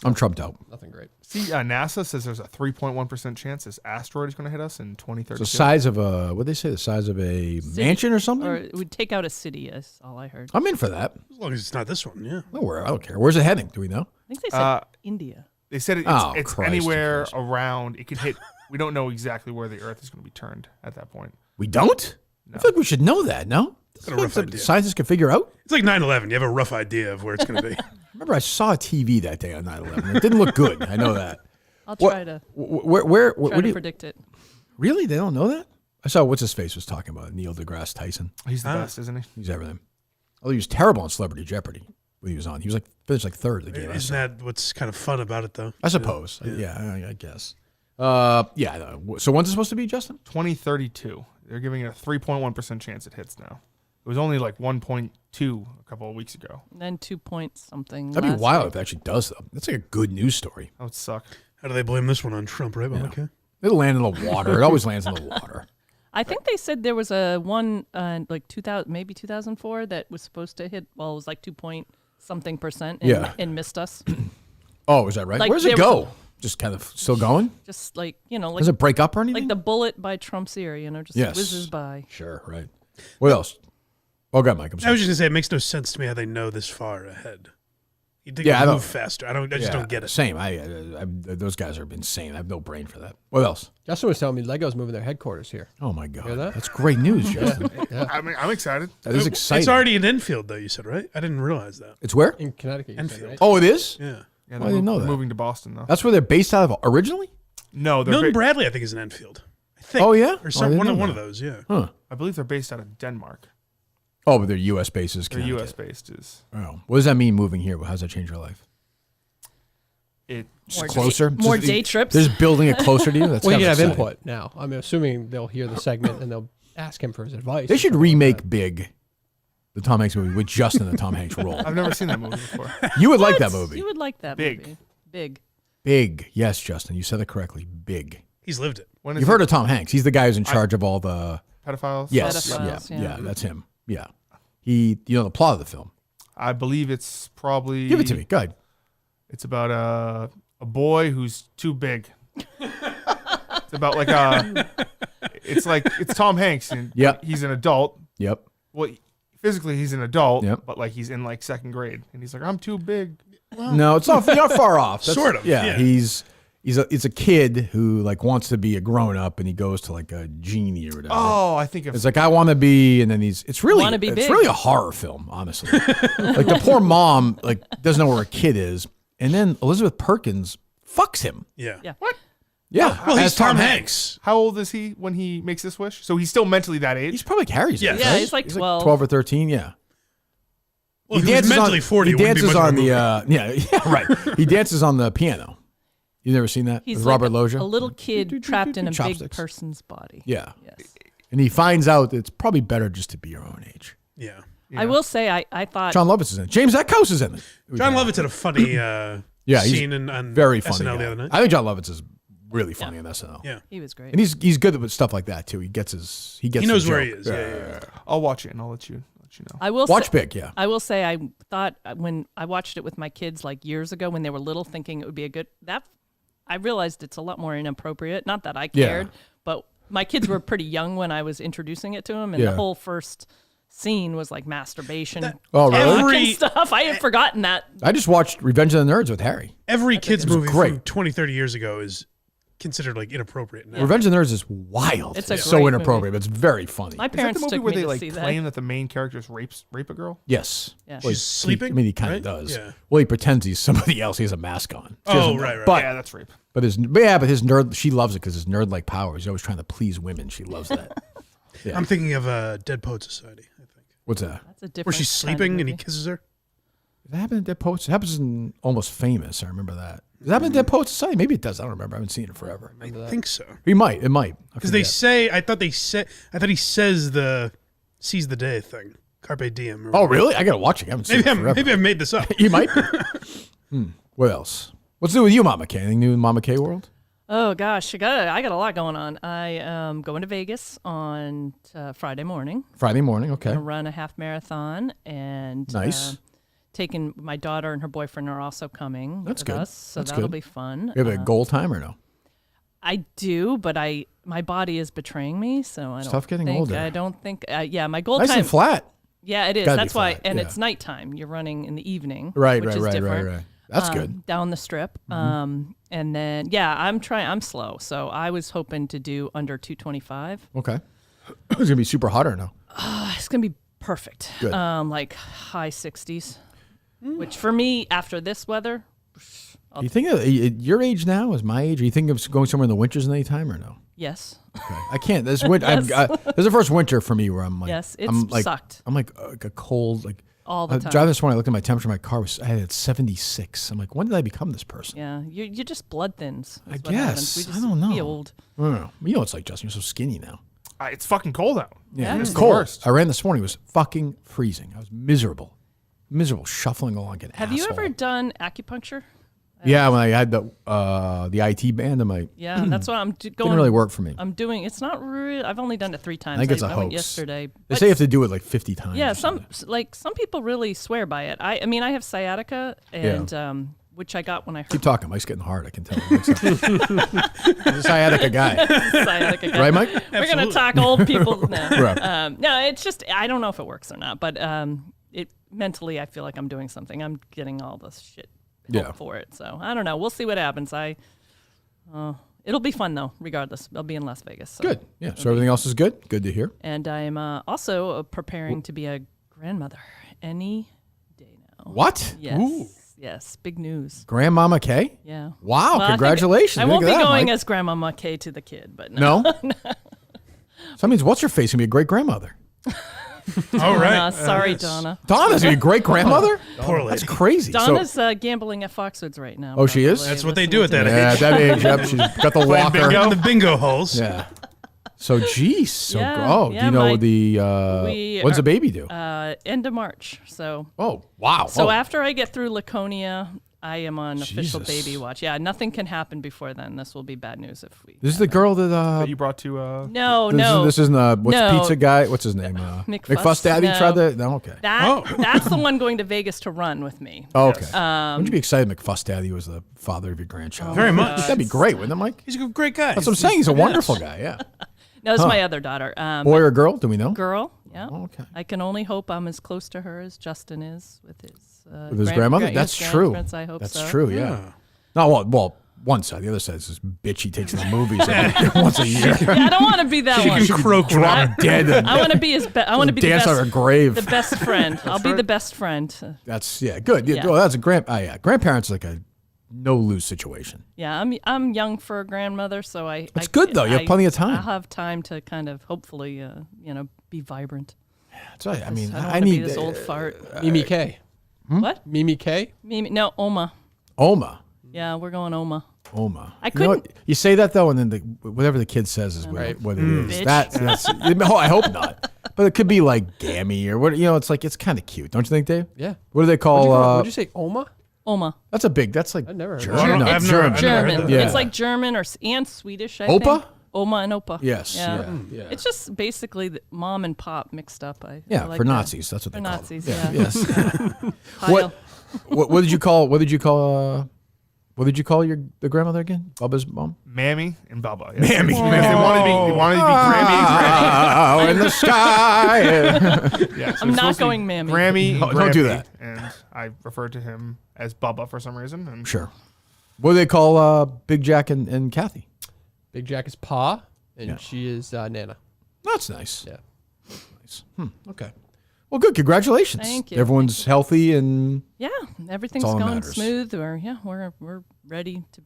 I'm Trumped out. Nothing great. See, NASA says there's a 3.1% chance this asteroid is going to hit us in 2032. It's the size of a, what did they say? The size of a mansion or something? Or it would take out a city, is all I heard. I'm in for that. As long as it's not this one, yeah. I don't care. Where's it heading? Do we know? I think they said India. They said it's, Oh, it's Christ, anywhere of course. around. It could hit. We don't know exactly where the Earth is going to be turned at that point. We don't? I feel like we should know that, no? Got a rough idea. Scientists can figure out? It's like 9/11. You have a rough idea of where it's going to be. Remember, I saw a TV that day on 9/11. It didn't look good. I know that. I'll try to Where try do to you, predict it. really? They don't know that? I saw what's his face was talking about it, Neil deGrasse Tyson. He's the best, isn't he? He's everything. Oh, he was terrible on Celebrity Jeopardy when he was on. He was like finished like third of the game. Isn't that what's kind of fun about it, though? I suppose. Yeah, I guess. Yeah. So when's it supposed to be, Justin? 2032. They're giving it a 3.1% chance it hits now. It was only like 1.2 a couple of weeks ago. And then 2 point something. That'd be last wild week. if it actually does, though. That's like a good news story. That would suck. How do they blame this one on Trump, right? Yeah. Okay. It'll land in the water. It always lands in the water. I think they said there was a one like 2000, maybe 2004 that was supposed to hit. Well, it was like 2 point something percent. And, Yeah. and missed us. Oh, is that right? Like, Where's it there was go? Just kind of still going? Just like like Does it break up or anything? like the bullet by Trump's ear, just Yes. whizzes by. Sure, right. What else? Oh, God, Mike. I'm I sorry. was just going to say, it makes no sense to me how they know this far ahead. You'd think Yeah, I it'd don't- move faster. I just don't get it. Same. Those guys are insane. I have no brain for that. What else? Justin was telling me Lego's moving their headquarters here. Oh, my God. Hear that? That's great news, Justin. I mean, I'm excited. That is exciting. It's already in Enfield, though, you said, right? I didn't realize that. It's where? In Connecticut. you said, Enfield. right? Oh, it is? Yeah. Yeah, Oh, I they're didn't know that. moving to Boston though. That's where they're based out of originally? No, they're Milton Bradley, I think, is in Enfield. I think. Oh, yeah? Or I some, didn't one know of that. those, yeah. Huh. I believe they're based out of Denmark. Oh, but they're U.S. bases. They're Connecticut. U.S. based. Is Oh. What does that mean moving here? How does that change your life? it? More Closer? more Just- day trips. They're just building it closer to you? That's Well, you kind can of have exciting. input now. I'm assuming they'll hear the segment and they'll ask him for his advice. They should remake Big, the Tom Hanks movie, with Justin in the Tom Hanks role. I've never seen that movie before. You would like What? that movie. You would like that Big. movie. Big. Big. Yes, Justin. You said it correctly. Big. He's lived it. When is You've it? heard of Tom Hanks. He's the guy who's in charge of all the... Pedophiles. Yes. Pedophiles, Yeah, yeah. that's him. Yeah. You know the plot of the film. I believe it's probably. Give it to me. Go ahead. It's about a boy who's too big. It's about like it's Tom Hanks and he's an adult. Yep. Well, physically he's an adult, Yep. but like he's in like second grade and he's like, I'm too big. No, it's not. You're not far off. Sort of. Yeah. He's a kid who like wants to be a grown up, and he goes to like a genie or whatever. Oh, I think it's like I want to be, and then it's really a horror film, honestly. Like the poor mom like doesn't know where her kid is, and then Elizabeth Perkins fucks him. Yeah. What? Yeah. Well, he's Tom Hanks. How old is he when he makes this wish? So he's still mentally that age? He's probably Harry's age. Yeah, right? he's like 12. 12 or 13, yeah. Well, he dances mentally 40. He dances on the right. He dances on the piano. You've never seen that? He's with like Robert Loggia? a little kid trapped in a big Chopsticks. person's body. Yeah. Yes. And he finds out that it's probably better just to be your own age. Yeah. I will say I thought John Lovitz is in it. James Eckhouse is in it. John Lovitz had a funny scene on very funny SNL guy. the other night. I think John Lovitz is really funny in SNL. Yeah. he was great. And he's good with stuff like that too. He knows where he is. Yeah. I'll watch it and I'll let you know. I will Watch say, Big, yeah. I will say I thought when I watched it with my kids like years ago when they were little, thinking it would be I realized it's a lot more inappropriate. Not that I cared, but my kids were pretty young when I was introducing it to them, and the whole first scene was like masturbation. Really? And stuff. I had forgotten that. I just watched Revenge of the Nerds with Harry. Every kids movie great. from 20, 30 years ago is considered like inappropriate now. Revenge of the Nerds is wild. It's so great inappropriate, movie. but it's very funny. My Is that parents the movie took where me they to like see claim that the main character rape a girl? Yes. Yeah. Well, She's sleeping? I mean, he kind of right? does. Yeah. Well, he pretends he's somebody else. He has a mask on. She Oh, doesn't know. right. But, Yeah, that's rape. but his nerd, she loves it because his nerd-like powers. He's always trying to please women. She loves that. Yeah. I'm thinking of Dead Poet Society, I think. What's that? That's a different Where she's sleeping and he kisses her. Does that happen in Dead Poets? It happens in Almost Famous. I remember that. Does that happen in Dead Poets Society? Maybe it does. I don't remember. I haven't seen it forever. I think so. It might. Because they say, I thought he says the seize the day thing. Carpe diem. Oh, really? I got to watch it. I haven't seen it forever. Maybe I made this up. You might be. What else? What's new with you, Mama K? Anything new in Mama K world? Oh gosh, I got a lot going on. I am going to Vegas on Friday morning. Friday morning, okay. Gonna run a half marathon and Nice. Taking my daughter and her boyfriend are also coming. That's with good. us, so That's that'll good. be fun. You have a goal time or no? I do, but my body is betraying me, so It's I don't tough getting think, older. I don't think. My goal Nice time. and flat. Yeah, it is. Gotta be That's why, flat, and yeah. it's nighttime. You're running in the evening, Right. which is different. That's good. Down the strip. And then I'm slow. So I was hoping to do under 225. Okay. It's going to be super hot or no? It's gonna be perfect. Good. Like high 60s, which for me after this weather. You think at your age now is my age? Are you thinking of going somewhere in the winters anytime or no? Yes. Okay. I can't. This winter, Yes. this is the first winter for me where I'm like, Yes, it's I'm like, sucked. I'm like a cold, like All the time. Driving this morning, I looked at my temperature. My car I had 76. I'm like, when did I become this person? Yeah, you just blood thins. I That's what happens. guess. We just I don't know. be old. I don't know. You know what it's like, Justin. You're so skinny now. It's fucking cold out. Yeah, It's it's the cold. worst. I ran this morning. It was fucking freezing. I was miserable, shuffling along like an Have you asshole. ever done acupuncture? Yeah, when I had the IT band, Yeah, that's what I'm going. didn't really work for me. I'm doing. It's not really. I've only done it 3 times. I think it's a I went hoax. yesterday. They But say you have to do it like 50 times. Yeah, or something. some people really swear by it. I mean, I have sciatica, and which I got when I heard Keep talking. Mike's getting hard. I can tell. He's a sciatica guy. sciatica. Guy. Right, Mike? We're gonna talk old people. No, Right. no, it's just I don't know if it works or not, but it mentally I feel like I'm doing something. I'm getting all this shit help for it. So I don't know. We'll see what happens. It'll be fun though, regardless. I'll be in Las Vegas. So. Good. Yeah. So everything else is good. Good to hear. And I'm also preparing to be a grandmother any day now. What? Yes. Ooh. Yes. Big news. Grandmama K? Yeah. Wow. Well, Congratulations. I won't Look be at that, going Mike. as Grandmama K to the kid, but no. No? So that means what's her face going to be a great grandmother? All right. Sorry, Donna. Donna's going to be a great grandmother? Poor lady. That's crazy. Donna's gambling at Foxwoods right now. Oh, she is? probably, That's what they listening do at to that this. Yeah, at that age. Yep. She's got the walker. In the bingo holes. Yeah. So, geez. So, Yeah, do yeah, you know we when's the are- baby due? End of March. So Oh, wow. So Oh. after I get through Laconia, I am on official Jesus. baby watch. Yeah, nothing can happen before then. This will be bad news if we. This is the girl that That you brought to. No. This isn't what's No. the pizza guy? What's his name? McFuss Daddy No. tried to. No, okay. That's the one going to Vegas to run with me. Oh, okay. Wouldn't you be excited? McFuss Daddy was the father of your grandchild. Very much. That'd be great, wouldn't it, Mike? He's a great guy. That's what I'm saying. He's a wonderful guy. Yeah. No, it's my other daughter. Boy or girl? Do we know? Girl. Yeah. Oh, okay. I can only hope I'm as close to her as Justin is with his grandmother. his That's true. grandparents, I hope That's so. true. Yeah. No, well, one side. The other side is this bitch he takes to the movies once a year. Yeah, I don't want to be that one. can croak Drop dead. And I want to be his. I want to be the dance best. on her grave. The best friend. I'll be the best friend. That's good. Yeah. Yeah. Well, that's a grandparents like a no lose situation. Yeah, I'm young for a grandmother, so It's good, though. You have plenty of time. I'll have time to kind of hopefully be vibrant. That's right. I mean, I don't I want to be need this old fart. Mimi K. What? Mimi K. No, Oma. Oma. Yeah, we're going Oma. Oma. I You know what? couldn't- You say that though, and then whatever the kid says is Right. what it is. Bitch. That's. Oh, I hope not. But it could be like gammy or what. It's kind of cute, don't you think, Dave? Yeah. What do they call? What'd you say? Oma? Oma. That's a big. That's like I've never heard of German. that. No, I've German. never German. heard that. Yeah. It's like German and Swedish, I Opa? think. Oma and Opa. Yes. Yeah. Yeah. It's just basically the mom and pop mixed up. I Yeah, like for that. Nazis. That's what For they call Nazis, them. yeah. Yes. Pile. What did you call? What did you call? What did you call the grandmother again? Bubba's mom. Mammy and Bubba. Mammy. They wanted to be Grammy and Grammy. Oh, in the sky. Yeah, so I'm it's not supposed to be going Mammy. Grammy and No, don't do Grampy, that. And I referred to him as Bubba for some reason. And Sure. What do they call Big Jack and Kathy? Big Jack is Pa, and she is Nana. That's nice. Yeah. Nice. Okay. Well, good. Congratulations. Thank you. Everyone's healthy and Yeah, everything's all that going matters. smooth. We're ready to.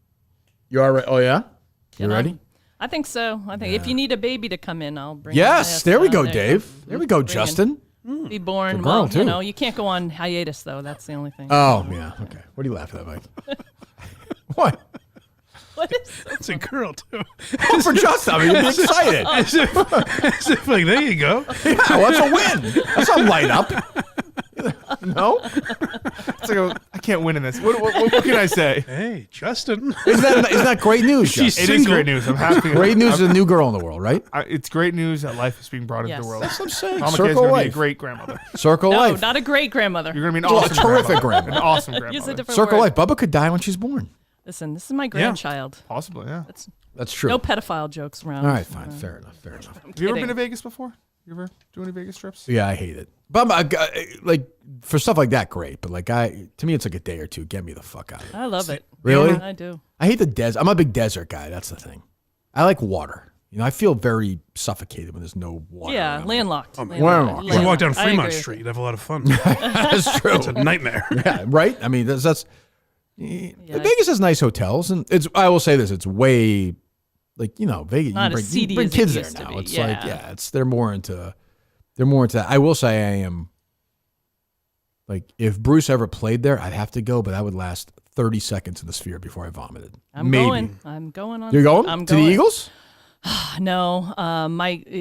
you all right? Oh yeah. You get ready? on. I think so. I think if you need a baby to come in, I'll bring. Yes. There we go, there you Dave. There we go, Bring in. Justin. Be born. It's a girl, Well, too. you know, you can't go on hiatus though. That's the only thing. Oh yeah. Okay. What are you laughing at, Mike? What? What is It's a girl too. Oh, for Justin. I mean, you'd be excited. As if like there you go. Yeah, well, that's a win. That's a light up. No? it's like, I can't win in this. What can I say? Hey, Justin. Isn't that great news, She's Justin? It is single. great news. I'm happy. Great news is a new girl in the world, right? It's great news that life is being brought into Yes. the world. That's what I'm saying. Mama Kay's Circle going to be a life. great grandmother. Circle no, life. not a great grandmother. You're going to be an Well, a awesome terrific grandmother. An awesome Use a grandmother. different Circle word. life. Bubba could die when she's born. Listen, this is my grandchild. Possibly, yeah. That's true. No pedophile jokes around. All right, fine. Fair enough. Fair enough. Have you ever been kidding. to Vegas before? You ever do any Vegas trips? Yeah, I hate it. But like for stuff like that, great. But like to me, it's like a day or two. Get me the fuck out of here. I love it. Really? I do. I hate the desert. I'm a big desert guy. That's the thing. I like water. You know, I feel very suffocated when there's no water. Yeah, around me. landlocked. landlocked. You walk down I Fremont agree. Street, you'd have a lot of fun. That's true. It's a nightmare. Yeah, right. I mean, that's Vegas has nice hotels, and I will say this: it's way like Vegas. Not you as seedy bring as it kids there used to now. be, It's yeah. like they're more into that. I will say I am. Like if Bruce ever played there, I'd have to go, but I would last 30 seconds in the Sphere before I vomited. I'm going. I'm going on. You're going I'm to the Eagles? No,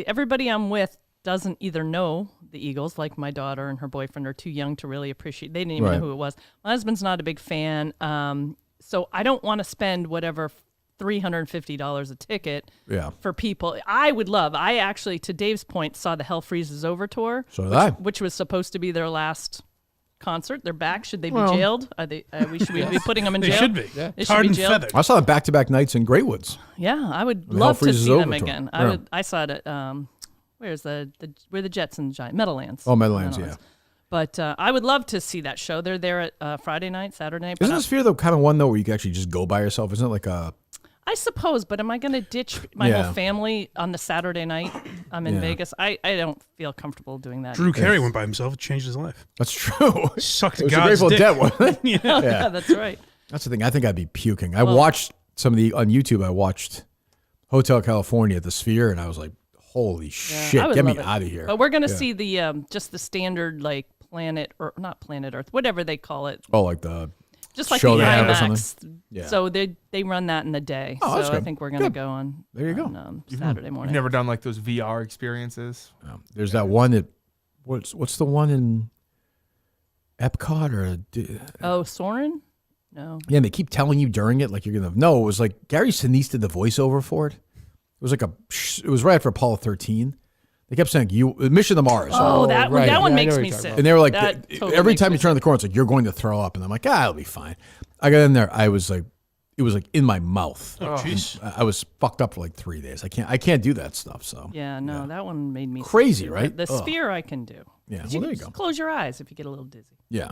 everybody I'm with doesn't either know the Eagles, like my daughter and her boyfriend are too young to really appreciate. They didn't even Right. know who it was. My husband's not a big fan, so I don't want to spend whatever $350 a ticket Yeah. for people. I actually, to Dave's point, saw the Hell Freezes Over tour. So did I. Which was supposed to be their last concert. They're back. Should they be Well- jailed? Are they? Should we be putting them in They jail? should be. Yeah. They should Tarred be and jailed. feathered. I saw them back-to-back nights in Great Woods. Yeah, I would Hell love to Freezes see them Over tour. again. Yeah. I saw it at where's where the Jetsons giant Meadowlands. Oh, Meadowlands, yeah. But I would love to see that show. They're there at Friday night, Saturday night. but Isn't the Sphere the kind of one though where you can actually just go by yourself? Isn't it like a? I suppose, but am I going to ditch my Yeah. whole family on the Saturday night? I'm in Yeah. Vegas. I don't feel comfortable doing that. Drew Carey went by himself. It changed his life. That's true. Sucked It was a God's Grateful dick. Dead, wasn't it? Yeah, that's right. That's the thing. I think I'd be puking. I watched some of on YouTube. I watched Hotel California at the Sphere, and I was like, "Holy I shit, would get me love it. out of here!" But we're going to see the just the standard like planet or not planet Earth, whatever they call it. Oh, like the Just like show the they have or IMAX. something? Yeah. So they run that in the day. Oh, that's so I good. think we're going to Good. go on. There you go. on, Saturday You've morning. never done like those VR experiences? There's that one that what's the one in Epcot or Oh, Soren? No. Yeah, and they keep telling you during it, like you're gonna. No, it was like Gary Sinise did the voiceover for it. It was like it was right after Apollo 13. They kept saying Mission to Mars. Oh, that right. that one Yeah, I know makes what me you're talking sick. about. And they were like, That totally every makes time me you turn the corner, it's like, you're going to throw up. And I'm like, it'll be fine. I got in there. I was like, it was like in my mouth. Oh, jeez. I was fucked up for like 3 days. I can't do that stuff. So Yeah, no, that one made me Crazy, sick, too. right? The Ugh. sphere I can do. yeah, 'Cause well, there you just go. Close your eyes if you get a little dizzy. Yeah.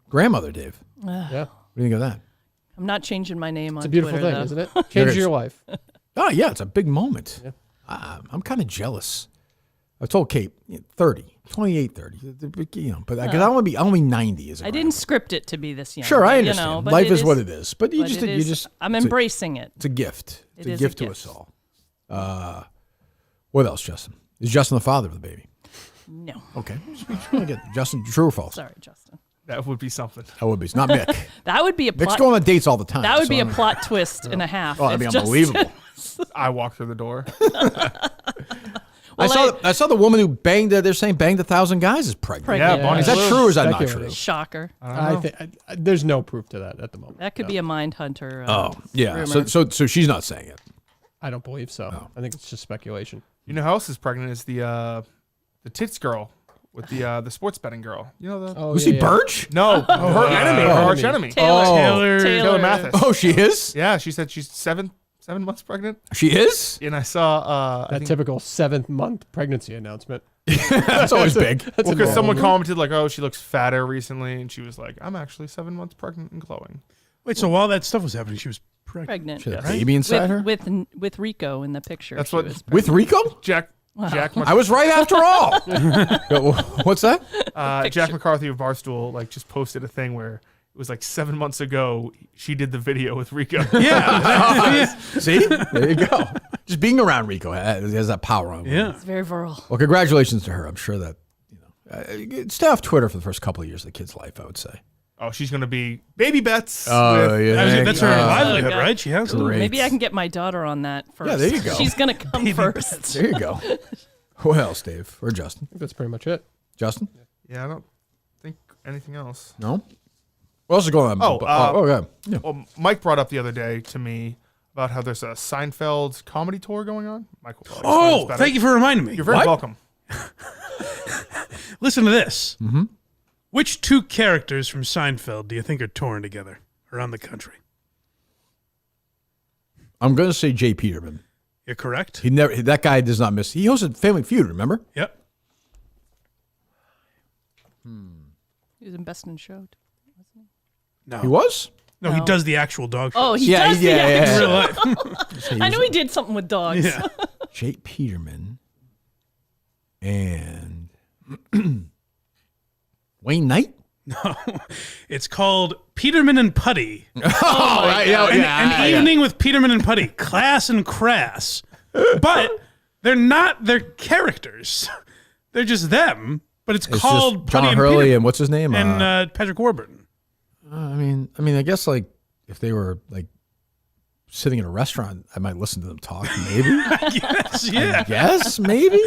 Grandmother, Dave. What Yeah. do you think of that? I'm not changing my name It's on a beautiful Twitter, thing, though. isn't it? It Changes is. your life. Oh, yeah, it's a big moment. Yeah. I'm kind of jealous. I told Kate, 30, 28, 30. You know, but because I want to be 90 as a I didn't script it to be this young. Sure, I you understand. know, but Life it is what it is. But but it is- just I'm it's a- embracing it. It's a gift. It's It a is a gift to gift. us all. What else, Justin? Is Justin the father of the baby? No. Okay. Just trying to get Justin, true or false? Sorry, Justin. That would be something. That would be. It's not Mick. That would be a Mick's plot. going on dates all the time. That would so be I a don't- plot twist and a half. Oh, that'd if be Justin- unbelievable. I walk through the door. I saw the woman who banged. They're saying banged 1,000 guys is pregnant. Pregnant. Yeah, Bonnie Is that Blue. true or is that not Speculating. true? Shocker. I think there's no proof to that at the moment. That could be a mind hunter. Oh, yeah. rumor. So she's not saying it. I don't believe so. I think it's just speculation. You know who else is pregnant is the tits girl with the sports betting girl. You know the Oh, Was he Birch? no her enemy, her arch enemy. Taylor. Taylor Mathis. Oh, she is. Yeah, she said she's seven months pregnant. She is. And I saw I That think, typical 7th-month pregnancy announcement. That's always big. That's well, a because someone normal- commented like, "Oh, she looks fatter recently," and she was like, "I'm actually 7 months pregnant and glowing." Wait, so while that stuff was happening, she was pregnant. Pregnant. She had a baby inside her. With Rico in the picture. That's she what- was With Rico? Jack I was right after all. What's that? Jack McCarthy of Barstool like just posted a thing where it was like 7 months ago she did the video with Rico. Yeah. See, there you go. Just being around Rico has that power on him. Yeah. It's very virile. Well, congratulations to her. I'm sure that stay off Twitter for the first couple of years of the kid's life. I would say. Oh, she's gonna be baby bets. Oh, with- yeah. That's her livelihood, God. right? She has Great. Maybe I can get my daughter on that first. Yeah, there you go. She's gonna come first. There you go. What else, Dave or Justin? I think that's pretty much it. Justin? Yeah, I don't think anything else. No. What else is going on? Okay. Yeah. Well, Mike brought up the other day to me about how there's a Seinfeld comedy tour going on. Michael. Oh, thank you for reminding me. You're very What? welcome. Listen to this. Mm-hmm. Which two characters from Seinfeld do you think are touring together around the country? I'm going to say Jay Peterman. You're correct. He never. That guy does not miss. He hosted Family Feud. Remember? Yep. He was in Best in Show. No. He was. No, he does the actual dog show. Oh, he Yeah, does the yeah, act- yeah. In real life. I knew he did something with dogs. Yeah. Jay Peterman and Wayne Knight. No. It's called Peterman and Putty. An Evening with Peterman and Putty. Class and crass. But they're not their characters. They're just them. But it's It's called just Putty John and Hurley Peterman. and what's his name? And Patrick Warburton. I mean, I guess like if they were like sitting in a restaurant, I might listen to them talk. Maybe. Yes, yeah. Yes, maybe.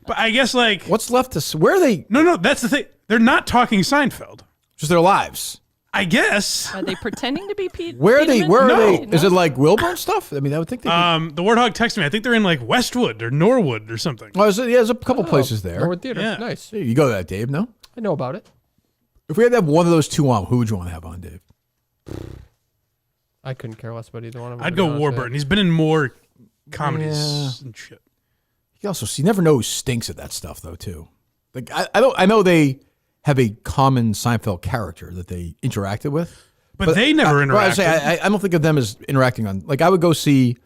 But I guess like What's left to? Where are they? no, that's the thing. They're not talking Seinfeld. Just their lives. I guess. Are they pretending to be Pete? Where are they? Peterman? Where are No. they? Is it like Wilburn stuff? I mean, I would think they. The Warthog texted me. I think they're in like Westwood or Norwood or something. Oh, there's a couple places there. Norwood Theater. Yeah. Nice. You go to that, Dave? No. I know about it. If we had to have one of those two on, who would you want to have on, Dave? I couldn't care less about either one of them. I'd to go be honest with Warburton. you. He's been in more comedies Yeah. and shit. You also you never know who stinks at that stuff though too. Like I know they have a common Seinfeld character that they interacted with, But they never well, I interacted. say I don't think of them as interacting on. Like I would go see.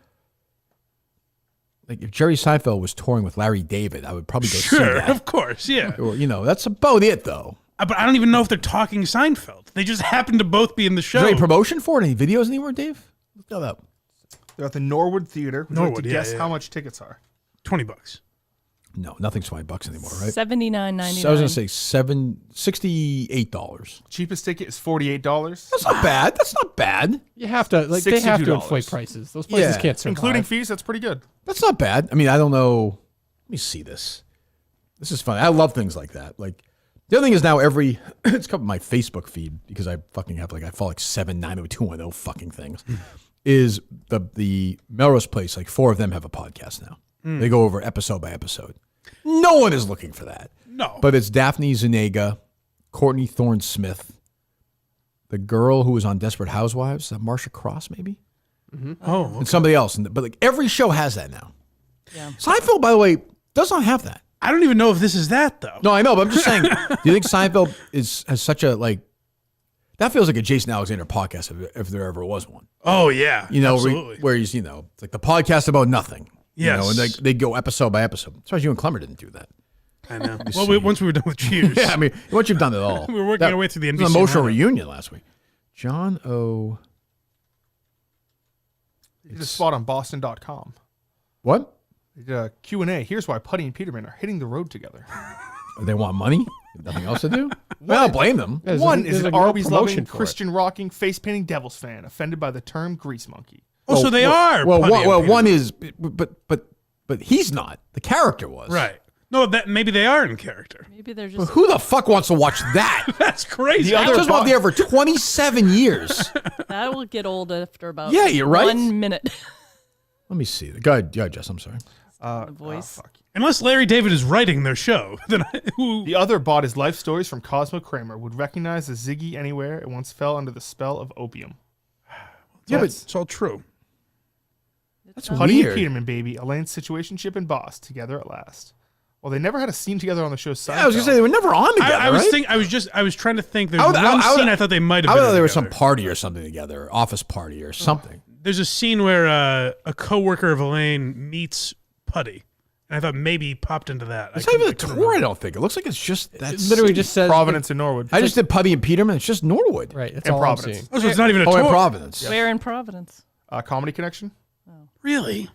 Like if Jerry Seinfeld was touring with Larry David, I would probably go see Sure, that. of course, yeah. Or, that's about it though. But I don't even know if they're talking Seinfeld. They just happen to both be in the Is show. there any promotion for it? Any videos anywhere, Dave? Look that up. They're at the Norwood Theater. Would you Norwood, like to yeah, guess yeah. how much tickets are? $20. No, nothing's $20 anymore, right? $79.99. So I was gonna say $68. Cheapest ticket is $48, That's not bad. That's not bad. You have to they have to $62. inflate prices. Those places Yeah. can't survive. including fees. That's pretty good. That's not bad. I mean, I don't know. Let me see this. This is fun. I love things like that. Like, The other thing is now it's come my Facebook feed because I fucking have I follow 7 90210 fucking things. Is the Melrose Place, 4 of them have a podcast now. They go over episode by episode. No one is looking for that. No. But it's Daphne Zuniga, Courtney Thorne-Smith, the girl who was on Desperate Housewives, Marsha Cross maybe? Mm-hmm. Oh, okay. And somebody else. But every show has that now. Yeah. Seinfeld, by the way, does not have that. I don't even know if this is that, though. No, I know, but I'm just saying, do you think Seinfeld has such a, that feels like a Jason Alexander podcast if there ever was one. Oh, yeah. Absolutely. Where he's, it's like the podcast about nothing. Yes. And they go episode by episode. As far as you and Clemmer didn't do that. I know. Once we were done with Cheers. Yeah, I mean, once you've done it all. We were working our way through the NBC. It was an emotional reunion last week. John O. You did a spot on Boston.com. What? They did a Q&A. Here's why Putty and Peterman are hitting the road together. They want money? Nothing else to do? Well, I don't blame them. One is an Arby's loving, promotion for it. Christian rocking, face painting Devils fan offended by the term grease monkey. Oh, so they are. Well, Putty and Peterman. one is, but he's not. The character was. Right. No, that maybe they are in character. Maybe they're But just. who the fuck wants to watch that? That's crazy. The I other just want there for 27 years. That will get old after about Yeah, you're right. 1 minute. Let me see. Go ahead, Jess. I'm sorry. The voice. Fuck. Unless Larry David is writing their show, then The other bought his life stories from Cosmo Kramer, would recognize the Ziggy anywhere and once fell under the spell of opium. Yeah, but it's all true. that's Putty and weird. Peterman, baby. Elaine's situationship and boss together at last. Well, they never had a scene together on the show. Seinfeld. Yeah, I was gonna say they were never on together. I was right? thinking. I was trying to think. There's one scene I thought they might have. I been thought in there was some together. party or something together, office party or something. There's a scene where a coworker of Elaine meets Putty, and I thought maybe he popped into that. It's not even a tour. I don't think it looks like it's just that. It literally just says Providence and Norwood. I just did Putty and Peterman. It's just Norwood. Right. That's And all Providence. I'm seeing. Oh, so it's not even a Oh, tour. in Providence. Where in Providence? Comedy Connection. Really?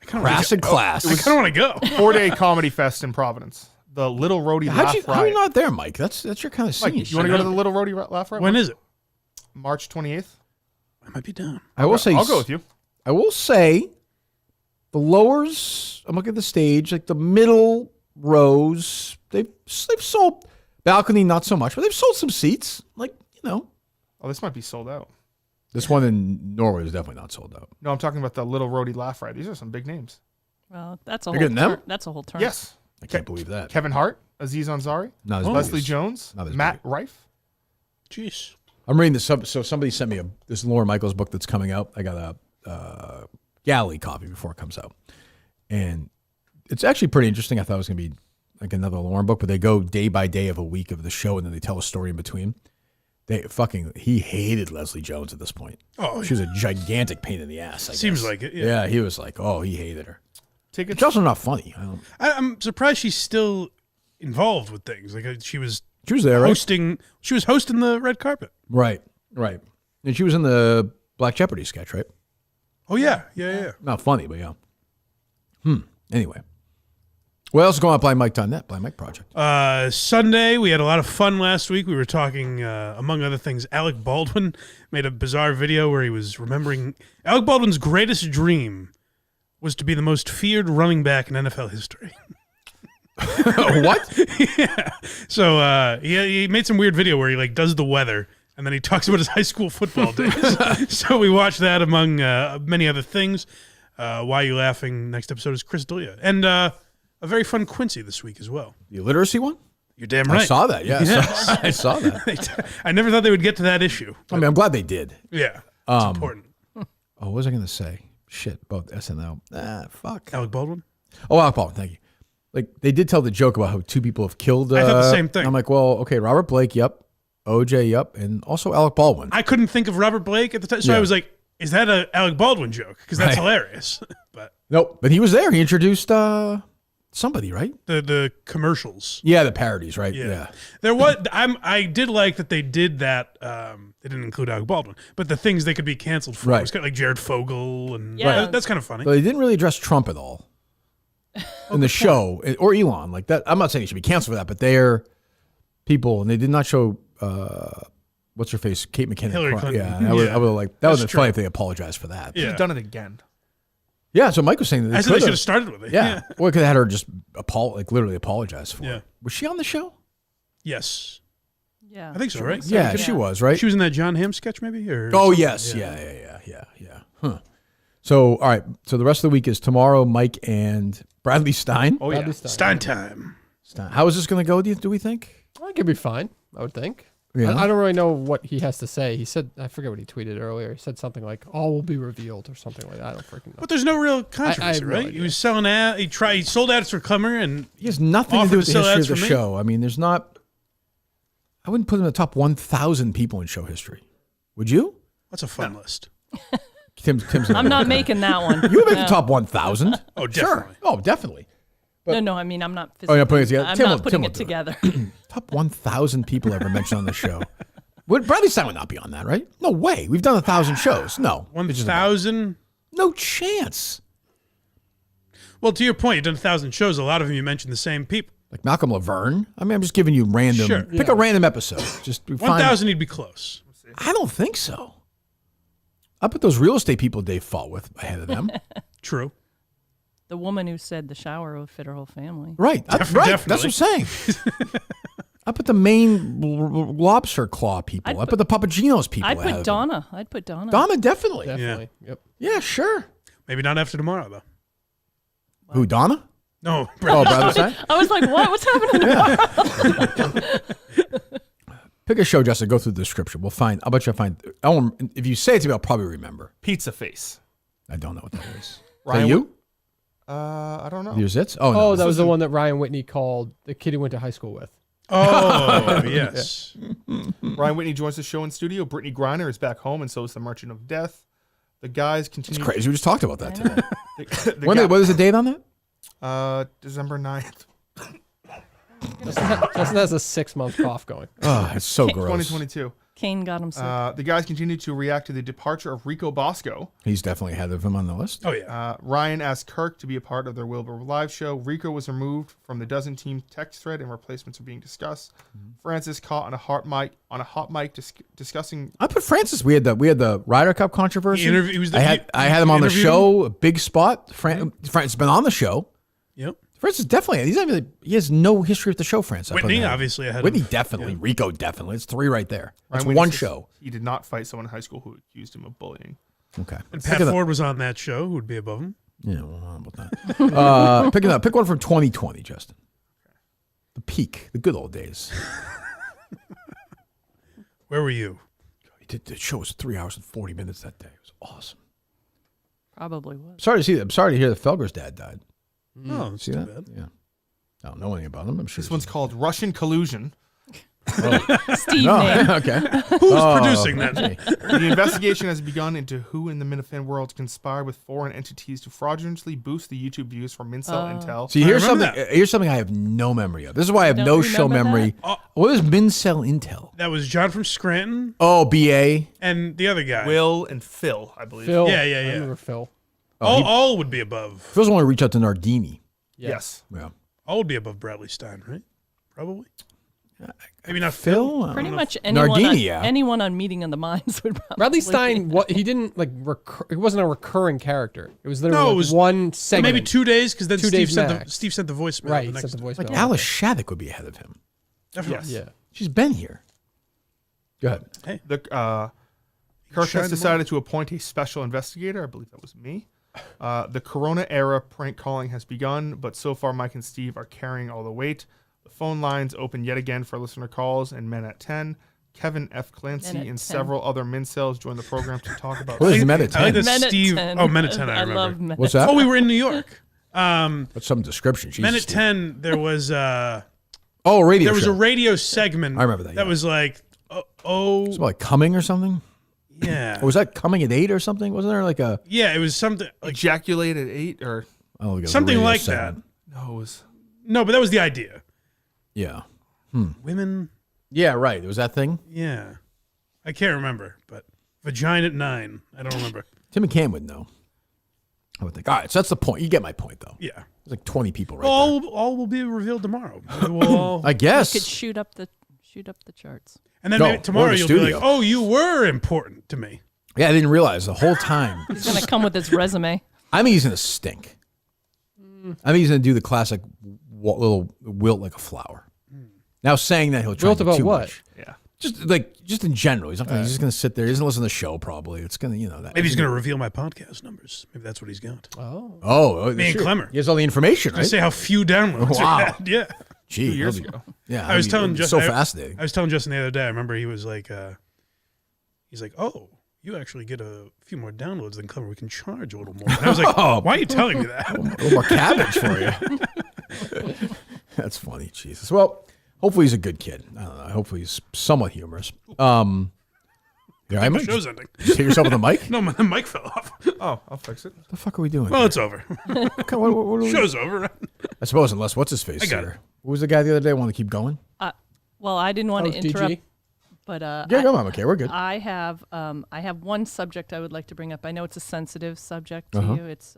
I kind Crass and class. of want to go. 4-day comedy fest in Providence. The Little Roadie Laugh How are you Riot. not there, Mike? That's your kind of Mike, scene. you want to go to the Little Roadie Laugh Riot? When is it? March 28th. I might be down. I will say. I'll go with you. I will say, the lowers. I'm looking at the stage. The middle rows. They've sold balcony, not so much, but they've sold some seats. Oh, this might be sold out. This one in Norway is definitely not sold out. No, I'm talking about the Little Roadie Laugh Riot. These are some big names. Well, that's a You're whole getting them? turn. That's a whole turn. Yes. I can't believe that. Kevin Hart, Aziz Ansari, Not as Leslie big as- Jones, not as Matt Rife. Jeez. I'm reading this. So somebody sent me this Laura Michaels book that's coming out. I got a galley copy before it comes out, and it's actually pretty interesting. I thought it was going to be like another Lauren book, but they go day by day of a week of the show, and then they tell a story in between. He hated Leslie Jones at this point. Oh, She was a gigantic pain in the ass. I Seems guess. like it, yeah. Yeah, he was like, he hated her. Tickets. It's also not funny. I'm surprised she's still involved with things. She was She was there, right? hosting. She was hosting the red carpet. Right. And she was in the Black Jeopardy sketch, right? Oh yeah. Not funny, but yeah. Anyway. What else is going on at BlindMike.net, Blind Mike Project? Sunday, we had a lot of fun last week. We were talking, among other things, Alec Baldwin made a bizarre video where he was remembering Alec Baldwin's greatest dream was to be the most feared running back in NFL history. What? Yeah. So he made some weird video where he does the weather and then he talks about his high school football days. So we watched that among many other things. Why Are You Laughing? Next episode is Chris D'Elia. And a very fun Quincy this week as well. The illiteracy one? You're damn right. I saw that, yeah. Yes. I saw that. I never thought they would get to that issue. I mean, I'm glad they did. Yeah, it's important. Oh, what was I going to say? Shit, about SNL. Fuck. Alec Baldwin? Oh, Alec Baldwin, thank you. They did tell the joke about how 2 people have killed. I thought the same thing. I'm like, well, okay, Robert Blake, yep. OJ, yep. And also Alec Baldwin. I couldn't think of Robert Blake at the time, so Yeah. I was like, is that a Alec Baldwin joke? Because that's Right. hilarious. But Nope, but he was there. He introduced somebody, right? the commercials. Yeah, the parodies, right? Yeah. There was. I did like that they did that. They didn't include Alec Baldwin, but the things they could be canceled for Right. was kind of like Jared Fogle, and Yeah. that's kind of funny. But they didn't really address Trump at all in the show, or Elon. Like that. I'm not saying he should be canceled for that, but they're people, and they did not show what's her face, Kate McKinnon. Hillary Clinton. Yeah, I would have liked. That would have That's been funny true. if they apologized for that. Should Yeah. have done it again. Yeah, so Mike was saying that they I said they could've- should have started with it. Yeah, well, we could have had her just literally apologize for Yeah. it. Was she on the show? Yes. Yeah. I think so, right? Yeah, she was, right? She was in that John Hamm sketch, maybe? Or Oh, something? yes. Yeah. Huh. So, all right. So the rest of the week is tomorrow, Mike and Bradley Stein. Oh, yeah. Bradley Stein time. How is this going to go, do we think? I think it'd be fine, I would think. Yeah. I don't really know what he has to say. He said, I forget what he tweeted earlier. He said something like, all will be revealed or something like that. I don't freaking know. But there's no real controversy, have no right? idea. He was selling ads. He sold ads for Cummer, and He has nothing to offered do with to the sell history ads of the for me. show. I mean, there's not. I wouldn't put him in the top 1,000 people in show history. Would you? That's a fun list. Tim's I'm not making that one. You would make the top 1,000. Oh, Sure. definitely. Oh, definitely. No, I mean, I'm not Oh, you're physically. putting it together? I'm not putting will it do it. together. Top 1,000 people ever mentioned on the show. Bradley Stein would not be on that, right? No way. We've done 1,000 shows. No. 1,000. No chance. Well, to your point, you've done 1,000 shows. A lot of them you mentioned the same people. Like Malcolm Laverne. I mean, I'm just giving you random. Sure. Pick a random episode. Just find. 1,000, he'd be close. I don't think so. I put those real estate people Dave fought with ahead of them. True. The woman who said the shower would fit her whole family. Right. Right. Definitely. That's what I'm saying. I put the Maine lobster claw people. I put the Papagenos people I'd ahead put of Donna. I'd put Donna. them. Donna, definitely. Definitely. Yep. Yeah, sure. Maybe not after tomorrow, though. Who, Donna? No. Oh, Bradley Stein? I was like, what? What's happening? Pick a show, Justin. Go through the description. We'll find. I'll bet you I'll find. If you say it to me, I'll probably remember. Pizza Face. I don't know what that is. Is that Ryan you? I don't know. Your zits? Oh, no. Oh, that was the one that Ryan Whitney called the kid he went to high school with. Oh, yes. Ryan Whitney joins the show in studio. Brittany Griner is back home, and so is the Merchant of Death. The guys continue. It's crazy. We just talked about that today. The What is the date on that? December 9th, Justin has a 6-month cough going. Oh, it's so gross. 2022. Kane got him sick. The guys continue to react to the departure of Rico Bosco. He's definitely ahead of him on the list. Oh, yeah. Ryan asked Kirk to be a part of their Wilbur Live show. Rico was removed from the Dozen Team text thread, and replacements are being discussed. Francis caught on a hot mic discussing. I put Francis. We had the Ryder Cup controversy. He was the- I had him on the interviewed show. A big spot. Francis has been on the show. Yep. Francis definitely. He's not really, he has no history with the show. Francis. I put Whitney, him ahead. obviously, ahead Whitney of definitely. yeah. Rico definitely. It's 3 right there. That's Ryan Whitney one says show. He did not fight someone in high school who accused him of bullying. Okay. And Pick Pat it up. Ford was on that show, who would be above him. Yeah, well, how about that? Pick it up. Pick one from 2020, Justin. The peak, the good old days. Where were you? The show was 3 hours and 40 minutes that day. It was awesome. Probably was. I'm sorry to hear that Felger's dad died. Oh, that's See too that? bad. Yeah. I don't know anything about him. I'm sure. This one's called Russian Collusion. Steve Oh, name. okay. Who's producing that? The investigation has begun into who in the Minifan world conspired with foreign entities to fraudulently boost the YouTube views for Mincel Intel. See, I here's remember something. Here's something I have no memory of. This is why I have Don't no show remember memory. that? What is Mincel Intel? That was John from Scranton Oh, BA. and the other guy. Will and Phil, I believe. Phil. Yeah. I remember Phil. All would be above. Phil's want to reach out to Nardini. Yes. Yeah. All would be above Bradley Stein, right? Probably. Maybe not Phil. Pretty much anyone, Nardini, on, yeah. anyone on Meeting of the Minds would probably Bradley be. Stein, he didn't like it wasn't a recurring character. It was literally No, it like was one segment. Maybe 2 days because then 2 days max. Steve sent the voicemail. Right, the he next sent the day. voicemail. Like Alice Shattuck would be ahead of him. Definitely. Yes. Yeah. She's been here. Go ahead. The Kirk Shine has decided to appoint a special investigator. I believe that was me. The Corona era prank calling has begun, but so far Mike and Steve are carrying all the weight. The phone lines open yet again for listener calls and Men at 10. Kevin F. Clancy Men at and 10. several other Mincels join the program to talk about. What is I Men like at 10? that Men at Steve. 10. Oh, Men at 10. I remember. love Men What's at that? Oh, we were in New York. What's some description? Jesus, Men at Steve. 10. There was Oh, a radio there was show. a radio segment. I remember that, That yeah. was like It's like Coming or something? yeah. Or was that Coming at 8 or something? Wasn't there like a... Yeah, it was something like Ejaculate at 8 or Oh, it was a something radio like segment. no, it was no, but that was the idea. Yeah. Women. Yeah, right. It was that thing. Yeah, I can't remember, but vagina at 9. I don't remember. Tim and Cam would know. I would think. All right, so that's the point. You get my point, though. Yeah. There's like 20 people right All will be revealed tomorrow. Maybe we'll all, there. I guess. could shoot up the charts. and then Go. maybe tomorrow Or the you'll be studio. like, "Oh, you were important to me." Yeah, I didn't realize the whole time. He's gonna come with his resume. I think he's going to stink. I think he's going to do the classic little wilt like a flower. Now saying that he'll try Built to do about too what? much. Yeah. Just in general. He's just going to sit there. He's going to listen to the show probably. It's going to, that. Maybe he's going to reveal my podcast numbers. Maybe that's what he's got. Me and Clemmer. He has all the information, I right? say how few downloads. Wow. we had. Yeah. Gee, 2 years ago. Yeah. I was telling it's Justin. so fascinating. I was telling Justin the other day. I remember he was like, oh, you actually get a few more downloads than Clemmer. We can charge a little more. And I was like, why are you telling me that? A little more cabbage for you. That's funny. Jesus. Well, hopefully he's a good kid. I don't know. Hopefully he's somewhat humorous. The show's ending. Did you hit yourself with the mic? No, the mic fell off. Oh, I'll fix it. What the fuck are we doing? Well, it's over. Okay, what are we- Show's over. I suppose, unless what's his face? I got here? it. Who was the guy the other day? Want to keep going? Well, I didn't want to DG? interrupt, but Yeah, come on. Okay, we're good. I have one subject I would like to bring up. I know it's a sensitive subject to you. It's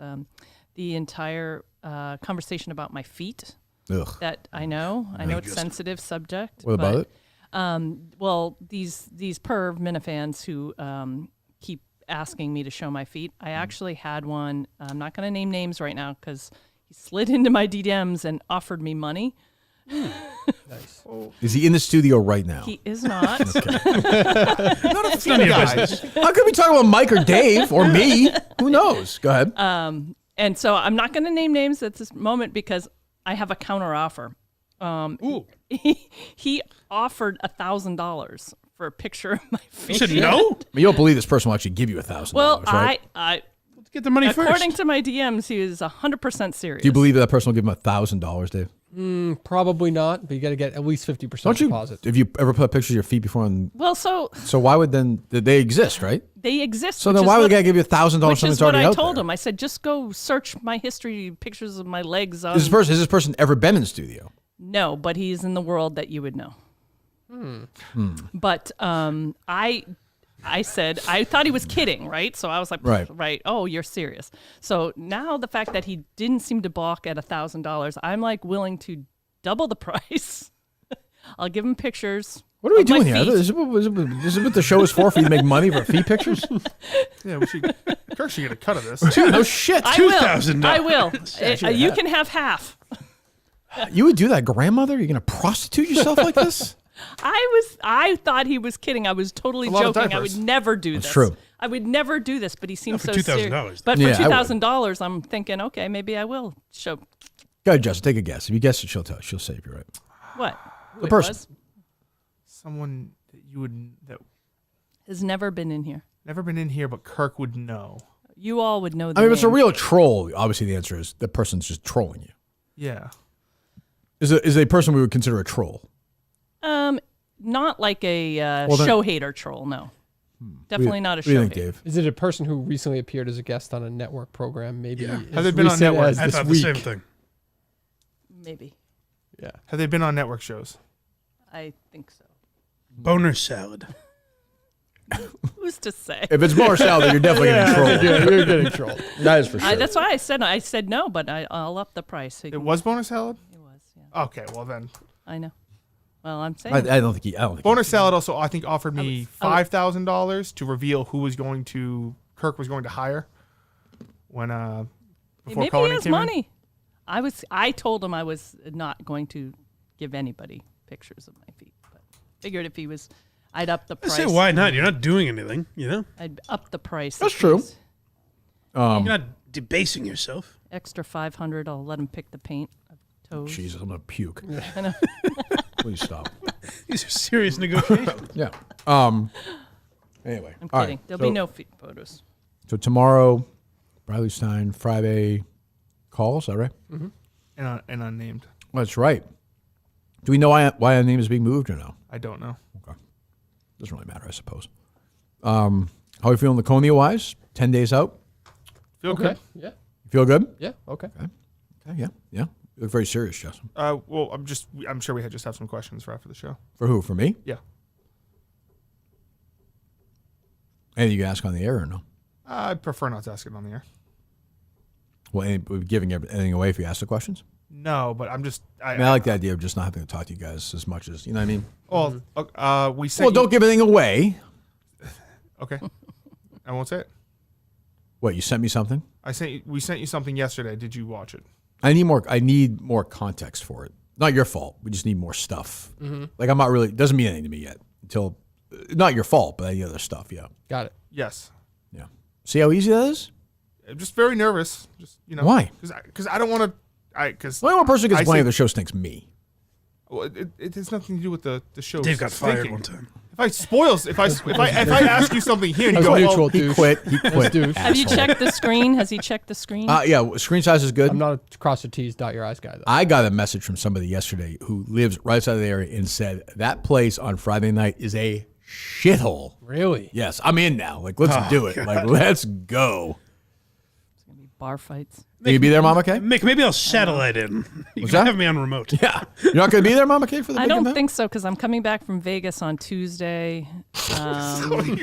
the entire conversation about my feet. Ugh. That I know it's a sensitive subject. What about it? Well, these perv minifans who keep asking me to show my feet. I actually had one. I'm not going to name names right now because he slid into my DMs and offered me money. Nice. Is he in the studio right now? He is not. Not a few guys. I could be talking about Mike or Dave or me. Who knows? Go ahead. And so I'm not going to name names at this moment because I have a counter offer. Ooh. He offered $1,000 for a picture of my feet. You said no? You don't believe this person will actually give you $1,000, Well, right? Let's get the money according first. to my DMs, he was 100% serious. Do you believe that person will give him $1,000, Dave? Probably not, but you got to get at least 50% Don't you? deposit. Have you ever put pictures of your feet before? Well, so Why would then they exist, right? they exist. So which then is why would what- the guy give you $1,000? Which Something's is what already I out told there? him. I said, just go search my history, pictures of my legs. Has this person ever been in the studio? No, but he's in the world that you would know. But I said, I thought he was kidding, right? So I was like, Right. oh, you're serious. So now the fact that he didn't seem to balk at $1,000, I'm like willing to double the price. I'll give him pictures. What are we of my doing here? feet. Is it what the show is for you to make money for feet pictures? Yeah, Kirk should get a cut of this. No shit. I will. $2,000. I will. You can have half. You would do that, grandmother? You're going to prostitute yourself like this? I thought he was kidding. I was totally A lot of joking. I diapers. would never do this. true. I would never do this, but he seems for so $2,000. serious. But Yeah, for I would. $2,000, I'm thinking, okay, maybe I will show. Go ahead, Justin. Take a guess. If you guess it, she'll say if you're right. What? The person. Was? Someone that Has never been in here. never been in here, but Kirk would know. You all would know the I mean, if it's a name. real troll, obviously the answer is the person's just trolling you. Yeah. Is a person we would consider a troll? Not like a Well, then- show hater troll, no. Definitely not a What do you show think, hater. Dave? Is it a person who recently appeared as a guest on a network program? Maybe Yeah. Have they been on recent network? as I this thought week? the same thing. Maybe. Yeah. Have they been on network shows? I think so. Boner salad. Who's to say? If it's more salad, you're definitely getting trolled. You're getting trolled. That is for sure. That's why I said no, but I'll up the price. It was Boner Salad? It was, yeah. Okay, well then. I know. Well, I'm saying. I don't think he. Boner Salad also, I think, offered me I was- $5,000 to reveal who Kirk was going to hire when before Maybe he Cullinane has came in. money. I told him I was not going to give anybody pictures of my feet, but figured if he was, I'd up the I price. say, why not? You're not doing anything, you know? I'd up the price. That's if true. he's You're not debasing yourself. Extra $500. I'll let him pick the paint of toes. Jesus, I'm gonna puke. I know. Please stop. These are serious negotiations. Yeah. Anyway. I'm all kidding. right. There'll be no feet photos. So tomorrow, Bradley Stein, Friday call. Is that right? And unnamed. Well, that's right. Do we know why a name is being moved or no? I don't know. Okay. Doesn't really matter, I suppose. How are you feeling Laconia wise? 10 days out? Feel Okay. good? Yeah. You feel good? Yeah. Okay. Okay, yeah. You look very serious, Justin. Well, I'm sure we just have some questions for after the show. For who? For me? Yeah. Anything you can ask on the air or no? I'd prefer not to ask it on the air. Well, we're giving anything away if you ask the questions? No, but I'm just. I like the idea of just not having to talk to you guys as much as, you know what I mean? Well, we sent. Well, don't give anything away. Okay. I won't say it. What, you sent me something? We sent you something yesterday. Did you watch it? I need more context for it. not your fault. We just need more stuff. Like I'm not really doesn't mean anything to me yet until not your fault, but any other stuff. Yeah. Got it. Yes. Yeah. See how easy that is? I'm just very nervous. Just Why? Because I don't want to. Because The only one person who gets blamed of the show stinks me. Well, it has nothing to do with the show. Dave got fired one time. If I ask you something here and you That go, was well, neutral, He douche. quit. He quit. douche. Have you checked the screen? Has he checked the screen? Yeah, screen size is good. I'm not a cross your T's, dot your I's guy, though. I got a message from somebody yesterday who lives right outside of the area and said that place on Friday night is a shithole. Really? Yes, I'm in now. Like, let's do it. Like, let's go. Bar fights. Will you be there, Mama K? Mick, maybe I'll satellite in. You What's can that? have me on remote. Yeah. You're not going to be there, Mama K, for the I big don't event? think so because I'm coming back from Vegas on Tuesday.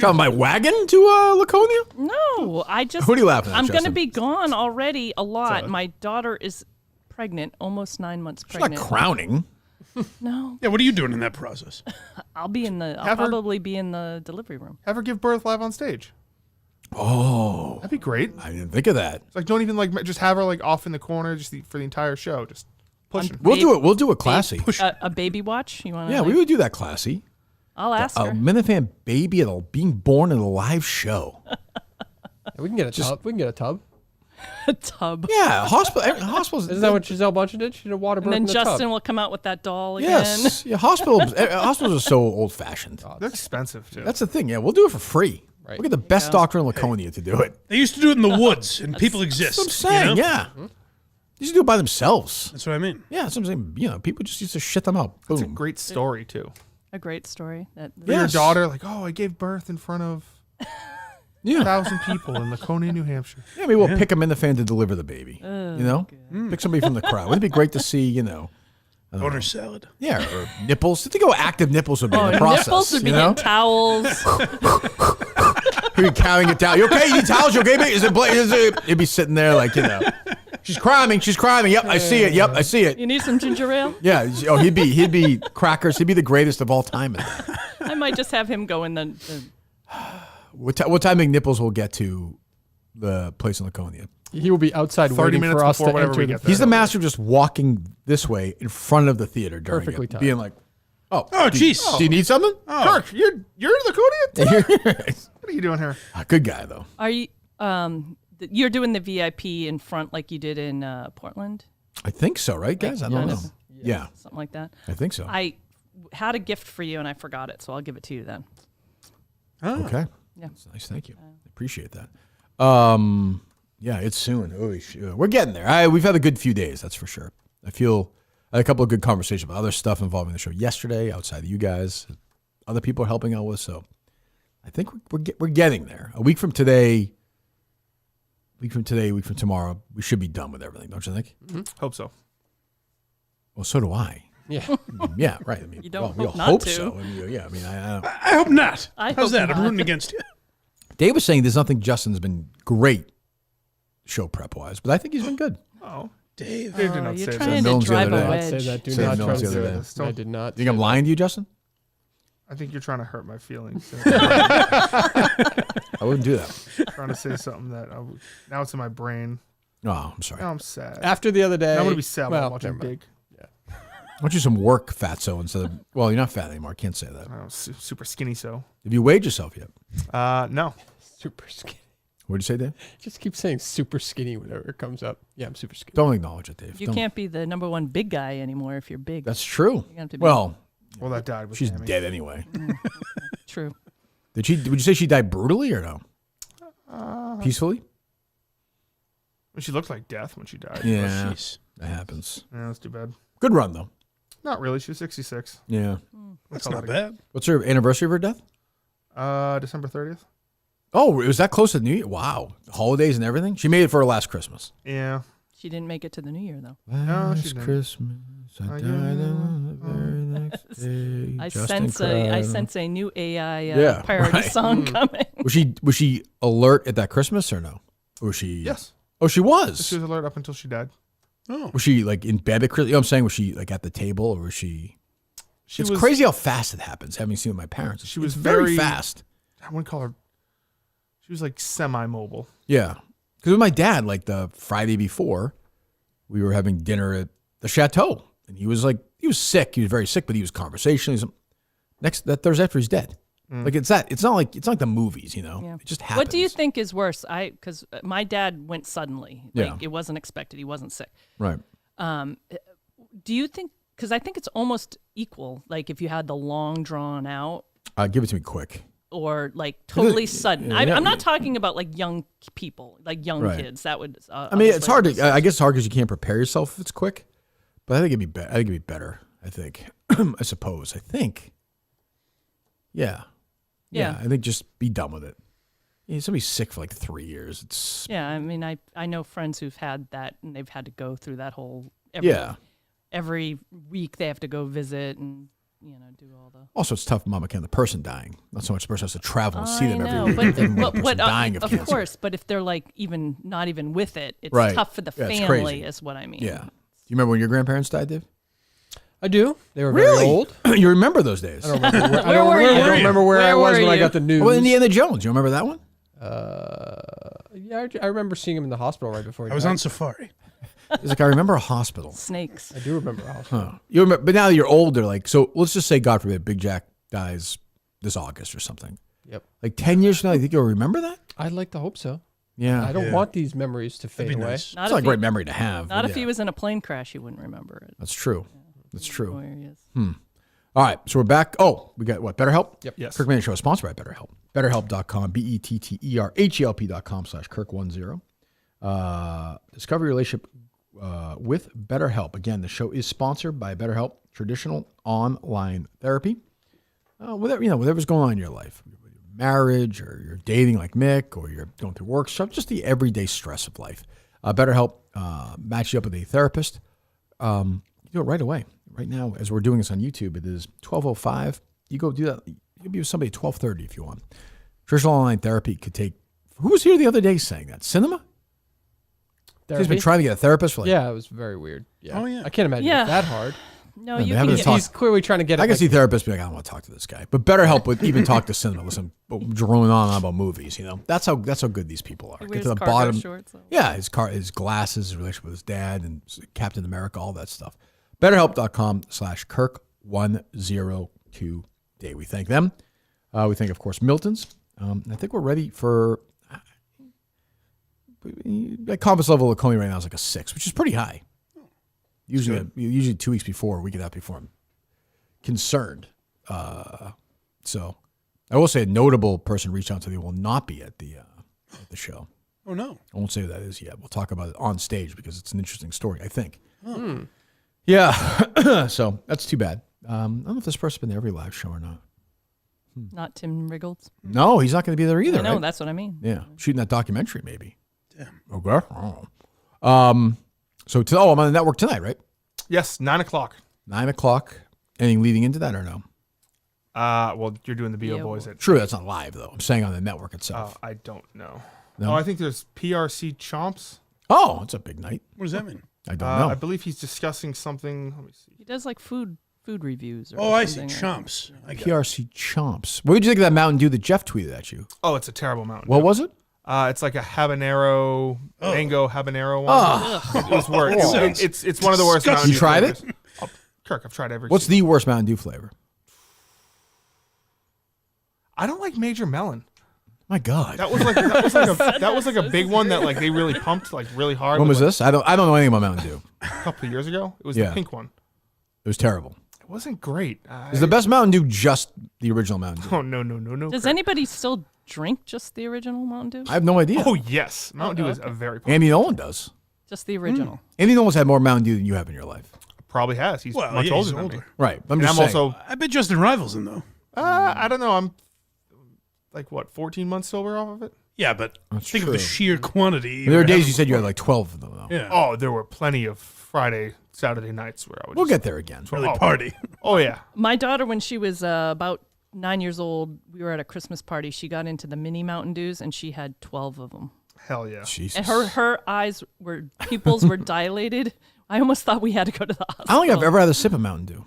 Come my wagon to Laconia? No, I just. What are you laughing at, I'm going to Justin? be gone already a lot. My daughter is pregnant, almost 9 months She's not pregnant. crowning. No, Yeah, what are you doing in that process? I'll be in the. I'll Have her- probably be in the delivery room. have her give birth live on stage. Oh, That'd be great. I didn't think of that. It's like don't even like just have her like off in the corner just for the entire show. Just pushing. We'll do it. We'll do it classy. A baby watch? You want to? Yeah, we would do that classy. I'll ask A her. Minifan baby being born in a live show. We can get a tub. We can get a tub. A tub. Yeah, hospitals. Isn't that what Giselle Bundchen did? She did a water birth And then in the Justin tub. will come out with that doll again. Yes. Yeah, hospitals are so old fashioned. They're expensive too. That's the thing. Yeah, we'll do it for free. Right. We'll get the best doctor in Laconia to do it. They used to do it in the woods, and people exist. That's what I'm saying. you know? Yeah. You should do it by themselves. That's what I mean. Yeah, that's what I'm saying. People just used to shit them out. It's a Boom. great story too. A great story. That For your Yes. daughter, like, oh, I gave birth in front of Yeah. 1,000 people in Laconia, New Hampshire. Yeah, maybe we'll pick them in the fan to deliver the baby. Pick somebody from the crowd. Wouldn't it be great to see, Boner salad. yeah, or nipples. Think how active nipples would be in the process. nipples would be you know? getting towels. He'd be carrying it down. You okay? You need towels? You okay? Mate? He'd be sitting there like, she's crying. She's crying. Yep, I see it. Yep, I see it. You need some ginger ale? Yeah. Oh, he'd be crackers. He'd be the greatest of all time. At that. I might just have him go in the What time McNipples will get to the place in Laconia? He will be outside 30 waiting minutes for us before to whenever enter we the get there. He's the master of just walking this way in front of the theater during Perfectly it, timed. being like, Oh, jeez. do you need something? Kirk, you're in Laconia? What are you doing here? Good guy, though. Are you you're doing the VIP in front like you did in Portland? I think so, right, guys? I don't know. Yeah, Something like that. I think so. I had a gift for you and I forgot it, so I'll give it to you then. Okay. Yeah. That's nice. Thank you. Appreciate that. Yeah, it's soon. Oh, we're getting there. We've had a good few days, that's for sure. I had a couple of good conversations about other stuff involving the show yesterday, outside of you guys. Other people are helping out with, so I think we're getting there. A week from today, week from tomorrow, we should be done with everything, don't you think? Hope so. Well, so do I. Yeah. Yeah, right. I mean, You don't we hope all not hope to. so. I mean, yeah, I mean, I don't. I hope not. I How's hope that? I'm not. rooting against you. Dave was saying there's nothing Justin's been great show prep wise, but I think he's been good. Oh, Dave. Dave did not You're say trying that. to Milton's the drive other a day. Not say wedge. that. Do Said not no try the to other do day. it. Don't- I did not. You think I'm lying to you, Justin? I think you're trying to hurt my feelings. I wouldn't do that. Trying to say something that now it's in my brain. Oh, I'm sorry. Now I'm sad. After the other day. I'm gonna be sad while well, I'm watching never mind. Big. I want you some work, fatso, instead of, well, you're not fat anymore. I can't say that. Super skinny. So Have you weighed yourself yet? no. Super skinny. What did you say, Dave? Just keep saying super skinny whenever it comes up. Yeah, I'm super skinny. Don't acknowledge it, Dave. You Don't. can't be the number one big guy anymore if you're big. That's true. You have to be- Well, Well, that died with she's Tammy. dead anyway. True. Would you say she died brutally or no? Peacefully? She looked like death when she died. Yeah, Jeez. that happens. Yeah, that's too bad. Good run though. Not really. She was 66. Yeah. That's not bad. What's her anniversary of her death? December 30th. Oh, it was that close to New Year? Wow. Holidays and everything? She made it for her last Christmas. Yeah. She didn't make it to the New Year though. No, she Last didn't. Christmas, I died on the very next day. I Justin sense a new AI Yeah, parody right. song coming. Was she alert at that Christmas or no? Or was she? Yes. Oh, she was. She was alert up until she died. Was she like in bed at Christmas? You know what I'm saying? Was she like at the table or was she? It's was crazy how fast it happens. Having seen with my parents, She was it's very very- fast. I wouldn't call her. She was like semi-mobile. Yeah, because with my dad, like the Friday before, we were having dinner at the chateau and he was sick. He was very sick, but he was conversational. That Thursday after he's dead. Like it's not like the movies, you know. Yeah. It just happens. What do you think is worse? Because my dad went suddenly. Like it wasn't expected. He wasn't sick. Right. Do you think? Because I think it's almost equal. Like if you had the long drawn out. Give it to me quick. Or like totally sudden. I'm not talking about like young people, like young kids. That would. I mean, it's hard to. I guess it's hard because you can't prepare yourself if it's quick. But I think it'd be better. I think it'd be better. I think. I suppose. I think. Yeah. Yeah. I think just be done with it. Somebody's sick for like 3 years. It's. Yeah, I mean, I know friends who've had that, and they've had to go through that whole. Every week they have to go visit and do all the. Also, it's tough, Mama Ken, the person dying. Not so much the person has to travel and see them every week. But dying of cancer. course. But if they're like not even with it, it's tough for the family. Crazy. Is what I mean. Yeah. Do you remember when your grandparents died, Dave? I do. They were very old. You remember those days? I don't remember where I was when I got the news. Well, Indiana Jones. You remember that one? Yeah, I remember seeing him in the hospital right before he died. I was on safari. He's like, I remember a hospital. Snakes. I do remember a hospital. Huh. You remember, but now that you're older, like, so let's just say, God forbid, Big Jack dies this August or something. Yep. Like 10 years from now, you think you'll remember that? I'd like to hope so. Yeah. I don't want these memories to fade away. Nice. It's not a great memory to have. Not if he was in a plane crash, you wouldn't remember it. That's true. That's true. Where he is. All right, so we're back. Oh, we got what? BetterHelp? Yep. Yes. Kirk Manning Show is sponsored by BetterHelp. BetterHelp.com, BetterHelp.com/Kirk10. Discover your relationship with BetterHelp. Again, the show is sponsored by BetterHelp, traditional online therapy. Whatever's going on in your life, marriage, or you're dating like Mick, or you're going through work stuff, just the everyday stress of life. BetterHelp match you up with a therapist. You do it right away. Right now, as we're doing this on YouTube, it is 12:05. You go do that. You can be with somebody at 12:30 if you want. Traditional online therapy could take. Who was here the other day saying that? Cinema? He's been trying to get a therapist for like. Yeah, it was very weird. Yeah. Oh, yeah. I can't imagine it's that hard. No, Yeah, you man, can. He's clearly trying to get. I can see therapists be like, I don't want to talk to this guy. But BetterHelp would even talk to cinema. Listen, droning on about movies. That's how good these people are. He Get wears to the cargo bottom. shorts. Yeah, his glasses, his relationship with his dad, and Captain America, all that stuff. BetterHelp.com/Kirk102 day. We thank them. We thank, of course, Milton's. I think we're ready for. Confidence level of Laconia right now is like a 6, which is pretty high. Usually 2 weeks before, a week and a half before, I'm concerned. So I will say a notable person reached out to me will not be at the show. Oh, no. I won't say who that is yet. We'll talk about it on stage because it's an interesting story, I think. Yeah. So that's too bad. I don't know if this person's been there every live show or not. Not Tim Riggles. No, he's not going to be there either. I know, right? that's what I mean. Yeah, shooting that documentary maybe. Damn. Okay. So I'm on the network tonight, right? Yes, 9:00. 9:00. Anything leading into that or no? Well, you're doing the BO Boys at. True, that's not live though. I'm saying on the network itself. I don't know. No? Oh, I think there's PRC Chomps. Oh, it's a big night. What does that mean? I don't know. I believe he's discussing something. Let me see. He does like food reviews. Or Oh, I see. something. Chomps. PRC Chomps. What did you think of that Mountain Dew that Jeff tweeted at you? Oh, it's a terrible Mountain What Dew. was it? It's like a habanero, mango habanero one. It was worse. It's one of the worst. Mountain You Dew tried it? flavors. Oh, Kirk, I've tried every. What's the worst Mountain Dew flavor? I don't like Major Melon. My God. That was like a big one that like they really pumped like really hard. When was like, this? I don't know anything about Mountain Dew. A couple of years ago. It was the pink one. It was terrible. It wasn't great. Is the best Mountain Dew just the original Mountain Dew? Oh no. Does anybody still drink just the original Mountain Dew? I have no idea. Oh yes, Mountain Dew is a very Andy Nolan does. Just the original. Andy Nolan's had more Mountain Dew than you have in your life. probably has. He's much older than me. Right. I'm also. I bet Justin rivals him though. I don't know. I'm like 14 months sober off of it. Yeah, but That's think true. of the sheer quantity. There were days you said you had like 12 of them, though. Yeah. Oh, there were plenty of Friday, Saturday nights where I would. We'll get there again. Really party. Oh yeah. My daughter, when she was about 9 years old, we were at a Christmas party. She got into the mini Mountain Dews, and she had 12 of them. Hell yeah. Jesus. And her eyes were pupils were dilated. I almost thought we had to go to the hospital. I don't think I've ever had a sip of Mountain Dew.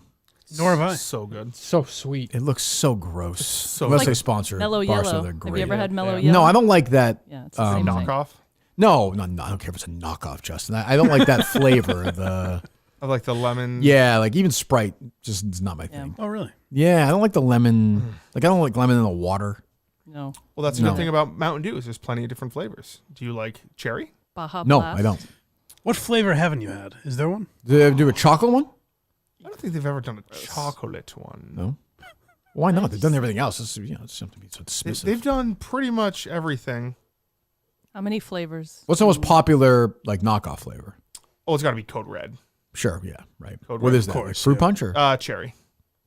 Nor have I. So good. So sweet. It looks so gross. So Unless like they sponsor Mellow Barstool, Yellow. they're Have great. you ever had Mellow Yeah. Yellow? No, I don't like that. Yeah, it's the same thing. knockoff. No, I don't care if it's a knockoff, Justin. I don't like that flavor. The Of like the lemon. Yeah, like even Sprite just is not my thing. Oh, really? Yeah, I don't like the lemon. Like I don't like lemon in the water. No. Well, that's the good thing about Mountain Dew is there's plenty of different flavors. Do you like cherry? Baja No, Blast. I don't. What flavor haven't you had? Is there one? Do they ever do a chocolate one? I don't think they've ever done a chocolate one. No. Why not? They've done everything else. It's, it's something to be so dismissive. They've done pretty much everything. How many flavors? What's the most popular like knockoff flavor? Oh, it's got to be Code Red. Sure, yeah, right. Code What Red, is of that? course, Fruit yeah. punch or? Cherry.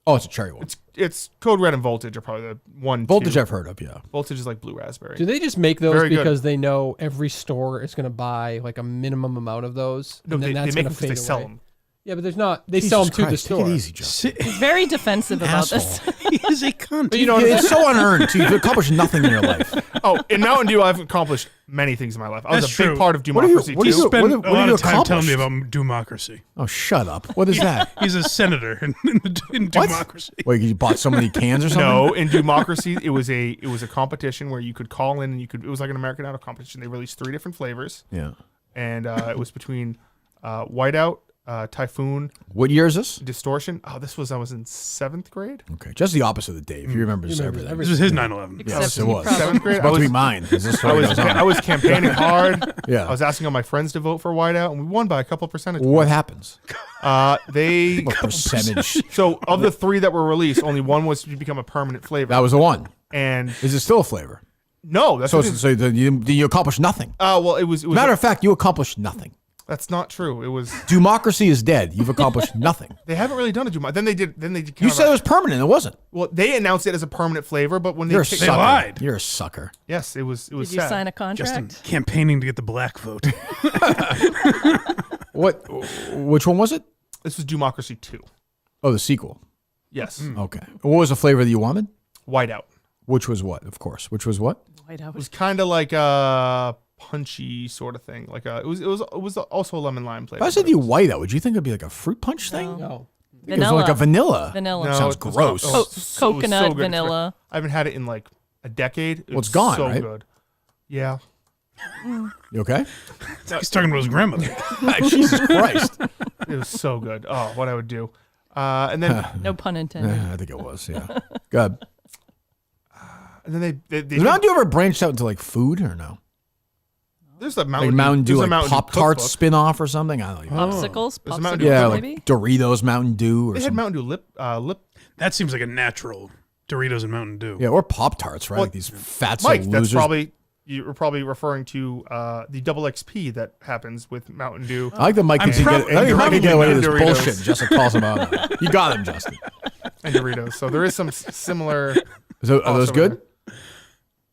Oh, it's a cherry one. It's Code Red and Voltage are probably the one. Voltage two. I've heard of, yeah. Voltage is like blue raspberry. Do they just make those Very good. because they know every store is going to buy like a minimum amount of those? No, and then they that's make going them to because fade they sell away? them. Yeah, but there's not. They sell them to the store. Take it easy, Justin. He's very defensive about this. He is a cunt. But you know, It's so unearned. Too. You've accomplished nothing in your life. oh, in Mountain Dew, I've accomplished many things in my life. I was That's a big true. part of What do you- democracy what do too. you- Spent what a have lot you of time telling me accomplished? about democracy. Oh, shut up. What is that? He's a senator in What? democracy. Wait, you bought so many cans or something? No, in democracy, it was a competition where you could call in and it was like an American Idol competition. They released 3 different flavors, Yeah. and it was between Whiteout, Typhoon, What year is this? Distortion. Oh, I was in 7th grade. Okay, just the opposite of Dave. He remembers everything. This was his 9/11. Except Yes, it he was. probably- 7th grade. It's about to be mine. Is this I was I was campaigning hard. Yeah. I was asking all my friends to vote for Whiteout, and we won by a couple percentage What points. happens? They What percentage? so of the 3 that were released, only one was to become a permanent flavor. That was the one. And Is it still a flavor? no, that's So, what it is. so you accomplished nothing. Well, it was Matter of fact, you accomplished nothing. that's not true. It was Democracy is dead. You've accomplished nothing. they haven't really done a Juma. Then they did. You kind said of it was permanent. It wasn't. well, they announced it as a permanent flavor, but when You're a they sucker. lied. You're a sucker. yes, it was. It was Did you sad. sign a contract? Justin campaigning to get the black vote. What? Which one was it? This was Democracy 2. Oh, the sequel. Yes, Okay. What was the flavor that you wanted? Whiteout. Which was what? Of course. Which was what? White House. It was kind of like a punchy sort of thing. Like it was also a lemon lime flavor. If I said but it you was- white out, would you think it'd be like a fruit punch thing? No. I think it was like a vanilla. Vanilla. No, Sounds it was gross. not- Co- it was so coconut, good. vanilla. I haven't had it in like a decade. Well, it's gone, so right? good. Yeah. You okay? He's talking about his grandmother. Jesus Christ. It was so good. Oh, what I would do. And then No pun intended. I think it was, yeah. Good. and then they Has Mountain Dew ever branched out into like food or no? there's a Like Mountain Mountain Dew, there's a like Mountain Dew Pop Tarts cookbook. spin off or something? I don't even know. Popsicles? There's a Mountain Dew Popsicles, Yeah, cookbook. like maybe? Doritos Mountain Dew or They had something. Mountain Dew lip. That seems like a natural Doritos and Mountain Dew. Yeah, or Pop Tarts, right? Well, like these fatso Mike, losers. that's probably you're probably referring to the double XP that happens with Mountain Dew. I like that Mike I'm can prob- get, I think Mike can get away with this Doritos. bullshit. Justin calls him out. on it. You got him, Justin. And Doritos. So there is some similar. Are those crossover good? there.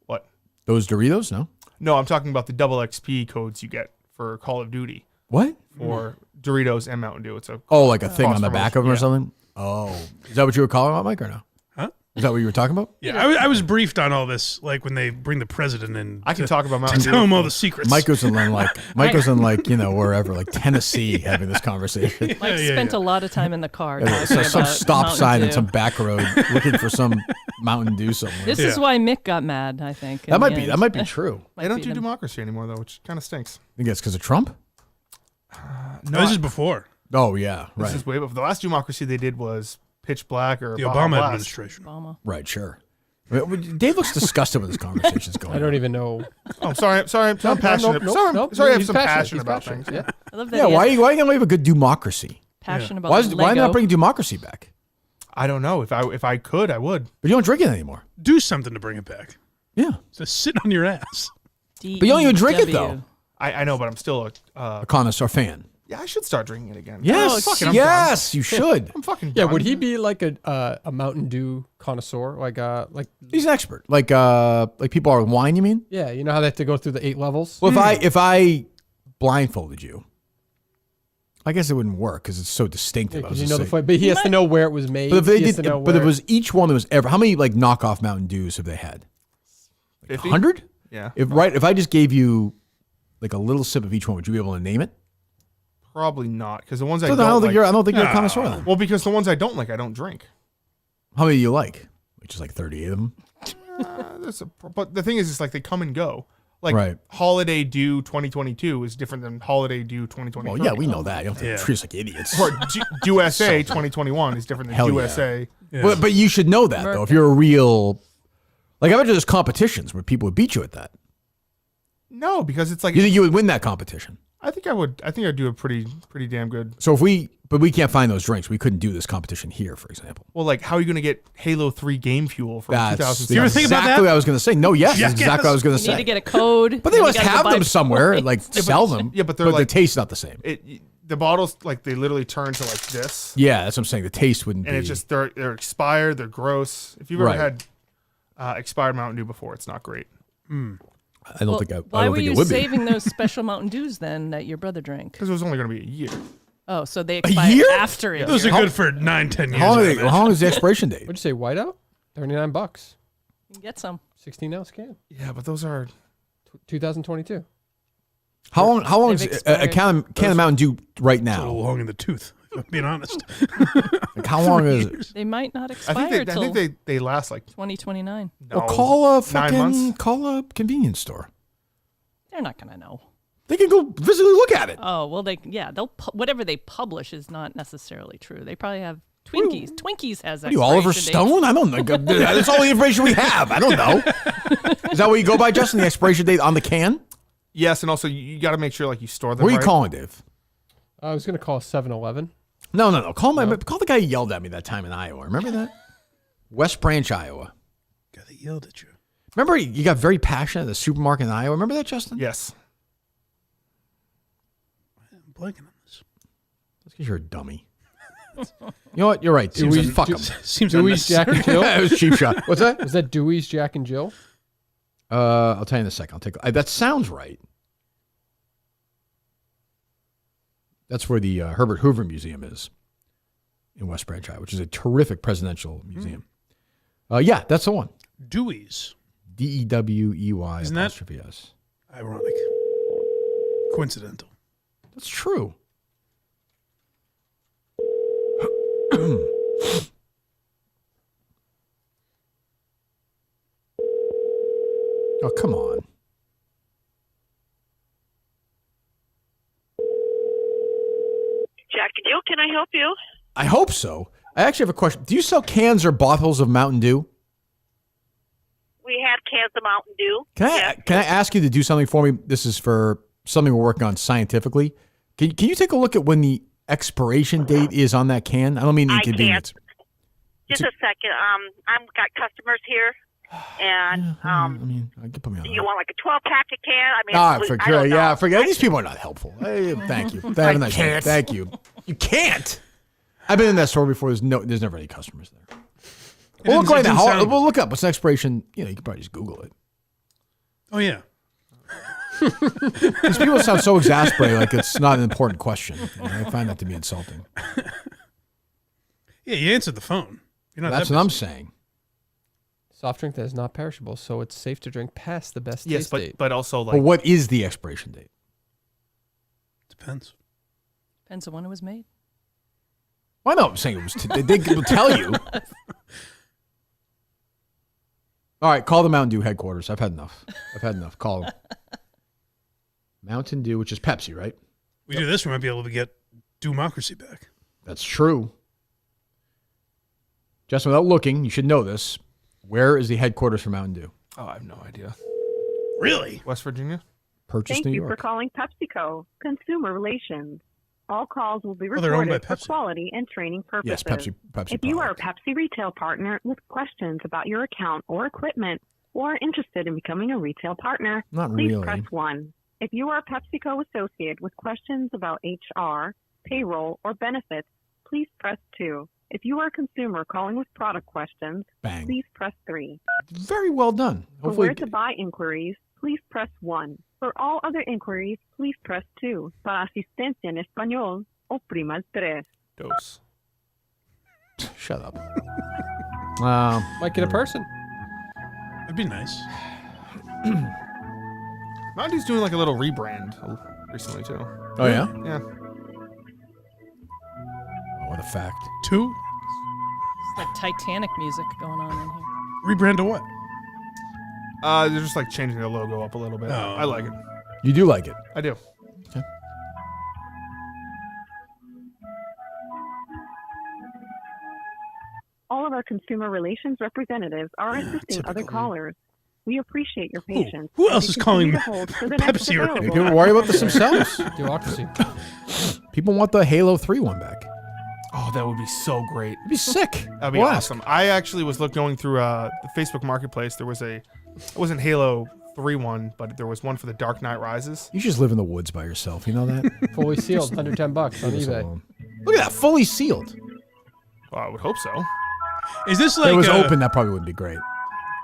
What? Those Doritos? No. No, I'm talking about the double XP codes you get for Call of Duty What? for Doritos and Mountain Dew. It's a Oh, like a thing on the back of them or Yeah. something? Oh. Is that what you were calling about, Mike, or no? Huh? Is that what you were talking about? Yeah, I was briefed on all this, like when they bring the president in. I can to- talk about to Mountain tell him Dew. all the secrets. Mike was in like, wherever, like Tennessee having this conversation. Mike Yeah, spent yeah. a lot of time in the car Yeah, talking so some about stop Mountain sign Dew. in some back road looking for some Mountain Dew somewhere. This is Yeah. why Mick got mad, I think. in That might the be end. that might be true. Might They don't be do the- democracy anymore though, which kind of stinks. I think it's because of Trump? No, this is before Oh yeah, this right. is way. But the last democracy they did was Pitch Black or the Baja Obama Blast. administration. Obama. Right, sure. Dave looks disgusted with this conversation's going. I don't even know. Oh, I'm sorry. I'm passionate. sorry, I have he's some passionate. passion He's about passionate. things. Yeah. I love that Yeah, he why has are you gonna have a good democracy? passion about Why Lego. not bring democracy back? I don't know. If I could, I would. But you don't drink it anymore. Do something to bring it back. Yeah, Just sit on your ass. but you don't even drink it though. I know, but I'm still A connoisseur fan. yeah. I should start drinking it again. Yes, fuck it, I'm yes, you should. I'm fucking Yeah, done. would he be like a Mountain Dew connoisseur? Like He's an expert. Like people are with wine. You mean? yeah, you know how they have to go through the 8 levels? Well, if I blindfolded you, I guess it wouldn't work because it's so distinctive. I was Because you just know the saying. flavor, but he has to know where it was made. But if they He has did, to know but if it where- was each one that was ever, how many like knockoff Mountain Dews have they had? 50? 100? Yeah, If I just gave you like a little sip of each one, would you be able to name it? probably not because the ones So I then don't, I don't think like, you're. I don't think you're a connoisseur then. well, because the ones I don't like, I don't drink. How many do you like? Which is like 38 of them. But the thing is, it's like they come and go. Like Holiday Dew 2022 is different than Holiday Dew 2023. Well, yeah, we know that. You don't have to treat us like idiots. Or USA 2021 is different than USA. Yeah. But you should know that, though. If you're a real... Like, I bet there's competitions where people would beat you at that. No, because it's like... You think you would win that competition? I think I would. I think I'd do a pretty damn good. So if we... But we can't find those drinks. We couldn't do this competition here, for example. Well, like, how are you going to get Halo 3 game fuel from 2006? You ever think about that? Exactly what I was going to say. No, yes. That's exactly what I was going to say. You need to get a code. But they must have them somewhere, like sell them. Yeah, but the taste's not the same. The bottles, like, they literally turn to like this. Yeah, that's what I'm saying. The taste wouldn't be. And it's just, they're expired. They're gross. If you've ever had expired Mountain Dew before, it's not great. I don't think it would be. Why were you saving those special Mountain Dews then that your brother drank? Because it was only going to be a year. Oh, so they expire after it. Those are good for 9-10 years. How long is the expiration date? What'd you say, whiteout? $39. You can get some. 16-ounce can. Yeah, but those are 2022. How long is a can of Mountain Dew right now? It's a little long in the tooth, if I'm being honest. Like how long is it? They might not expire I think they last like 2029. No, well, call a 9 months. call a convenience store. They're not going to know. They can go physically look at it. Oh, well, they'll whatever they publish is not necessarily true. They probably have Twinkies. Twinkies has What are you, Oliver Stone? I don't know. That's all the information we have. I don't know. Is that what you go by, Justin? The expiration date on the can? Yes, and also you got to make sure like you store them. What are you calling, Dave? I was going to call 7-Eleven. No. Call the guy who yelled at me that time in Iowa. Remember that? West Branch, Iowa. Guy that yelled at you. Remember you got very passionate at the supermarket in Iowa? Remember that, Justin? Yes. I'm blanking on this. That's because you're a dummy. You know what? You're right. Fuck him. Seems Dewey's Jack and Jill? It was a cheap shot. What's that? Was that Dewey's Jack and Jill? I'll tell you in a second. That sounds right. That's where the Herbert Hoover Museum is in West Branch, Iowa, which is a terrific presidential museum. Yeah, that's the one. Dewey's. DEWEY. Isn't that S. Ironic. Coincidental. That's true. Oh, come on. Jack and Jill, can I help you? I hope so. I actually have a question. Do you sell cans or bottles of Mountain Dew? We have cans of Mountain Dew. Can I ask you to do something for me? This is for something we're working on scientifically. Can you take a look at when the expiration date is on that can? I don't mean inconvenience. Just a second. I've got customers here, and I can put me on. you want like a 12-pack of can? Forget. These people are not helpful. Hey, thank you. Have a nice day. Thank you. You can't. I've been in that store before. There's never any customers there. We'll look right now. We'll look up what's an expiration. You can probably just Google it. Oh yeah. These people sound so exasperated, like it's not an important question. I find that to be insulting. Yeah, you answered the phone. That's what I'm saying. Soft drink that is not perishable, so it's safe to drink past the best taste date. But also like. But what is the expiration date? Depends. Depends on when it was made. Well, no, I'm saying it was. They will tell you. All right, call the Mountain Dew headquarters. I've had enough. Call them. Mountain Dew, which is Pepsi, right? We do this, we might be able to get dewocracy back. That's true. Justin, without looking, you should know this. Where is the headquarters for Mountain Dew? Oh, I have no idea. Really? West Virginia? Purchase Thank New you York. for calling PepsiCo, Consumer Relations. All calls will be recorded for quality and training purposes. Yes, Pepsi. If you are a Pepsi retail partner with questions about your account or equipment, or are interested in becoming a retail partner, please press 1. If you are a PepsiCo associate with questions about HR, payroll, or benefits, please press 2. If you are a consumer calling with product questions, please press 3. Very well done. For where to buy inquiries, please press 1. For all other inquiries, please press 2. Para asistencia en español, oprima el 3. Dose. Shut up. Might get a person. That'd be nice. Mountain Dew's doing like a little rebrand recently too. Oh yeah? Yeah. Oh, what a fact. 2? It's like Titanic music going on in here. Rebrand to what? They're just like changing the logo up a little bit. I like it. You do like it? I do. Okay. All of our consumer relations representatives are assisting other callers. We appreciate your patience. Who else is calling Pepsi right now? People worry about this themselves. Dewocracy. People want the Halo 3 one back. Oh, that would be so great. It'd be sick. That'd be awesome. I actually was going through the Facebook Marketplace. There was it wasn't Halo 3 one, but there was one for the Dark Knight Rises. You just live in the woods by yourself. You know that? Fully sealed, $110 on eBay. Look at that, fully sealed. Well, I would hope so. Is this like if it was open, that probably wouldn't be great.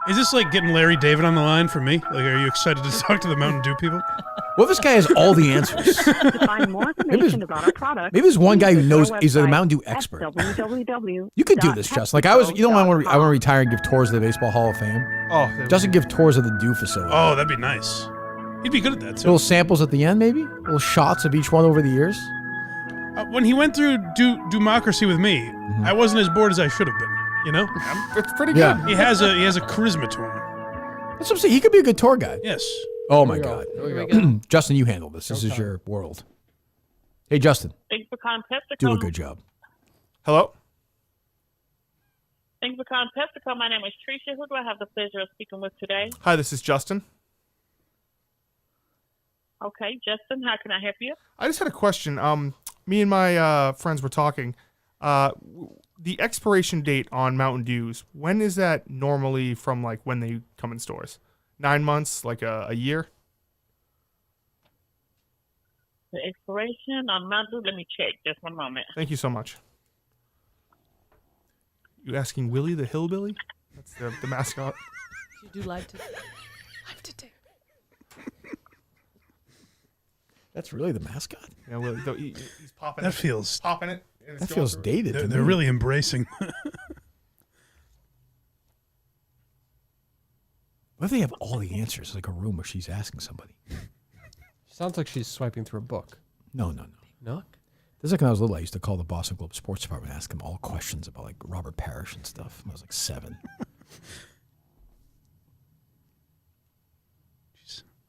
Is this like getting Larry David on the line for me? Like, are you excited to talk to the Mountain Dew people? Well, this guy has all the answers. To find more information about our product, Maybe there's one guy who knows. He's a website Mountain Dew at expert. www. You could do this, Justin. Like I want to retire and give tours of the Baseball Hall of Fame. Oh, Justin give tours of the Dew facility. Oh, that'd be nice. He'd be good at that too. Little samples at the end, maybe. Little shots of each one over the years. When he went through Dewocracy with me, I wasn't as bored as I should have been. You know, it's pretty Yeah. good. he has a charisma to him. That's what I'm saying. He could be a good tour guide. Yes. Oh my God. There we go. Justin, you handle this. This is your world. Hey, Justin. Thanks for calling PepsiCo. Do a good job. Hello? Thanks for calling PepsiCo. My name is Tricia. Who do I have the pleasure of speaking with today? Hi, this is Justin. Okay, Justin, how can I help you? I just had a question. Me and my friends were talking. The expiration date on Mountain Dews, when is that normally from, like, when they come in stores? 9 months, like a year? The expiration on Mountain Dew? Let me check. Just one moment. Thank you so much. You asking Willie the Hillbilly? That's the mascot. You do live today. That's really the mascot? Yeah, Willie. He's popping That it. feels Popping it. and it's That going feels through. dated. to they're me. really embracing. What if they have all the answers? Like a room where she's asking somebody. Sounds like she's swiping through a book. No. No? This is like when I was little. I used to call the Boston Globe Sports Department and ask them all questions about like Robert Parrish and stuff. When I was like 7.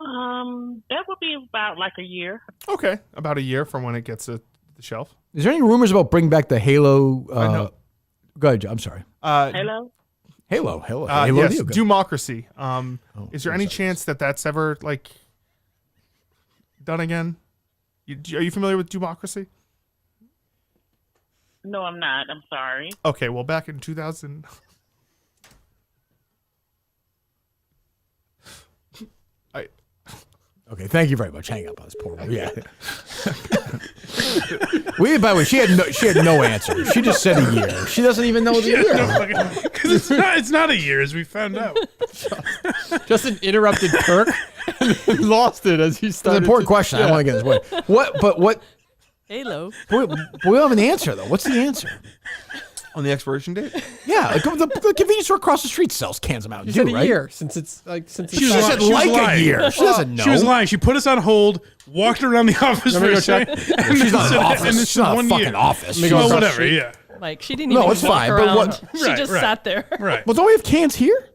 That would be about like a year. Okay, about a year from when it gets to the shelf. Is there any rumors about bringing back the Halo? know. Go ahead, I'm sorry. Hello? Halo. Yes, Deal Gun. Dewocracy. Is there what any is that? chance that that's ever like done again? Are you familiar with Dewocracy? No, I'm not. I'm sorry. Okay, well, back in 2000. Okay, thank you very much. Hang up on this poor woman. Yeah. By the way, she had no answer. She just said a year. She doesn't even know the year. Because it's not a year, as we found out. Justin interrupted Kirk and then lost it as he It's started. an important question. I don't want to get in his way. What? Halo. We don't have an answer though. What's the answer? On the expiration date? Yeah, like the convenience store across the street sells cans of Mountain She said Dew, a right? year since it's like since She it's was She said lying. like a lying. year. She doesn't know. She was lying. She put us on hold, walked around the office for me a go second, check? and She's then not said, an and office. this She's is not a 1 fucking year. office. me go Well, across the whatever, street. yeah. Like she didn't No, even it's walk fine, but around. what- She Right, just right. sat there. Right. Well, don't we have cans here?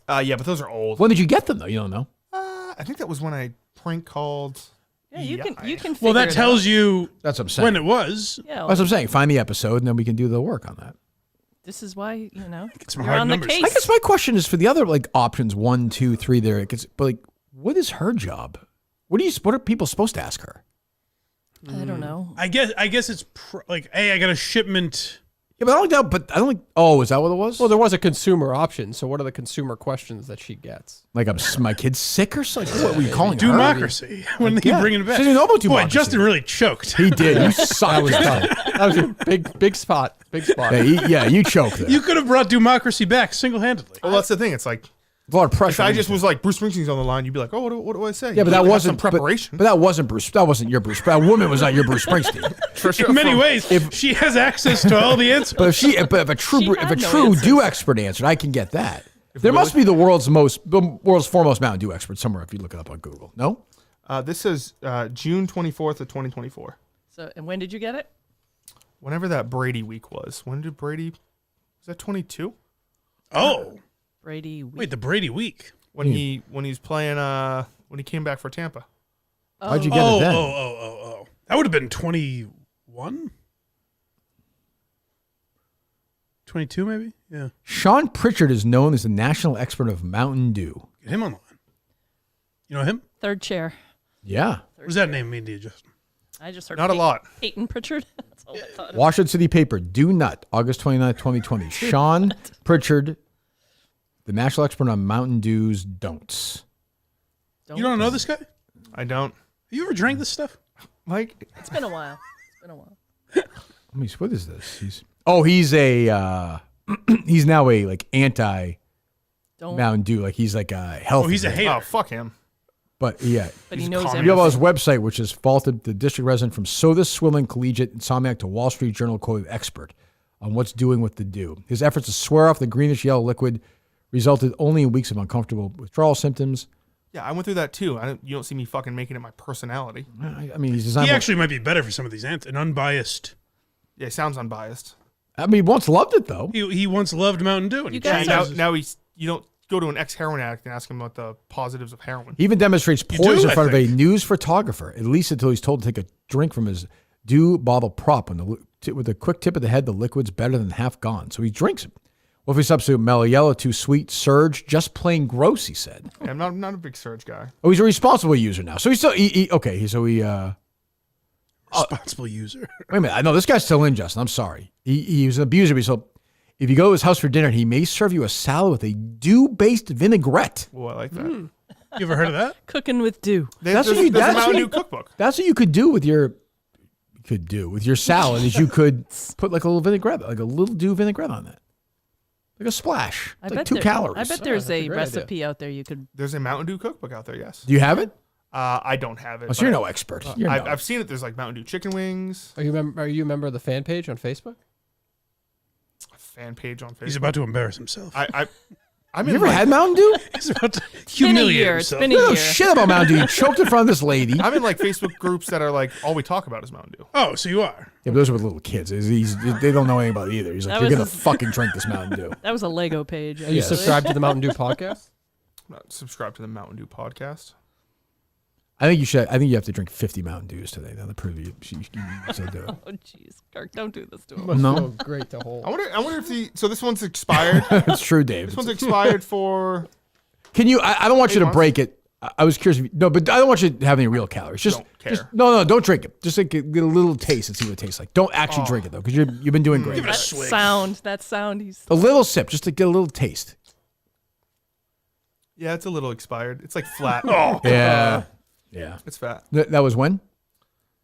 Yeah, but those are old. When did you get them though? You don't know. I think that was when I prank called. Yeah, you can Well, figure that it tells out. you That's what I'm saying. when it was. Yeah, That's what I'm saying. Find the episode, and then we can do the work on that. this is why, some you're hard on numbers. the case. I guess my question is for the other like options 1, 2, 3 there. But like, what is her job? What are people supposed to ask her? I don't know. I guess it's like, hey, I got a shipment. Yeah, but I don't know. But I don't think. Oh, is that what it was? Well, there was a consumer option. So what are the consumer questions that she gets? Like my kid's sick or something. What were you calling her? Dewocracy. When they Yeah. bring it back. She didn't know about Boy, Dewocracy. Justin really choked. He did. You suck. That was a big spot. Big spot. Yeah, you choked there. You could have brought Dewocracy back single-handedly. Well, that's the thing. It's like a lot of pressure. if I just was like Bruce Springsteen's on the line, you'd be like, oh, what do I say? Yeah, but You that would have wasn't some preparation. But that wasn't Bruce. That wasn't your Bruce. That woman was not your Bruce Springsteen. In many ways, she has access to all the answers. But if a true answers. Dew expert answered, I can get that. There must be the world's foremost Mountain Dew expert somewhere if you look it up on Google. No? This is June 24th of 2024. So, and when did you get it? Whenever that Brady week was. When did Brady? Was that 22? Oh, Brady week. wait, the Brady week. when he was playing when he came back for Tampa. Why'd you get it then? Oh. That would have been 21? 22 maybe? Yeah. Sean Pritchard is known as the national expert of Mountain Dew. Get him on the line. You know him? Third chair. Yeah. What does that name mean to you, Justin? I just heard Not a lot. Peyton Pritchard. That's all I thought. Washington City Paper, Dew Nut, August 29th, 2020. Sean Pritchard, the national expert on Mountain Dew's don'ts. You don't know this guy? I don't. Have you ever drank this stuff? Mike? It's been a while. Let me see, what is this? He's a he's now a like anti Mountain Dew. Like he's like a health. Oh, he's a hater. Oh, fuck him. But yeah. But he knows You everything. know about his website, which has faulted the district resident from soda swilling collegiate insomniac to Wall Street Journal quoted expert on what's doing with the Dew. His efforts to swear off the greenish yellow liquid resulted only in weeks of uncomfortable withdrawal symptoms. Yeah, I went through that too. You don't see me fucking making it my personality. I mean, he's designed. He actually might be better for some of these an unbiased. Yeah, he sounds unbiased. I mean, he once loved it though. He once loved Mountain Dew. And You he guys changed his- Now you don't go to an ex-heroin addict and ask him about the positives of heroin. He even demonstrates You poise do, in I front of a think. news photographer, at least until he's told to take a drink from his Dew bottle prop. With a quick tip of the head, the liquid's better than half gone. So he drinks it. Well, if we substitute mellow yellow, too sweet, surge, just plain gross, he said. Yeah, I'm not a big Surge guy. Oh, he's a responsible user now. So he's still, responsible user. Wait a minute. I know this guy's still in, Justin. I'm sorry. He was an abuser. But so if you go to his house for dinner, he may serve you a salad with a dew-based vinaigrette. Oh, I like that. You ever heard of that? Cooking with Dew. That's There's what you- a that's Mountain what Dew you- cookbook. That's what you could do with your salad is you could put like a little vinaigrette, like a little dew vinaigrette on that. Like a splash. It's like 2 calories. I bet there's that's a a great recipe out there you could. There's a Mountain Dew cookbook out there, yes. Do you have it? I don't have it. Oh, so but you're no expert. You're no- I've seen it. There's like Mountain Dew chicken wings. Are you a member of the fan page on Facebook? A fan page on Facebook. He's about to embarrass himself. I'm You in ever like, had Mountain Dew? He's about to It's been a humiliate year. It's himself. been a You know year. shit about Mountain Dew. You choked in front of this lady. I'm in like Facebook groups that are like all we talk about is Mountain Dew. Oh, so you are. Yeah, but those are with little kids. They don't know anything about it either. He's like, That you're was going to his- fucking drink this Mountain Dew. That was a Lego page. Are you Yes. subscribed to the Mountain Dew podcast? I'm not subscribed to the Mountain Dew podcast. I think you have to drink 50 Mountain Dews today. That'll prove you should do it. Oh, jeez. Kirk, don't do this to him. Must No. feel great to hold. I wonder if so this one's expired. It's true, Dave. This one's expired for. Can you? I don't want you to months? break it. I was curious. But I don't want you to have any real calories. Just Don't care. no, don't drink it. Just like get a little taste and see what it tastes like. Don't actually drink it though, because you've been doing great. Give it a That swig. sound. He's. A little sip, just to get a little taste. Yeah, it's a little expired. It's like flat. Yeah. It's fat. That was when?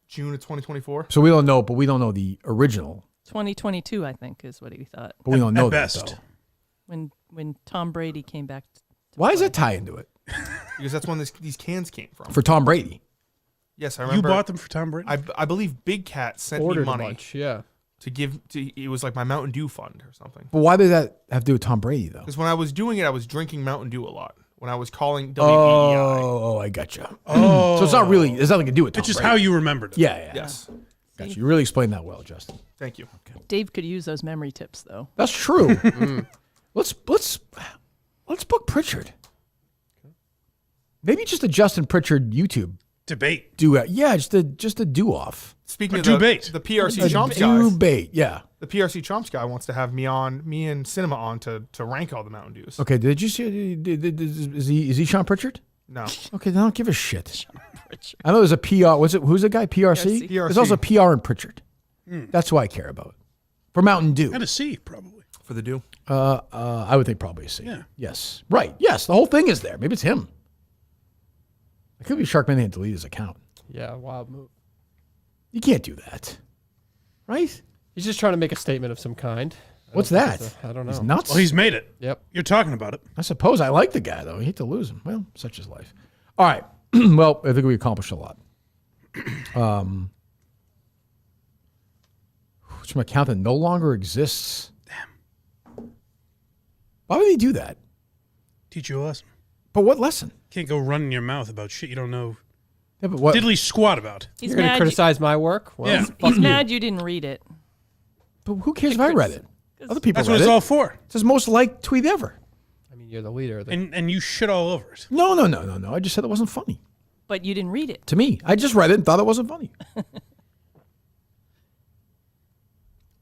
June of 2024. So we don't know, but we don't know the original. 2022, I think, is what he thought. But we don't know At that best. though. When Tom Brady came back. Why does that tie into it? Because that's when these cans came from. For Tom Brady. Yes, I You remember. bought them for Tom Brady? I believe Big Cat sent Ordered me a money bunch, yeah. to give to. It was like my Mountain Dew fund or something. But why did that have to do with Tom Brady though? Because when I was doing it, I was drinking Mountain Dew a lot. When I was calling WEEI. Oh, I gotcha. Oh. So it's not really. There's nothing to do with Tom It's just Brady. how you remembered it. Yeah. Yes. Gotcha. You really explained that well, Justin. Thank you. Dave could use those memory tips, though. That's true. Let's book Pritchard. Maybe just a Justin Pritchard YouTube Debate. duet. Yeah, just a do off. Speaking A of the debate. PRC Chomps guy, Debate. Yeah. the PRC Chomps guy wants to have me and Cinema on to rank all the Mountain Dews. Okay. Did you see? Is he Sean Pritchard? No. Okay. Then I don't give a shit. I know there's a PR. Who's the guy? PRC. PRC. There's also PR in Pritchard. That's who I care about. For Mountain Dew. And a C, probably. For the Dew. I would think probably a C. Yeah. Yes. Right. Yes. The whole thing is there. Maybe it's him. It could be Sharkman and delete his account. Yeah, wild move. You can't do that. Right? He's just trying to make a statement of some kind. What's don't think that? it's I don't know. He's nuts. Well, he's made it. Yep. You're talking about it. I suppose I like the guy, though. I hate to lose him. Well, such is life. All right. Well, I think we accomplished a lot. It's from an account that no longer exists. Damn. Why would he do that? Teach you a lesson. But what lesson? Can't go running your mouth about shit you don't know Yeah, but what? diddly squat about. He's You're going to mad. criticize my work? Well, Yeah. He's mad you didn't read it. But who cares if I read it? Other people That's read what it's it. all for. It's his most liked tweet ever. You're the leader. And you shit all over it. No. I just said it wasn't funny. But you didn't read it. To me. I just read it and thought it wasn't funny.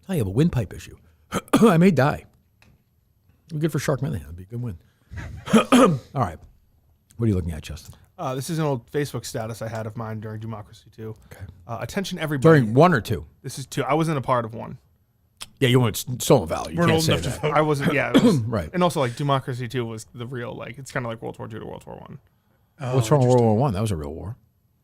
I have a windpipe issue. I may die. It'd be good for Shark Mayhem. It'd be a good win. All right. What are you looking at, Justin? This is an old Facebook status I had of mine during Dewocracy 2. Okay. Attention, everybody. During 1 or 2? This is 2. I wasn't a part of 1. Yeah, you weren't stolen value. You We're can't old say enough to that. vote. I wasn't. Yeah, it was, Right. And also, like, Democracy 2 was the real, like, it's kind of like World War II to World War I. What's wrong with World War I? That was a real war.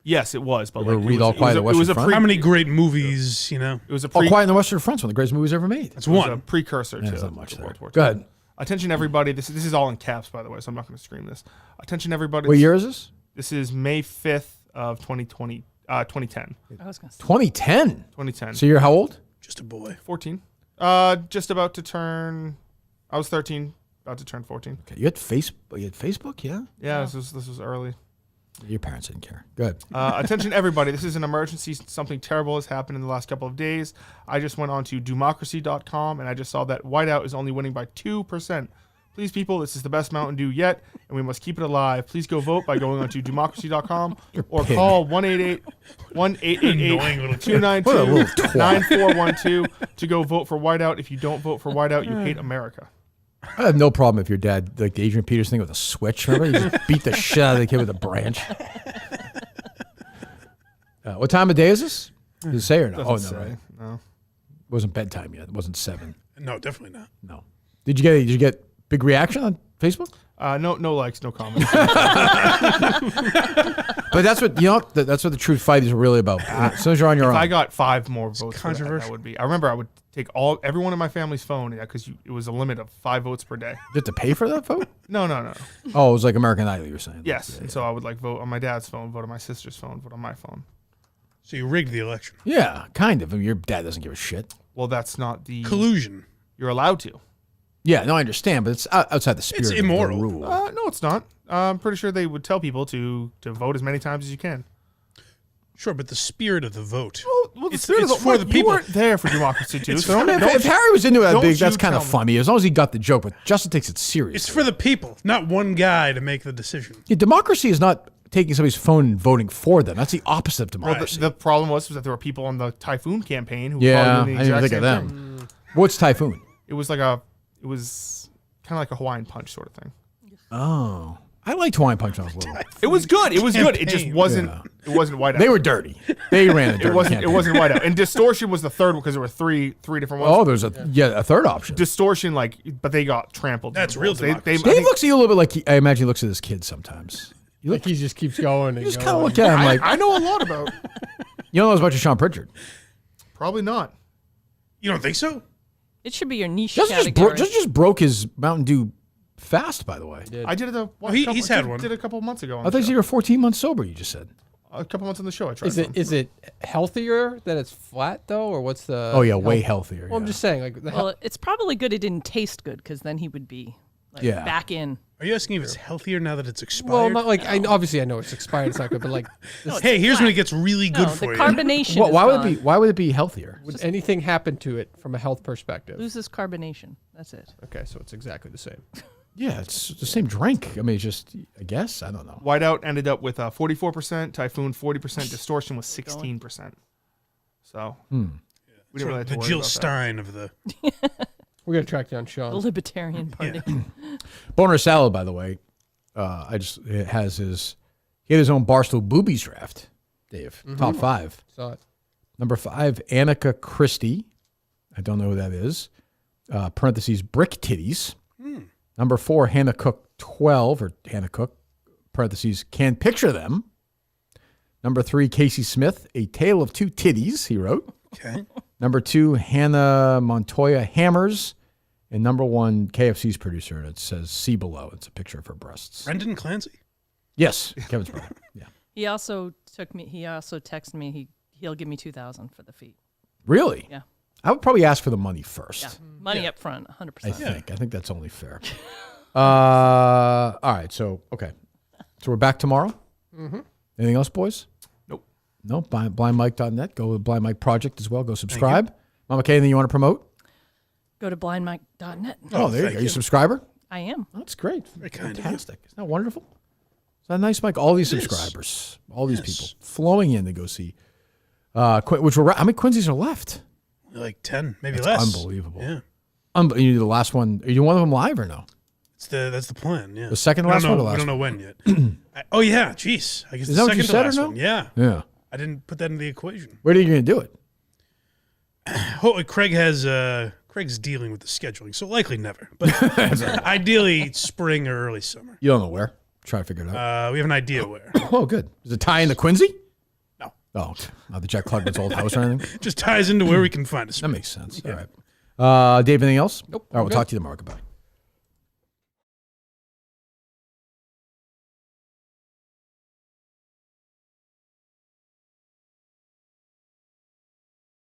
Yes, it was. But You like, ever read All Quiet on the Western Front? How many great movies, you know? It was a All Quiet on the Western Front's one of the greatest movies ever made. That's it was one. a precursor Yeah, to there's not much there. World War II. Go ahead. Attention, everybody. This is all in caps, by the way, so I'm not going to scream this. Attention, everybody. What year is this? This is May 5th of 2010. I was going to say. 2010. 2010. So you're how old? Just a boy. 14. Just about to turn. I was 13, about to turn 14. Okay. You had Facebook, yeah? Yeah, this was early. Your parents didn't care. Go ahead. Attention, everybody. This is an emergency. Something terrible has happened in the last couple of days. I just went on to dewocracy.com, and I just saw that Whiteout is only winning by 2%. Please, people, this is the best Mountain Dew yet, and we must keep it alive. Please go vote by going on to dewocracy.com or call 1-888-292-9412 to go vote for Whiteout. If you don't vote for Whiteout, you hate America. I have no problem if your dad, like the Adrian Peters thing with a switch. Remember? He just beat the shit out of the kid with a branch. What time of day is this? Did it say or no? Doesn't Oh, no, say. right? No. It wasn't bedtime yet. It wasn't 7. No, definitely not. No. Did you get big reaction on Facebook? No likes, no comments. But that's what that's what the truth fight is really about. As soon as you're on your If own. I got 5 more votes, controversial. that would be. I remember I would take everyone in my family's phone, because it was a limit of 5 votes per day. You have to pay for that vote? No. Oh, it was like American Idol, you were saying. Yes, and so I would vote on my dad's phone, vote on my sister's phone, vote on my phone. So you rigged the election. Yeah, kind of. I mean, your dad doesn't give a shit. Well, that's not the Collusion. You're allowed to. Yeah, no, I understand, but it's outside the spirit It's of immoral. the rule. No, it's not. I'm pretty sure they would tell people to vote as many times as you can. Sure, but the spirit of the vote. Well, It's for the people. You weren't there for Democracy too. So If Harry was into it that don't big, that's you kind of tell me. funny, as long as he got the joke, but Justin takes it seriously. It's for the people, not one guy to make the decision. Yeah, democracy is not taking somebody's phone and voting for them. That's the opposite of Well, democracy. the problem was that there were people on the Typhoon campaign who were yeah, I probably didn't doing the even exact think of same them. thing. What's Typhoon? It was kind of like a Hawaiian Punch sort of thing. Oh. I liked Hawaiian Punch when I was little. It was good. It was good. It just wasn't. Yeah. It wasn't Whiteout. They were dirty. They ran a dirty It wasn't. campaign. It wasn't Whiteout. And Distortion was the third one because there were three different ones. Oh, there's a third option. Distortion, but they got trampled. That's to the real wolves. I democracy. think- Dave looks at you a little bit like I imagine he looks at his kid sometimes. You Like he just keeps going. And just going. kind of look at him like I know a lot about. you don't know as much as Sean Pritchard. Probably not. You don't think so? It should be your niche Justin category. just broke his Mountain Dew fast, by the way. I did it. He's had one. Did a couple months ago. On I the thought show. you were 14 months sober. You just said. A couple months on the show. I tried. Is it healthier that it's flat though, or what's the? Oh yeah, way healthier. Well, I'm just saying, like the Well, it's probably good it didn't taste good because then he would be back in. Are you asking if it's healthier now that it's expired? well, not like obviously I know it's expired. It's not good, but like, Hey, here's when it gets really good No, the for you. carbonation. Well, is why would gone. it be? Why would it be healthier? would anything happen to it from a health perspective? Loses carbonation. That's it. Okay, so it's exactly the same. Yeah, it's the same drink. I mean, it's just I guess I don't know. Whiteout ended up with 44%. Typhoon 40%. Distortion was 16%. So we didn't really have to the worry Jill about that. Stein of the. We're gonna track down The Sean. Libertarian Party. Boner Salad, by the way, it has he had his own Barstool Boobies draft. Dave, top 5. Saw it. Number 5, Annika Christie. I don't know who that is. Parentheses, Brick Titties. Number 4, Hannah Cook 12, or Hannah Cook, parentheses, Can Picture Them. Number 3, Casey Smith, A Tale of Two Titties, he wrote. Okay. Number 2, Hannah Montoya Hammers. And number 1, KFC's producer, and it says See Below. It's a picture of her breasts. Brendan Clancy? Yes, Kevin's brother. Yeah. He also texted me. He'll give me $2,000 for the feet. Really? Yeah. I would probably ask for the money first. Yeah. Money up front, 100%. I think that's only fair. All right. So we're back tomorrow. Mm-hmm. Anything else, boys? Nope. No. Blindmike.net. Go with Blind Mike Project as well. Go subscribe. Mama K, anything you want to promote? Go to blindmike.net. Oh, there you go. Are you a subscriber? I am. That's great. Very kind of you. Fantastic. Isn't that wonderful? Is that nice, Mike? All these subscribers, all these people flowing in to go see. Which were how many Quincy's are left? Like 10, maybe That's less. Unbelievable. Yeah. You do the last one. Are you one of them live or no? That's the plan. Yeah. The second to last one. Or the last we don't know one? when yet. Oh yeah. Jeez. I guess Is the that what second you to said or last no? one. Yeah. Yeah. I didn't put that in the equation. Where are you going to do it? Craig's dealing with the scheduling, so likely never. But ideally, spring or early summer. You don't know where. Try to figure it out. We have an idea where. Oh, good. Does it tie into Quincy? No. Oh, not the Jack Klugman's old house or anything? Just ties into where we can find a spring. That makes sense. All right. Dave, anything else? Nope. All right, we'll talk to you tomorrow. Goodbye.